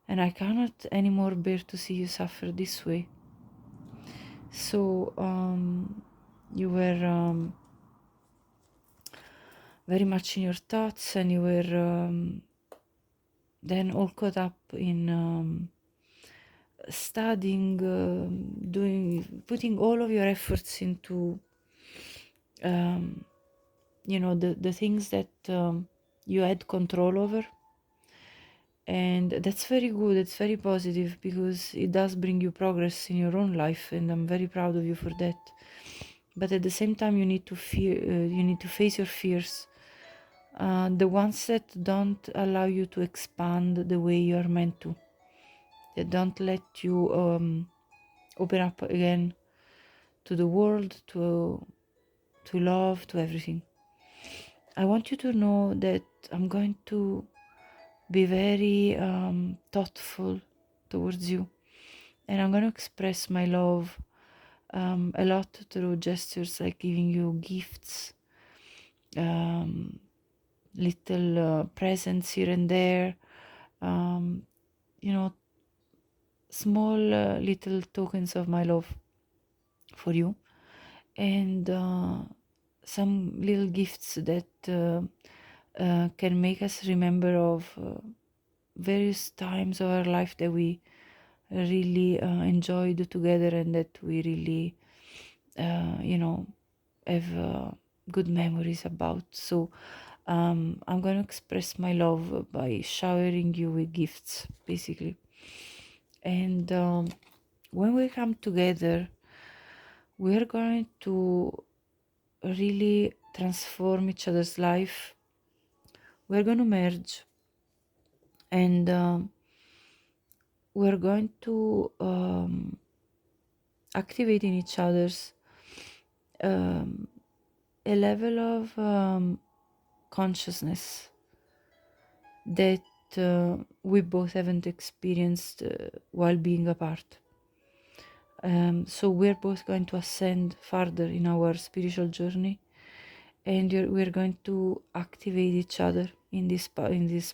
Speaker 1: and I cannot anymore bear to see you suffer this way. So you were very much in your thoughts, and you were then all caught up in studying, putting all of your efforts into the things that you had control over. And that's very good, it's very positive, because it does bring you progress in your own life, and I'm very proud of you for that. But at the same time, you need to face your fears, the ones that don't allow you to expand the way you are meant to, that don't let you open up again to the world, to love, to everything. I want you to know that I'm going to be very thoughtful towards you, and I'm going to express my love a lot through gestures like giving you gifts, little presents here and there, small little tokens of my love for you, and some little gifts that can make us remember of various times of our life that we really enjoyed together, and that we really, have good memories about. So I'm going to express my love by showering you with gifts, basically. And when we come together, we are going to really transform each other's life. We're going to merge, and we're going to activate in each other's um, a level of consciousness that we both haven't experienced while being apart. So we're both going to ascend further in our spiritual journey, and we're going to activate each other in this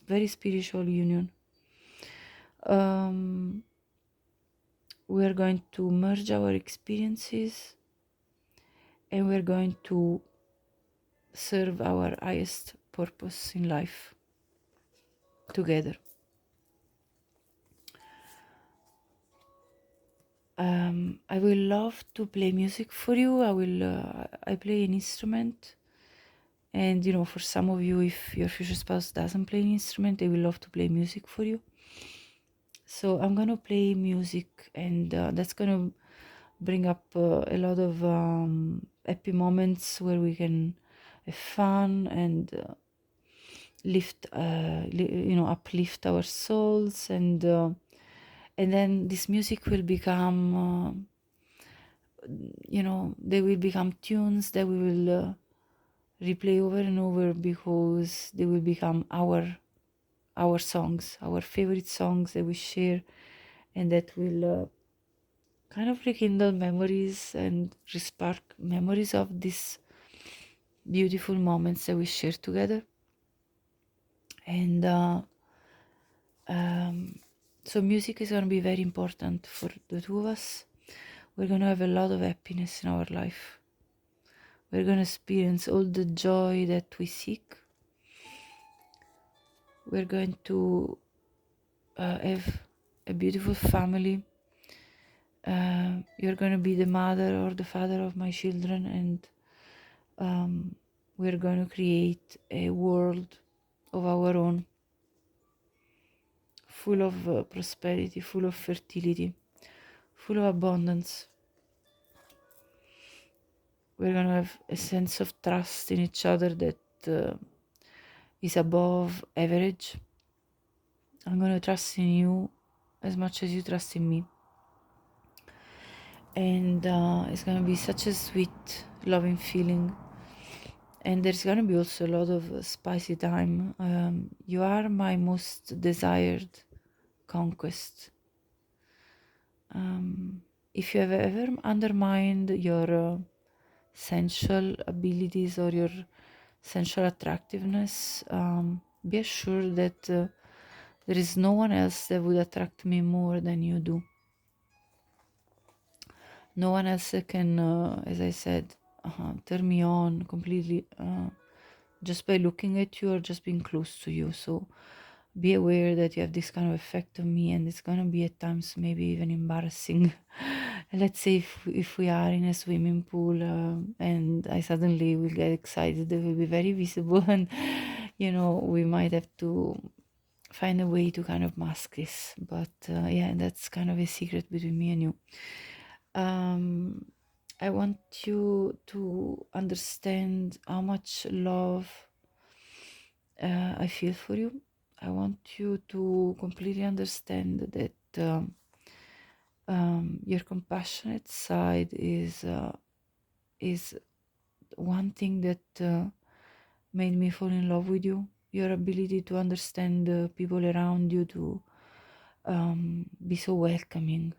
Speaker 1: very spiritual union. We're going to merge our experiences, and we're going to serve our highest purpose in life together. I will love to play music for you. I play an instrument, and for some of you, if your future spouse doesn't play an instrument, they will love to play music for you. So I'm gonna play music, and that's gonna bring up a lot of happy moments where we can have fun and uplift our souls, and then this music will become they will become tunes that we will replay over and over, because they will become our songs, our favorite songs that we share, and that will kind of rekindle memories and respark memories of these beautiful moments that we share together. And so music is going to be very important for the two of us. We're going to have a lot of happiness in our life. We're going to experience all the joy that we seek. We're going to have a beautiful family. You're going to be the mother or the father of my children, and we're going to create a world of our own, full of prosperity, full of fertility, full of abundance. We're going to have a sense of trust in each other that is above average. I'm going to trust in you as much as you trust in me. And it's going to be such a sweet, loving feeling. And there's going to be also a lot of spicy time. You are my most desired conquest. If you have ever undermined your sensual abilities or your sensual attractiveness, be assured that there is no one else that would attract me more than you do. No one else can, as I said, turn me on completely just by looking at you or just being close to you. So be aware that you have this kind of effect on me, and it's gonna be at times maybe even embarrassing. Let's say if we are in a swimming pool and I suddenly will get excited, it will be very visible, and we might have to find a way to kind of mask this. But yeah, that's kind of a secret between me and you. I want you to understand how much love I feel for you. I want you to completely understand that your compassionate side is one thing that made me fall in love with you. Your ability to understand the people around you, to be so welcoming,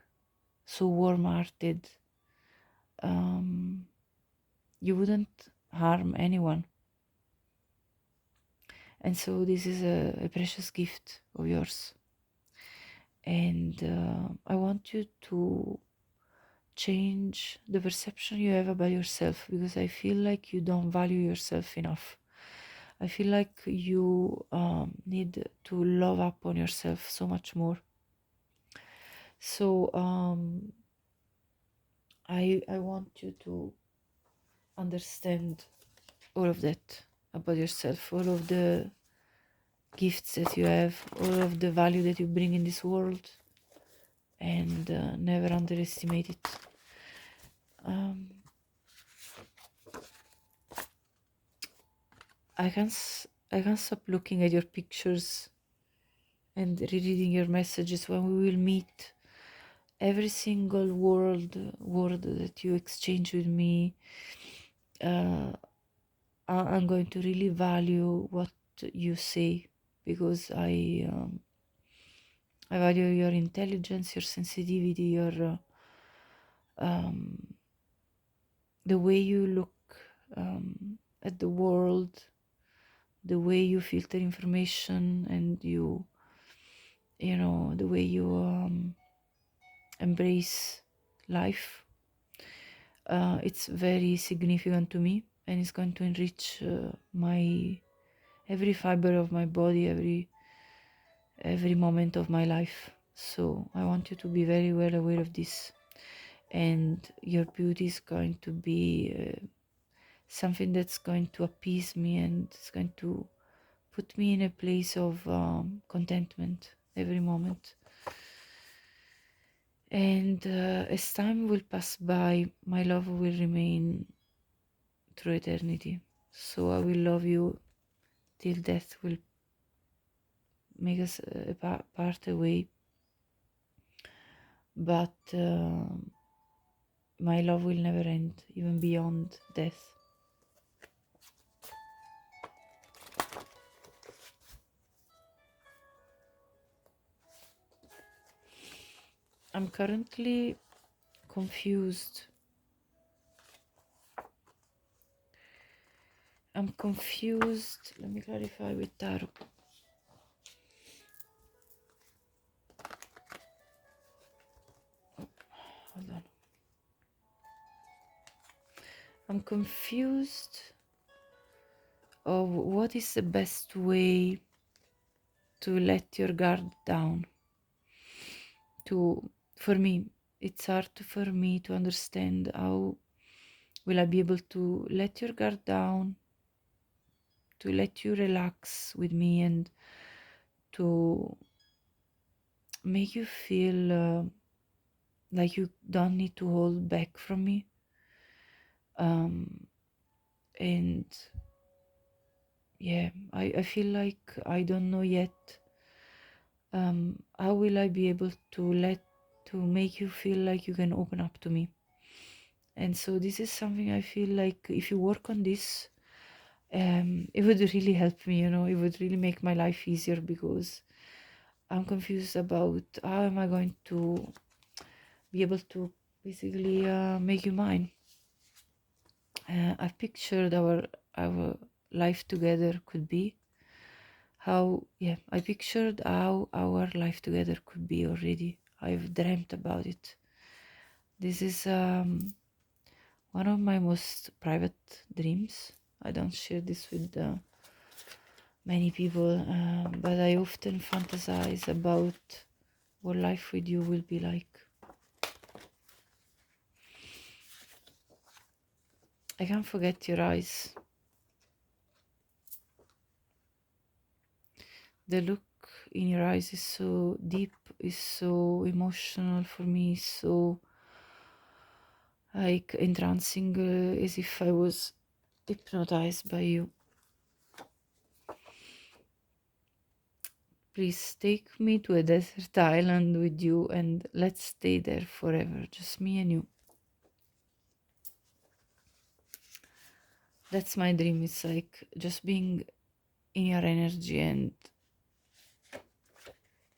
Speaker 1: so warm-hearted. You wouldn't harm anyone, and so this is a precious gift of yours. And I want you to change the perception you have about yourself, because I feel like you don't value yourself enough. I feel like you need to love up on yourself so much more. So I want you to understand all of that about yourself, all of the gifts that you have, all of the value that you bring in this world, and never underestimate it. Um, I can't stop looking at your pictures and rereading your messages when we will meet. Every single word that you exchange with me, uh, I'm going to really value what you say, because I value your intelligence, your sensitivity, your the way you look at the world, the way you filter information, and you know, the way you embrace life. It's very significant to me, and it's going to enrich my every fiber of my body, every moment of my life. So I want you to be very well aware of this, and your beauty is going to be something that's going to appease me, and it's going to put me in a place of contentment every moment. And as time will pass by, my love will remain through eternity. So I will love you till death will make us part away. But my love will never end, even beyond death. I'm currently confused. I'm confused. Let me clarify with Tarot. Hold on. I'm confused of what is the best way to let your guard down. For me, it's hard for me to understand how will I be able to let your guard down, to let you relax with me, and to make you feel like you don't need to hold back from me. And yeah, I feel like I don't know yet how will I be able to make you feel like you can open up to me. And so this is something I feel like if you work on this, it would really help me, you know, it would really make my life easier, because I'm confused about how am I going to be able to basically make you mine. I've pictured our life together could be. I pictured how our life together could be already. I've dreamt about it. This is one of my most private dreams. I don't share this with many people, but I often fantasize about what life with you will be like. I can't forget your eyes. The look in your eyes is so deep, is so emotional for me, so like entrancing, as if I was hypnotized by you. Please take me to a desert island with you, and let's stay there forever, just me and you. That's my dream. It's like just being in your energy and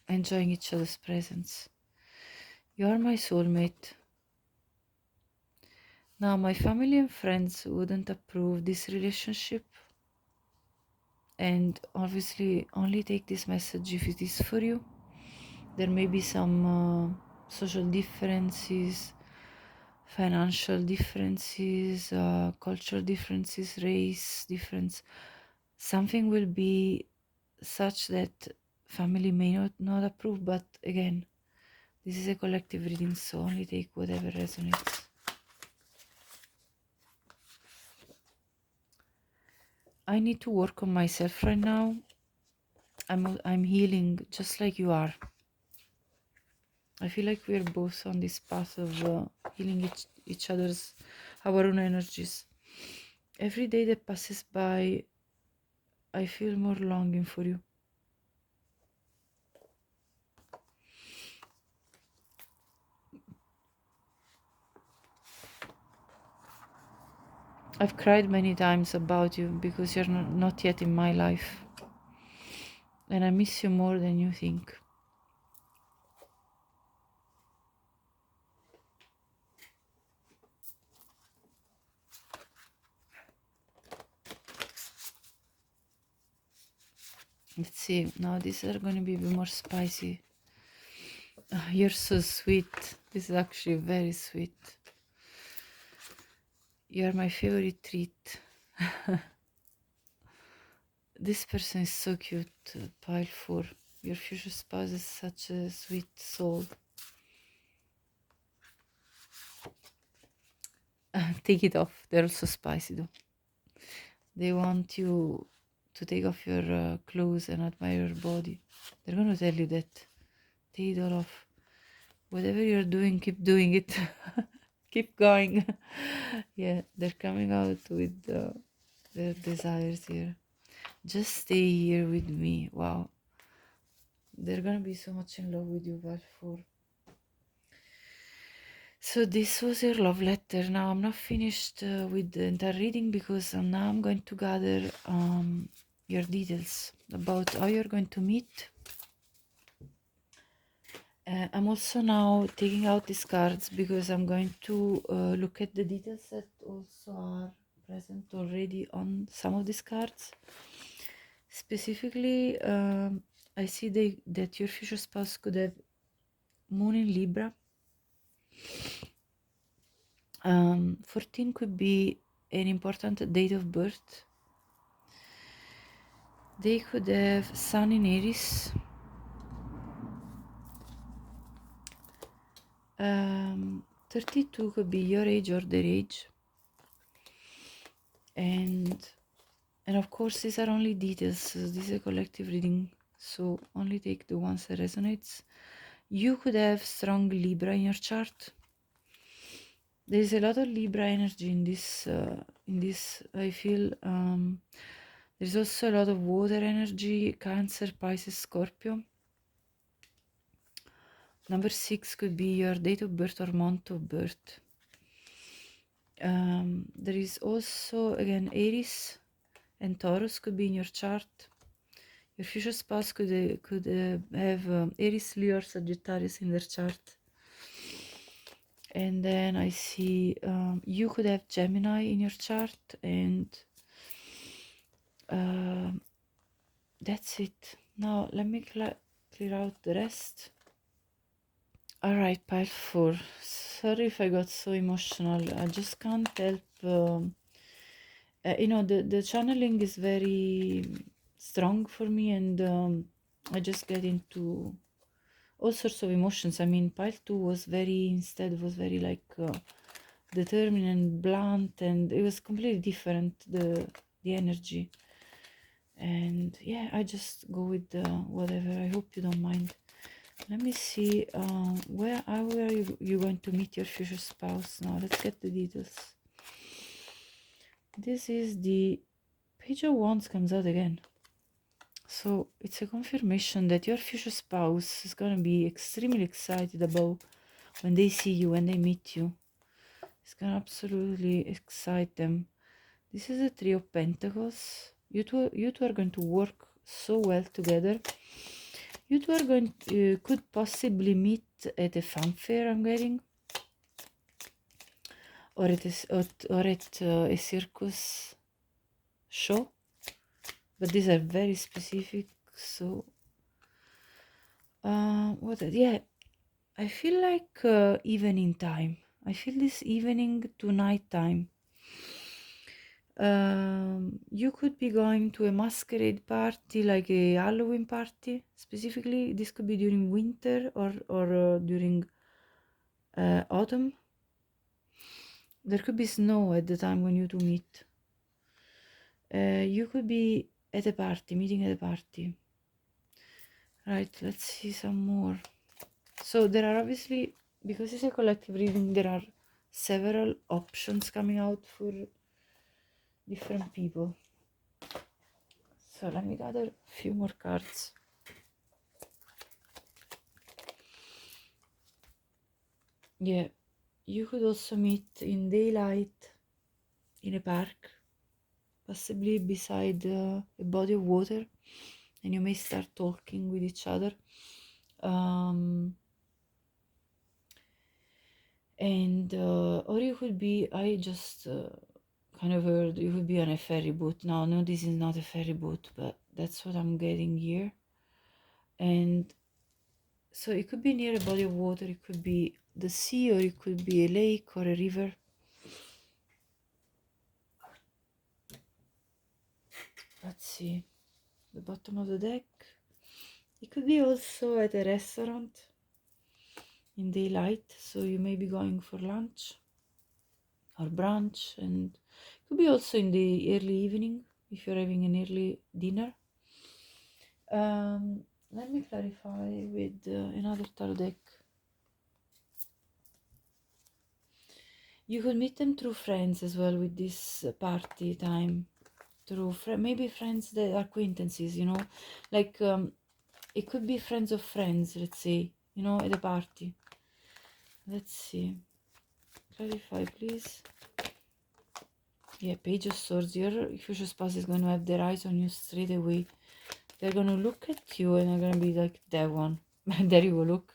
Speaker 1: enjoying each other's presence. You are my soulmate. Now, my family and friends wouldn't approve this relationship, and obviously only take this message if it is for you. There may be some social differences, financial differences, cultural differences, race difference. Something will be such that family may not approve, but again, This is a collective reading, so only take whatever resonates. I need to work on myself right now. I'm healing just like you are. I feel like we're both on this path of healing each other's, our own energies. Every day that passes by, I feel more longing for you. I've cried many times about you because you're not yet in my life. And I miss you more than you think. Let's see, now these are going to be a bit more spicy. You're so sweet. This is actually very sweet. You're my favorite treat. This person is so cute, pile 4. Your future spouse is such a sweet soul. Take it off. They're also spicy though. They want you to take off your clothes and admire your body. They're going to tell you that. Take it all off. Whatever you're doing, keep doing it. Keep going. Yeah, they're coming out with their desires here. Just stay here with me. Wow. They're gonna be so much in love with you, Balfour. So this was your love letter. Now I'm not finished with the entire reading because now I'm going to gather your details about how you're going to meet. I'm also now taking out these cards because I'm going to look at the details that also are present already on some of these cards. Specifically, I see that your future spouse could have Moon in Libra. 14 could be an important date of birth. They could have Sun in Aries. 32 could be your age or their age. And of course, these are only details. This is a collective reading, so only take the ones that resonates. You could have strong Libra in your chart. There's a lot of Libra energy in this. I feel there's also a lot of water energy: Cancer, Pisces, Scorpio. Number 6 could be your date of birth or month of birth. There is also again Aries and Taurus could be in your chart. Your future spouse could have Aries, Leo, or Sagittarius in their chart. And then I see you could have Gemini in your chart, and that's it. Now let me clear out the rest. All right, pile 4. Sorry if I got so emotional. I just can't help. The channeling is very strong for me, and I just get into all sorts of emotions. I mean, pile 2 was very like determined and blunt, and it was completely different, the energy. And yeah, I just go with whatever. I hope you don't mind. Let me see how are you going to meet your future spouse now. Let's get the details. This is the Page of Wands comes out again. So it's a confirmation that your future spouse is going to be extremely excited about when they see you, when they meet you. It's going to absolutely excite them. This is a Three of Pentacles. You two are going to work so well together. You two are going to, could possibly meet at a fanfare, I'm getting, or at a circus show. But these are very specific. So, yeah, I feel like evening time. I feel this evening to night time. You could be going to a masquerade party, like a Halloween party specifically. This could be during winter or during autumn. There could be snow at the time when you two meet. You could be at a party, meeting at a party. Right, let's see some more. So there are obviously, because it's a collective reading, there are several options coming out for different people. So let me gather a few more cards. Yeah, you could also meet in daylight in a park, possibly beside a body of water, and you may start talking with each other. Or you could be, I just kind of heard you could be on a ferry boat. No, this is not a ferry boat, but that's what I'm getting here. And so it could be near a body of water, it could be the sea, or it could be a lake or a river. Let's see, the bottom of the deck. It could be also at a restaurant in daylight, so you may be going for lunch or brunch, and it could be also in the early evening if you're having an early dinner. Let me clarify with another tarot deck. You could meet them through friends as well with this party time. Through maybe friends that are acquaintances, you know, like it could be friends of friends, let's say, you know, at a party. Let's see. Clarify, please. Yeah, Page of Swords. Your future spouse is going to have their eyes on you straight away. They're going to look at you and they're going to be like, that one. There you go, look.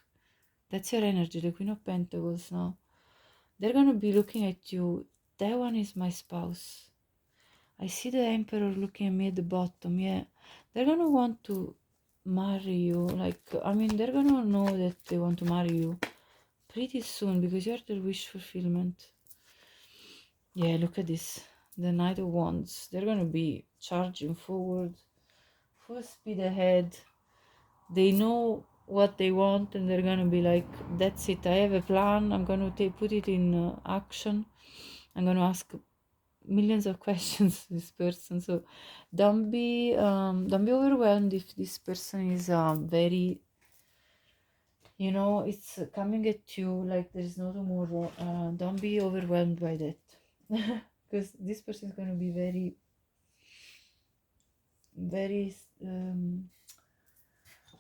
Speaker 1: That's your energy, the Queen of Pentacles now. They're going to be looking at you. That one is my spouse. I see the Emperor looking at me at the bottom. Yeah, they're going to want to marry you. Like, I mean, they're going to know that they want to marry you pretty soon because you're their wish fulfillment. Yeah, look at this. The Knight of Wands. They're going to be charging forward, full speed ahead. They know what they want and they're going to be like, that's it. I have a plan. I'm going to put it in action. I'm going to ask millions of questions to this person. So don't be overwhelmed if this person is very, you know, it's coming at you like there's no tomorrow. Don't be overwhelmed by that. Because this person is going to be very, very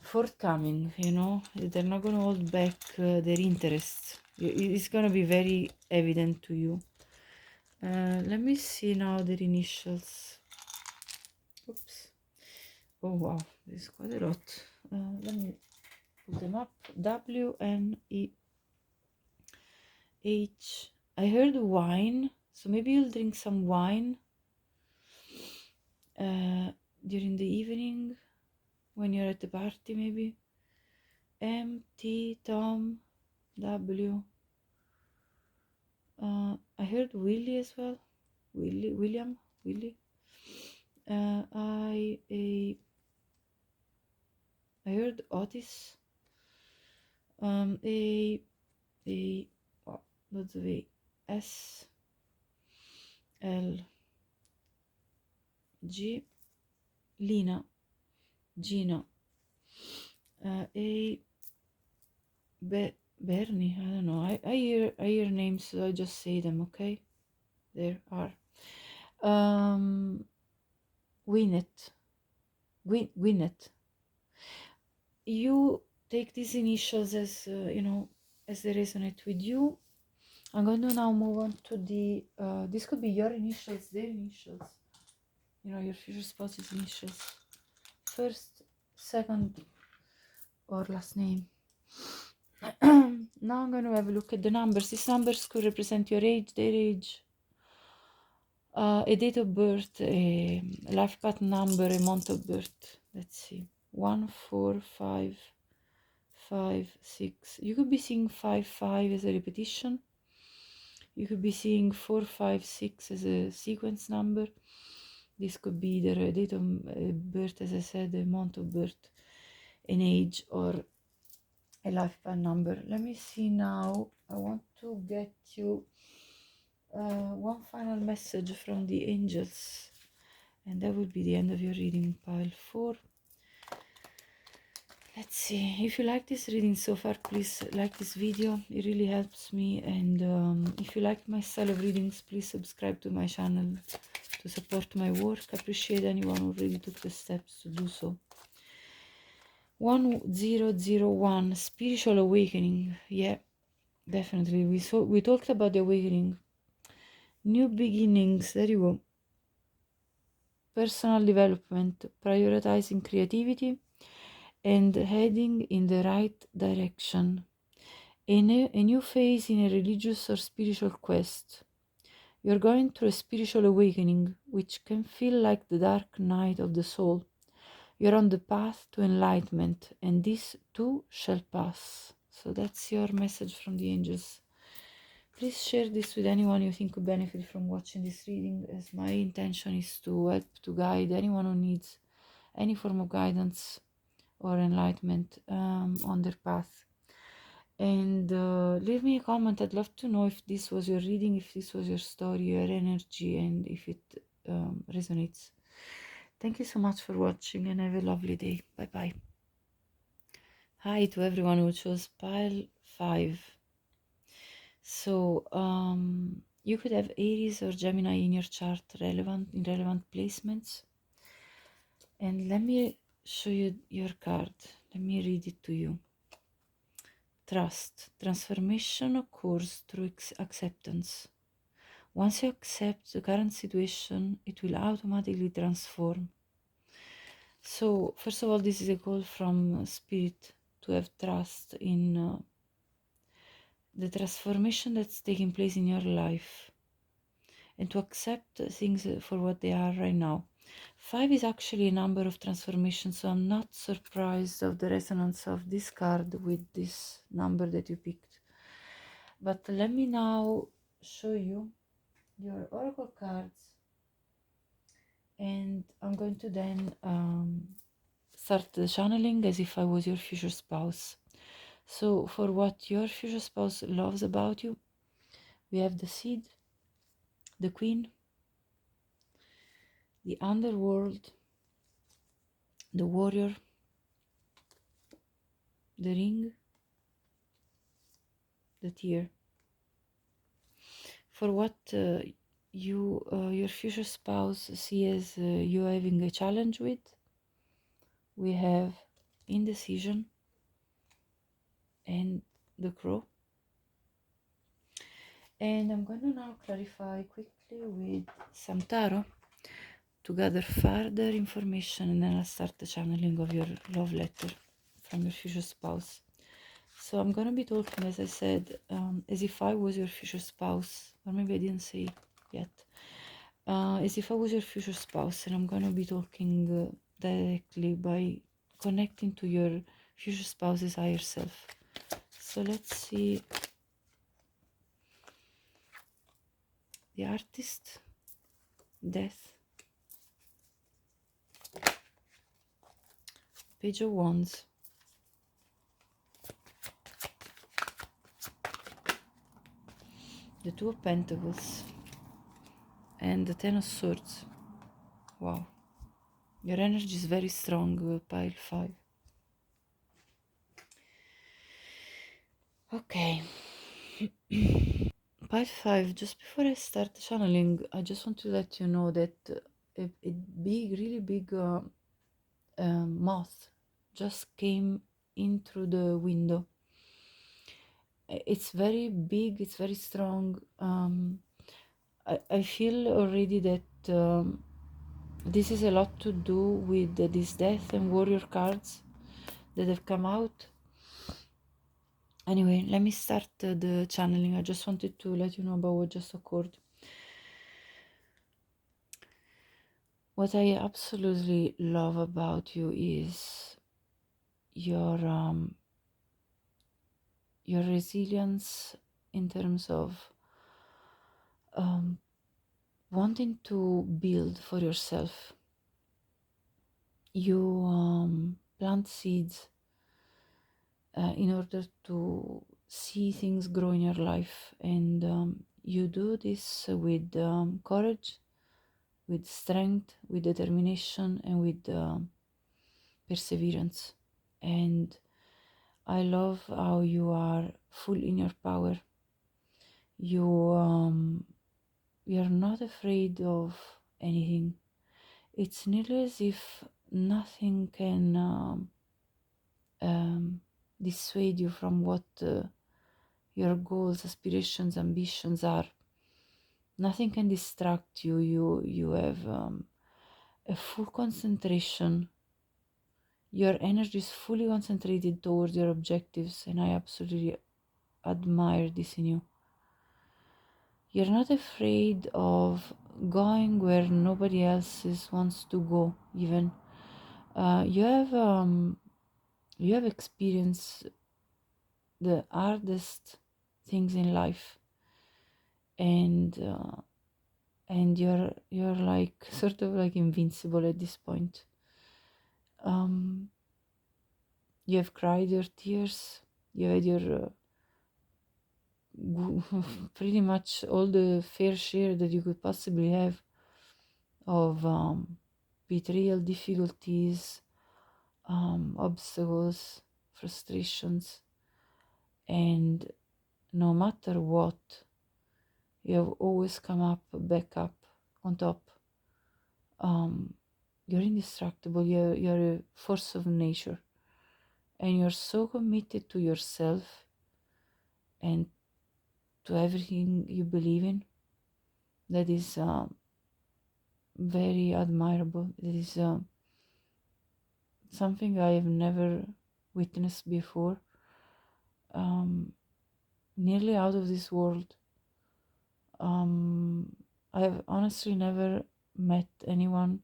Speaker 1: forthcoming, you know. They're not going to hold back their interests. It's going to be very evident to you. Let me see now their initials. Oops. Oh wow, there's quite a lot. Let me put them up. WNEH. I heard wine, so maybe you'll drink some wine during the evening when you're at the party, maybe. MT Tom W. I heard Willie as well. William. I heard Otis. Lots of A. S. L. G. Lina. Gina. Bernie. I don't know. I hear names, so I just say them. Okay. There are. Winnet. Winnet. You take these initials as you know, as they resonate with you. I'm going to now move on to the this could be your initials, their initials, you know, your future spouse's initials, first, second, or last name. Now I'm going to have a look at the numbers. These numbers could represent your age, their age, a date of birth, a life path number, a month of birth. Let's see. 1, 4, 5, 5, 6. You could be seeing 5, 5 as a repetition. You could be seeing 456 as a sequence number. This could be the date of birth, as I said, the month of birth, an age, or a lifespan number. Let me see now. I want to get you one final message from the angels, and that would be the end of your reading, pile 4. Let's see. If you like this reading so far, please like this video. It really helps me. And if you like my style of readings, please subscribe to my channel to support my work. I appreciate anyone who really took the steps to do so. 1001, spiritual awakening. Yeah, definitely. We talked about the awakening. New beginnings. There you go. Personal development, prioritizing creativity and heading in the right direction. A new phase in a religious or spiritual quest. You're going through a spiritual awakening, which can feel like the dark night of the soul. You're on the path to enlightenment, and this too shall pass. So that's your message from the angels. Please share this with anyone you think could benefit from watching this reading, as my intention is to help to guide anyone who needs any form of guidance or enlightenment on their path. And leave me a comment. I'd love to know if this was your reading, if this was your story, your energy, and if it resonates. Thank you so much for watching, and have a lovely day. Bye bye. Hi to everyone who chose pile 5. So you could have Aries or Gemini in your chart, relevant placements. And let me show you your card. Let me read it to you. Trust. Transformation occurs through acceptance. Once you accept the current situation, it will automatically transform. So, first of all, this is a call from Spirit to have trust in the transformation that's taking place in your life, and to accept things for what they are right now. 5 is actually a number of transformation, so I'm not surprised of the resonance of this card with this number that you picked. But let me now show you your oracle cards, and I'm going to then start the channeling as if I was your future spouse. So for what your future spouse loves about you, we have the Seed, the Queen, the Underworld, the Warrior, the Ring, the Tear. For what your future spouse see as you having a challenge with, we have Indecision and the Crow. And I'm going to now clarify quickly with some tarot to gather further information, and then I'll start the channeling of your love letter from your future spouse. So I'm going to be talking, as I said, as if I was your future spouse, or maybe I didn't say yet, as if I was your future spouse, and I'm going to be talking directly by connecting to your future spouse's higher self. So let's see. The Artist, Death, Page of Wands, the Two of Pentacles, and the Ten of Swords. Wow, your energy is very strong, pile 5. Okay. Pile 5, just before I start the channeling, I just want to let you know that a big, really big moth just came in through the window. It's very big, it's very strong. I feel already that this is a lot to do with these Death and Warrior cards that have come out. Anyway, let me start the channeling. I just wanted to let you know about what just occurred. What I absolutely love about you is your resilience in terms of um, wanting to build for yourself. You plant seeds in order to see things grow in your life, and you do this with courage, with strength, with determination, and with perseverance. And I love how you are full in your power. You're not afraid of anything. It's nearly as if nothing can dissuade you from what your goals, aspirations, ambitions are. Nothing can distract you. You have a full concentration. Your energy is fully concentrated towards your objectives, and I absolutely admire this in you. You're not afraid of going where nobody else wants to go. Even you have experienced the hardest things in life, and you're like sort of like invincible at this point. You have cried your tears. You had your pretty much all the fair share that you could possibly have of betrayal, difficulties, obstacles, frustrations, and no matter what, you have always come up, back up, on top. You're indestructible. You're a force of nature, and you're so committed to yourself and to everything you believe in. That is very admirable. It is something I have never witnessed before. Nearly out of this world. I have honestly never met anyone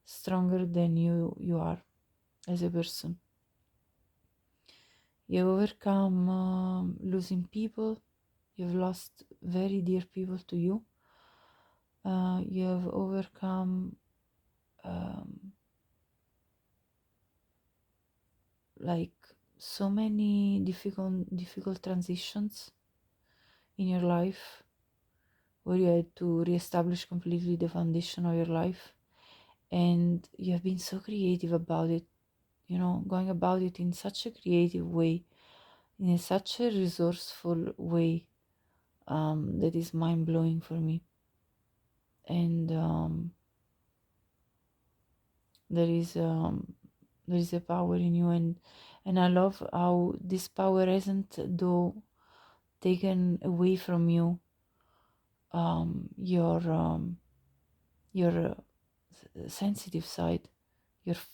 Speaker 1: stronger than you are as a person. You have overcome losing people. You've lost very dear people to you. You have overcome like so many difficult transitions in your life, where you had to reestablish completely the foundation of your life, and you have been so creative about it, going about it in such a creative way, in such a resourceful way, that is mind-blowing for me. And there is a power in you, and I love how this power hasn't though taken away from you your sensitive side,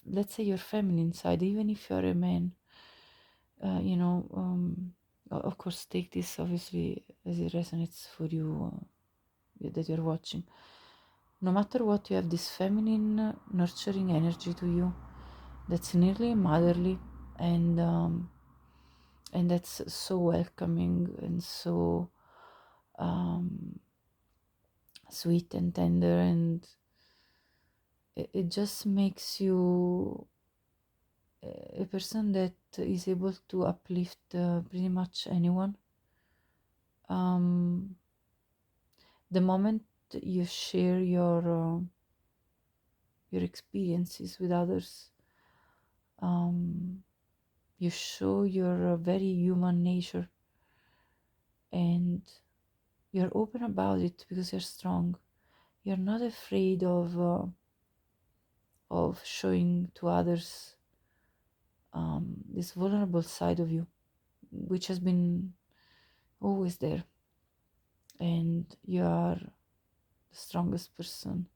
Speaker 1: let's say your feminine side. Even if you're a man, of course, take this obviously as it resonates for you, that you're watching. No matter what, you have this feminine nurturing energy to you that's nearly motherly, and that's so welcoming and so sweet and tender, and it just makes you a person that is able to uplift pretty much anyone. The moment you share your experiences with others, you show your very human nature, and you're open about it because you're strong. You're not afraid of showing to others this vulnerable side of you, which has been always there. And you are the strongest person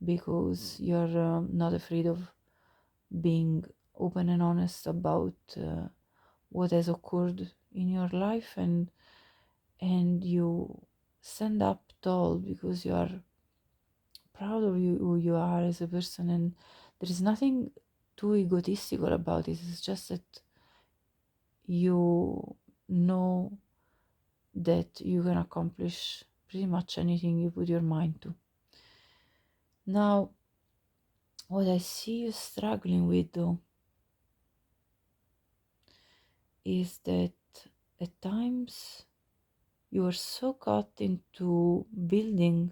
Speaker 1: because you're not afraid of being open and honest about what has occurred in your life, and you stand up tall because you are proud of who you are as a person, and there is nothing too egotistical about it. It's just that you know that you can accomplish pretty much anything you put your mind to. Now, what I see you struggling with though is that at times you are so caught into building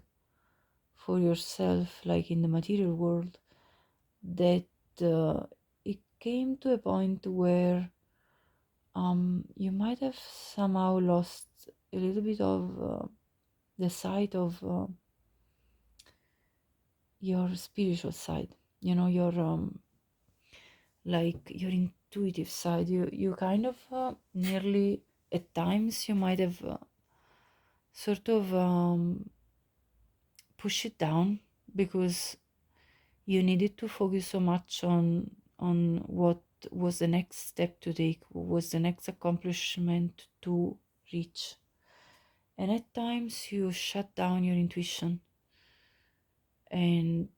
Speaker 1: for yourself, like in the material world, that it came to a point where you might have somehow lost a little bit of the sight of your spiritual side, your like your intuitive side. You kind of nearly at times you might have sort of push it down because you needed to focus so much on what was the next step to take, what was the next accomplishment to reach. And at times you shut down your intuition, and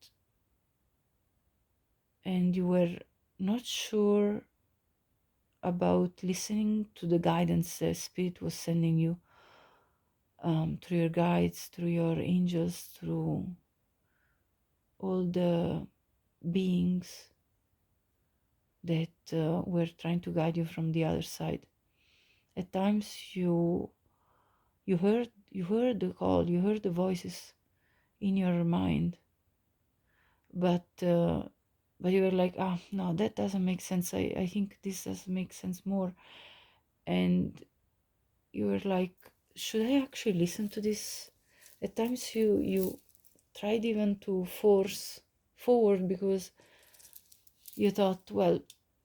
Speaker 1: you were not sure about listening to the guidance the spirit was sending you, through your guides, through your angels, through all the beings that were trying to guide you from the other side. At times you heard the call, you heard the voices in your mind, but you were like, no, that doesn't make sense. I think this does make sense more. And you were like, should I actually listen to this? At times you tried even to force forward because you thought, well,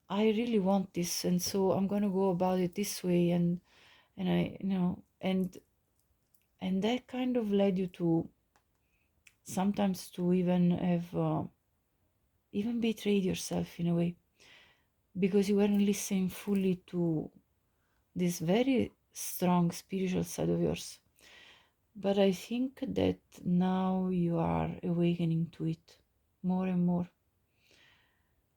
Speaker 1: I really want this, and so I'm gonna go about it this way, and I, and that kind of led you to sometimes to even have even betrayed yourself in a way, because you weren't listening fully to this very strong spiritual side of yours. But I think that now you are awakening to it more and more.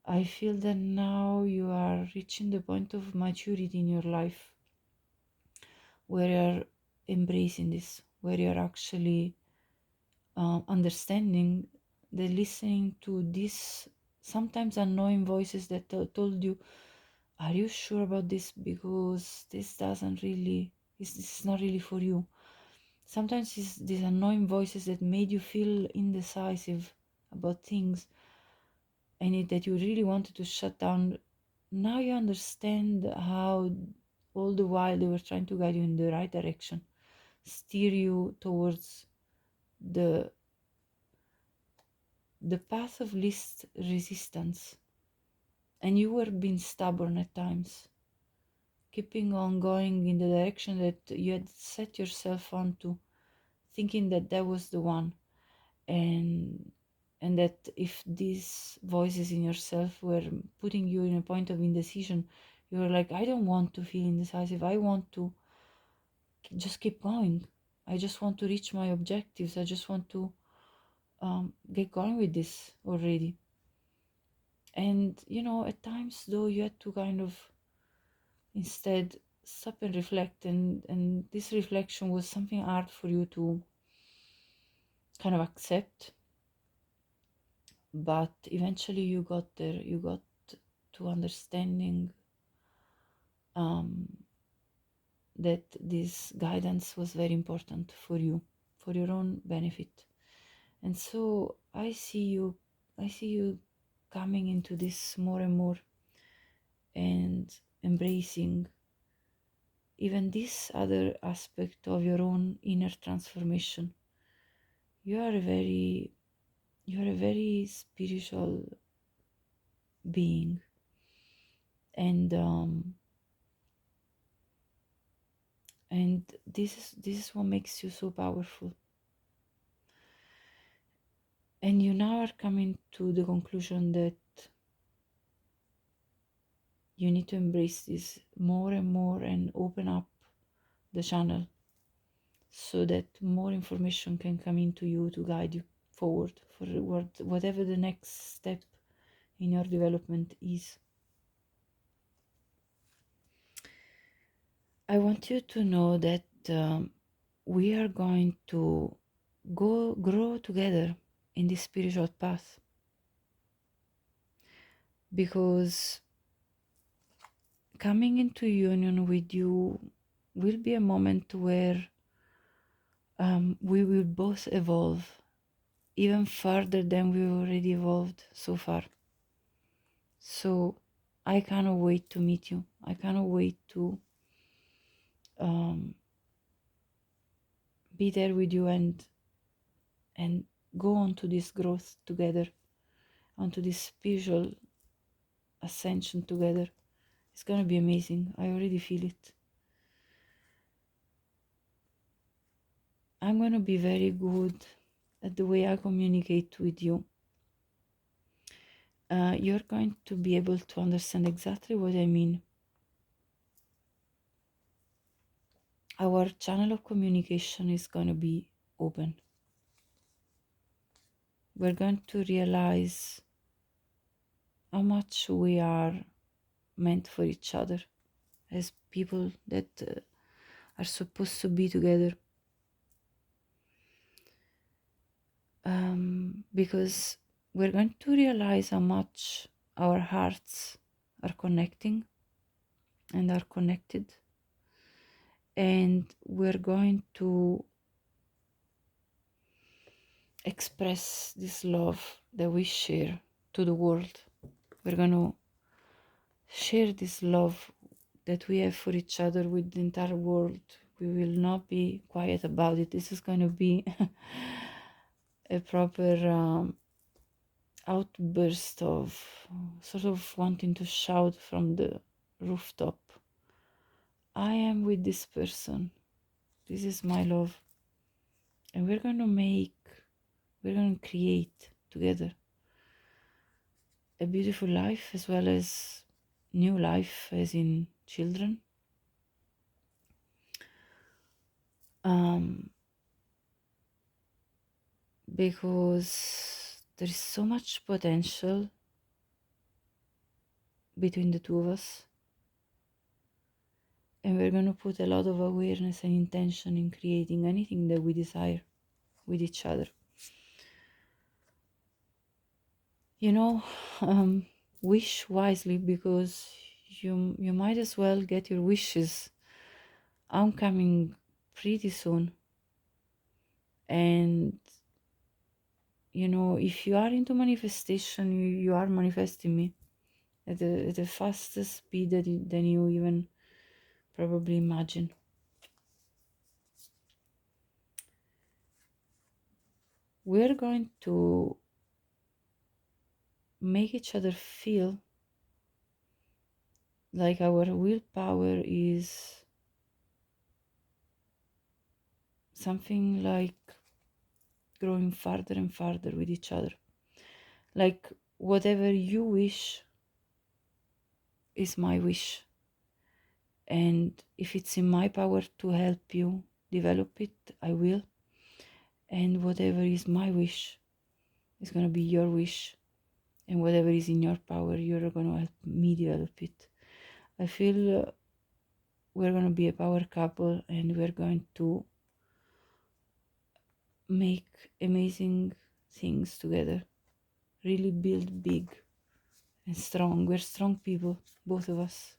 Speaker 1: I feel that now you are reaching the point of maturity in your life where you're embracing this, where you're actually understanding that listening to these sometimes annoying voices that told you, are you sure about this, because this doesn't really, this is not really for you. Sometimes it's these annoying voices that made you feel indecisive about things and that you really wanted to shut down. Now you understand how all the while they were trying to guide you in the right direction, steer you towards the path of least resistance. And you were being stubborn at times, keeping on going in the direction that you had set yourself onto, thinking that that was the one. And that if these voices in yourself were putting you in a point of indecision, you were like, I don't want to feel indecisive. I want to just keep going. I just want to reach my objectives. I just want to get going with this already. And at times though, you had to kind of instead stop and reflect, and this reflection was something hard for you to kind of accept, but eventually you got there. You got to understanding that this guidance was very important for you, for your own benefit. And so I see you coming into this more and more, and embracing even this other aspect of your own inner transformation. You are a very spiritual being, and this is what makes you so powerful. And you now are coming to the conclusion that you need to embrace this more and more and open up the channel so that more information can come into you to guide you forward for whatever the next step in your development is. I want you to know that we are going to grow together in this spiritual path, because coming into union with you will be a moment where we will both evolve even further than we already evolved so far. So I cannot wait to meet you. I cannot wait to be there with you and go on to this growth together, onto this spiritual ascension together. It's gonna be amazing. I already feel it. I'm gonna be very good at the way I communicate with you. You're going to be able to understand exactly what I mean. Our channel of communication is going to be open. We're going to realize how much we are meant for each other as people that are supposed to be together. Because we're going to realize how much our hearts are connecting and are connected, and we're going to express this love that we share to the world. We're going to share this love that we have for each other with the entire world. We will not be quiet about it. This is going to be a proper outburst of sort of wanting to shout from the rooftop, I am with this person. This is my love. And we're going to create together a beautiful life, as well as new life, as in children. Because there is so much potential between the two of us, and we're going to put a lot of awareness and intention in creating anything that we desire with each other. You know, wish wisely, because you might as well get your wishes. I'm coming pretty soon, and you know, if you are into manifestation, you are manifesting me at the fastest speed than you even probably imagine. We're going to make each other feel like our willpower is something like growing farther and farther with each other. Like whatever you wish is my wish. And if it's in my power to help you develop it, I will. And whatever is my wish is going to be your wish. And whatever is in your power, you're going to help me develop it. I feel we're going to be a power couple, and we're going to make amazing things together. Really build big and strong. We're strong people, both of us.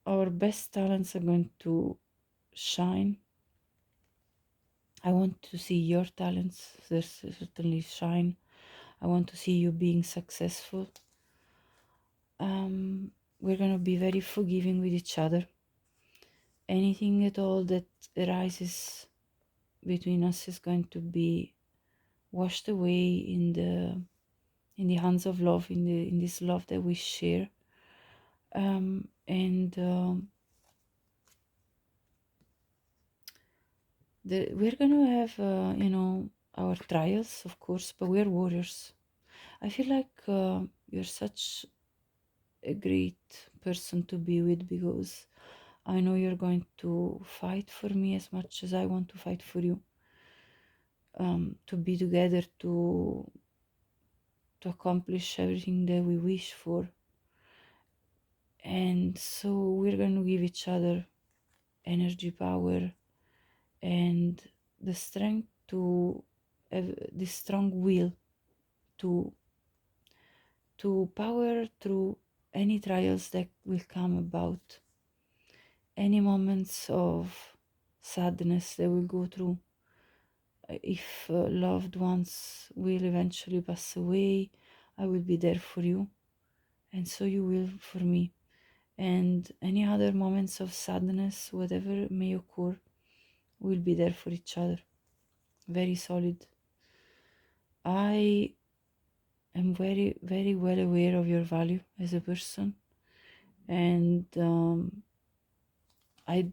Speaker 1: Our best talents are going to shine. I want to see your talents certainly shine. I want to see you being successful. We're going to be very forgiving with each other. Anything at all that arises between us is going to be washed away in the hands of love, in this love that we share. We're gonna have our trials, of course, but we're warriors. I feel like you're such a great person to be with, because I know you're going to fight for me as much as I want to fight for you. To be together, to accomplish everything that we wish for. And so we're going to give each other energy, power, and the strength to have this strong will to power through any trials that will come about, any moments of sadness that will go through. If loved ones will eventually pass away, I will be there for you, and so you will for me. And any other moments of sadness, whatever may occur, we'll be there for each other. Very solid. I am very, very well aware of your value as a person, and I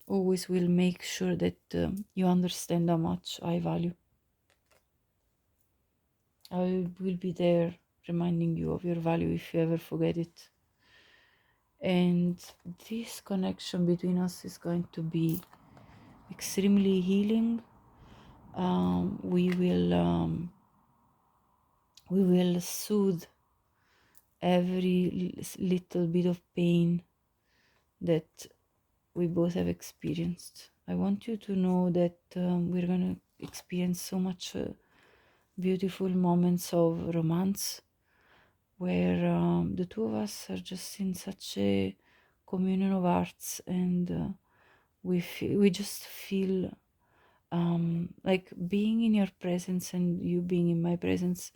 Speaker 1: always will make sure that you understand how much I value. I will be there reminding you of your value if you ever forget it. And this connection between us is going to be extremely healing. We will soothe every little bit of pain that we both have experienced. I want you to know that we're going to experience so much beautiful moments of romance where the two of us are just in such a communion of hearts, and we just feel like being in your presence and you being in my presence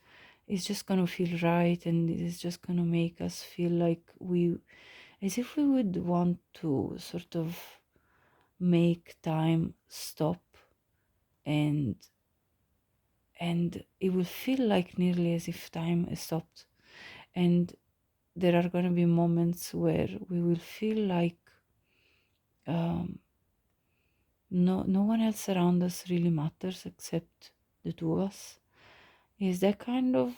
Speaker 1: is just gonna feel right, and it is just gonna make us feel like as if we would want to sort of make time stop, and it will feel like nearly as if time has stopped. And there are going to be moments where we will feel like um, no one else around us really matters except the two of us. Is that kind of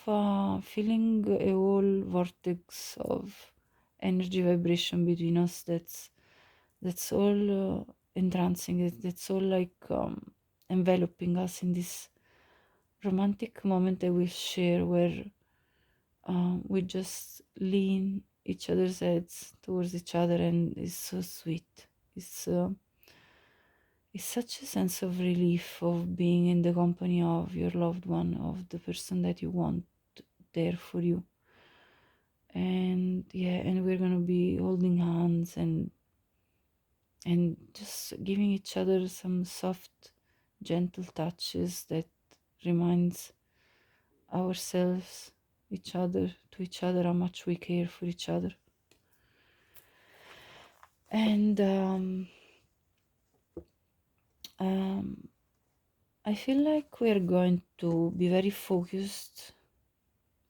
Speaker 1: feeling a whole vortex of energy vibration between us that's all entrancing, that's all like enveloping us in this romantic moment that we share, where we just lean each other's heads towards each other, and it's so sweet. It's it's such a sense of relief of being in the company of your loved one, of the person that you want there for you. And yeah, and we're gonna be holding hands and just giving each other some soft, gentle touches that reminds ourselves, to each other, how much we care for each other. And I feel like we're going to be very focused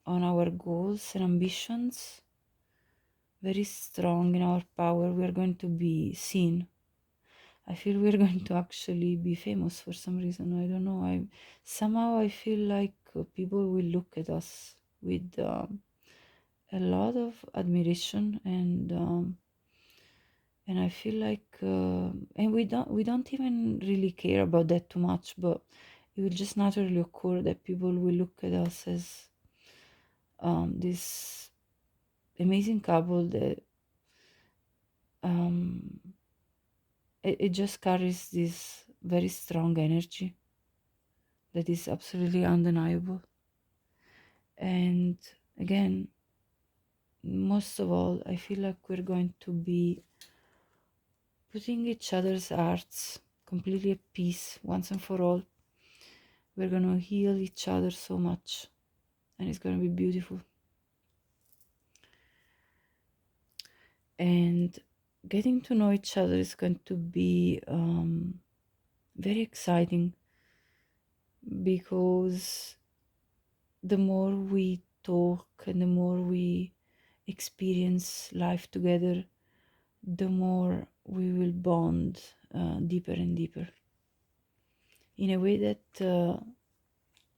Speaker 1: on our goals and ambitions, very strong in our power. We're going to be seen. I feel we're going to actually be famous for some reason. I don't know. I feel like people will look at us with a lot of admiration, and I feel like and we don't even really care about that too much, but it will just naturally occur that people will look at us as this amazing couple that um, it just carries this very strong energy that is absolutely undeniable. And again, most of all, I feel like we're going to be putting each other's hearts completely at peace once and for all. We're going to heal each other so much, and it's going to be beautiful. And getting to know each other is going to be very exciting, because the more we talk and the more we experience life together, the more we will bond deeper and deeper in a way that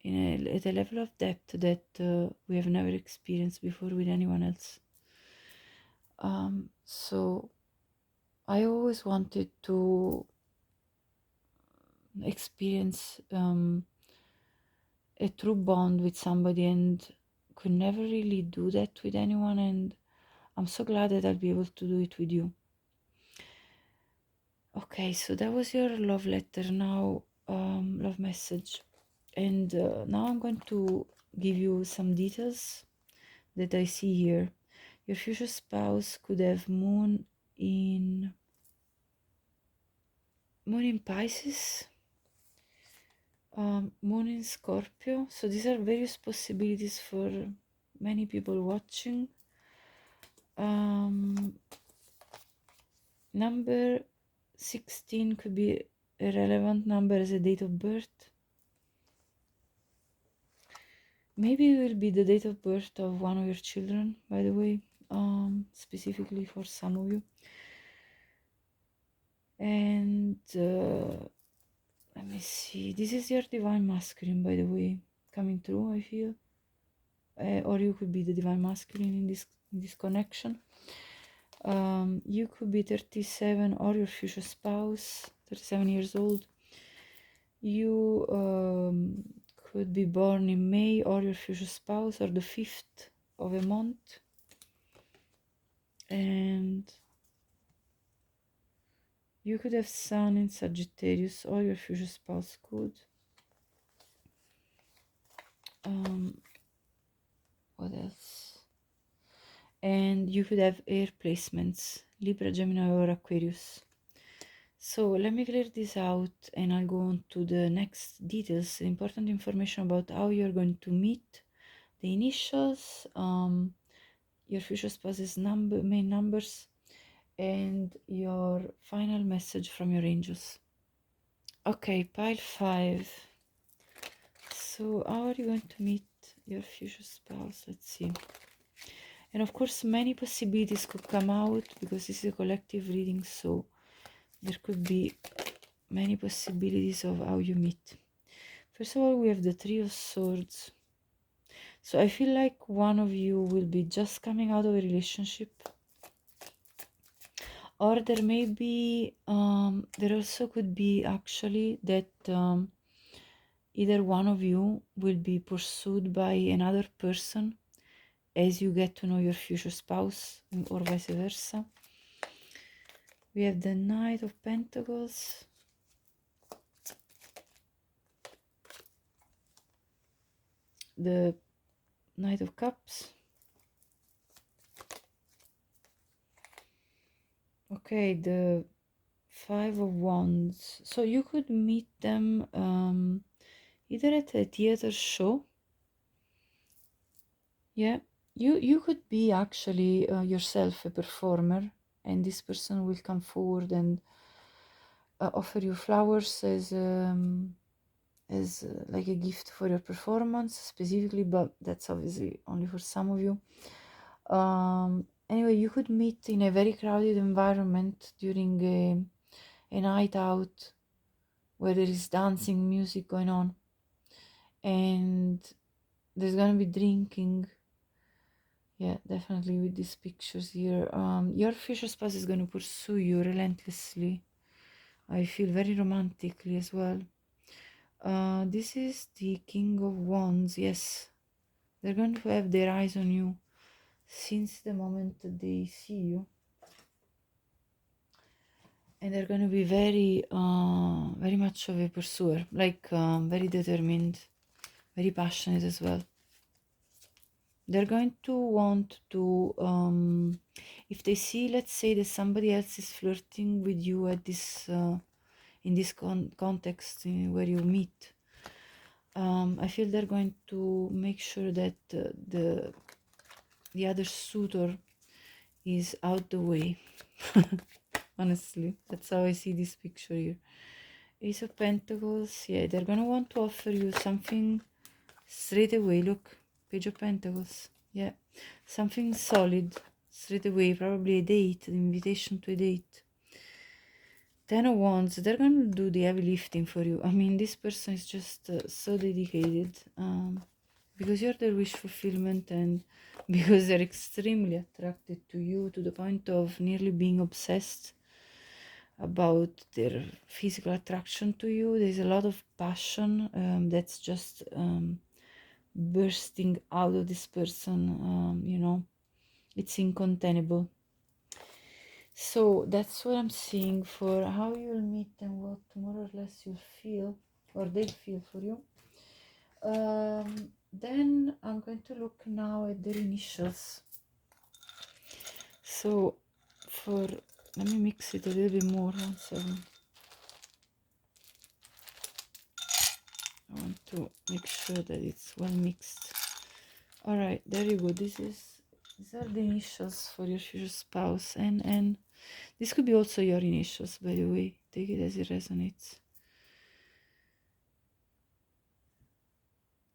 Speaker 1: at a level of depth that we have never experienced before with anyone else. So I always wanted to experience a true bond with somebody, and could never really do that with anyone, and I'm so glad that I'll be able to do it with you. Okay, so that was your love letter. Now, love message. And now I'm going to give you some details that I see here. Your future spouse could have moon in Pisces, moon in Scorpio. So these are various possibilities for many people watching. Number 16 could be a relevant number as a date of birth. Maybe it will be the date of birth of one of your children, by the way, specifically for some of you. And let me see. This is your divine masculine, by the way, coming through, I feel. Or you could be the divine masculine in this connection. You could be 37 or your future spouse, 37 years old. You could be born in May or your future spouse, or the 5th of a month. And you could have Sun in Sagittarius or your future spouse could. What else? And you could have air placements, Libra, Gemini, or Aquarius. So let me clear this out and I'll go on to the next details, important information about how you're going to meet, the initials, your future spouse's main numbers, and your final message from your angels. Okay, pile 5. So how are you going to meet your future spouse? Let's see. And of course, many possibilities could come out because this is a collective reading, so there could be many possibilities of how you meet. First of all, we have the Three of Swords. So I feel like one of you will be just coming out of a relationship, or there may be, there also could be actually that either one of you will be pursued by another person as you get to know your future spouse, or vice versa. We have the Knight of Pentacles, the Knight of Cups. Okay, the Five of Wands. So you could meet them either at a theater show. Yeah, you could be actually yourself a performer, and this person will come forward and offer you flowers as like a gift for your performance specifically, but that's obviously only for some of you. Anyway, you could meet in a very crowded environment during a night out where there is dancing, music going on, and there's gonna be drinking. Yeah, definitely with these pictures here. Your future spouse is gonna pursue you relentlessly. I feel very romantically as well. This is the King of Wands. Yes, they're going to have their eyes on you since the moment that they see you, and they're going to be very much of a pursuer, like very determined, very passionate as well. They're going to want to, if they see, let's say, that somebody else is flirting with you at this in this context where you meet, I feel they're going to make sure that the other suitor is out the way. Honestly, that's how I see this picture here. Ace of Pentacles. Yeah, they're gonna want to offer you something straight away. Look, Page of Pentacles. Yeah, something solid straight away. Probably a date, an invitation to a date. Ten of Wands. They're gonna do the heavy lifting for you. I mean, this person is just so dedicated, because you're their wish fulfillment, and because they're extremely attracted to you to the point of nearly being obsessed about their physical attraction to you. There's a lot of passion that's just bursting out of this person. You know, it's incontainable. So that's what I'm seeing for how you'll meet and what more or less you'll feel or they'll feel for you. Then I'm going to look now at their initials. So for, let me mix it a little bit more. 1 second. I want to make sure that it's well mixed. All right, there you go. These are the initials for your future spouse, and this could be also your initials, by the way. Take it as it resonates.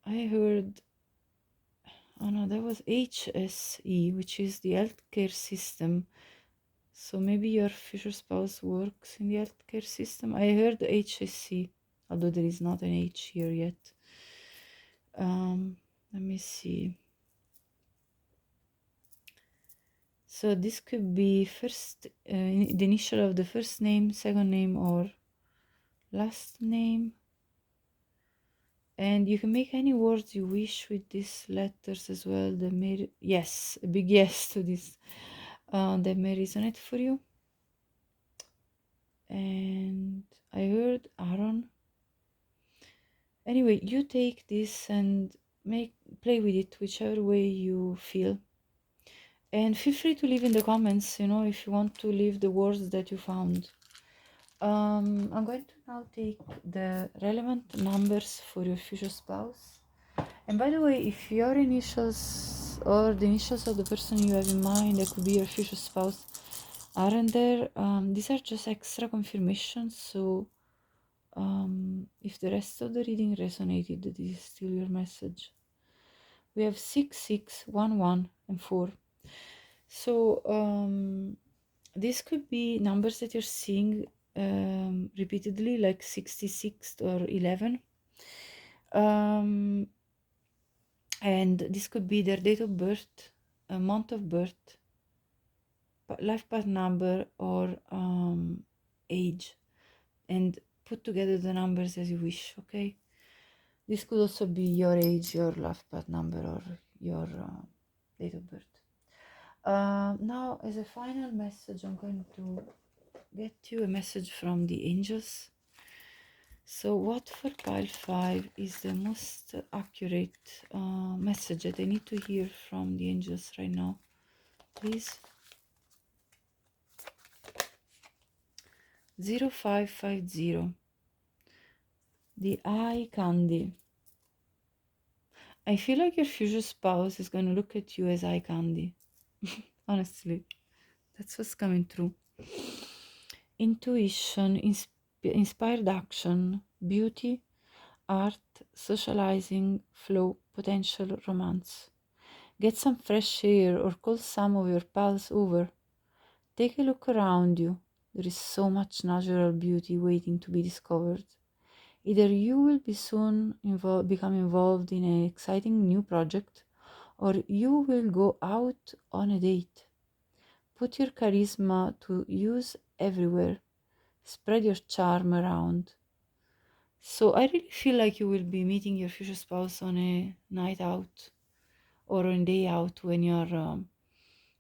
Speaker 1: I heard, oh no, that was HSE, which is the healthcare system. So maybe your future spouse works in the healthcare system. I heard HSC, although there is not an H here yet. Let me see. So this could be first, the initial of the first name, second name, or last name. And you can make any words you wish with these letters as well. That may, yes, a big yes to this. That may resonate for you. And I heard Aaron. Anyway, you take this and play with it whichever way you feel. And feel free to leave in the comments, you know, if you want to leave the words that you found. I'm going to now take the relevant numbers for your future spouse. And by the way, if your initials or the initials of the person you have in mind that could be your future spouse aren't there, these are just extra confirmations. So if the rest of the reading resonated, this is still your message. We have 6, 6, 1, 1, and 4. So this could be numbers that you're seeing repeatedly, like 66 or 11. And this could be their date of birth, a month of birth, life path number, or age. And put together the numbers as you wish, okay? This could also be your age, your life path number, or your date of birth. Now, as a final message, I'm going to get you a message from the angels. So what for pile 5 is the most accurate message that I need to hear from the angels right now? Please. 0550. The eye candy. I feel like your future spouse is going to look at you as eye candy. Honestly, that's what's coming through. Intuition, inspired action, beauty, art, socializing, flow, potential, romance. Get some fresh air or call some of your pals over. Take a look around you. There is so much natural beauty waiting to be discovered. Either you will be soon become involved in an exciting new project, or you will go out on a date. Put your charisma to use everywhere. Spread your charm around. So I really feel like you will be meeting your future spouse on a night out or on a day out when you're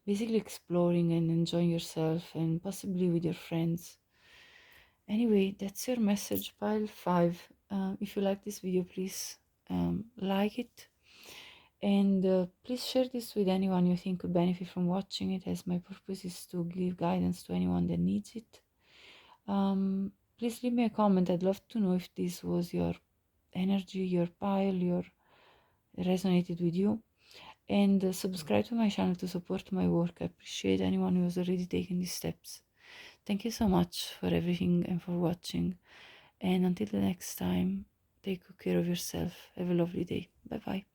Speaker 1: basically exploring and enjoying yourself, and possibly with your friends. Anyway, that's your message, pile 5. If you like this video, please like it, and please share this with anyone you think could benefit from watching it, as my purpose is to give guidance to anyone that needs it. Please leave me a comment. I'd love to know if this was your energy, your pile, your resonated with you. And subscribe to my channel to support my work. I appreciate anyone who has already taken these steps. Thank you so much for everything and for watching. And until the next time, take good care of yourself. Have a lovely day. Bye bye.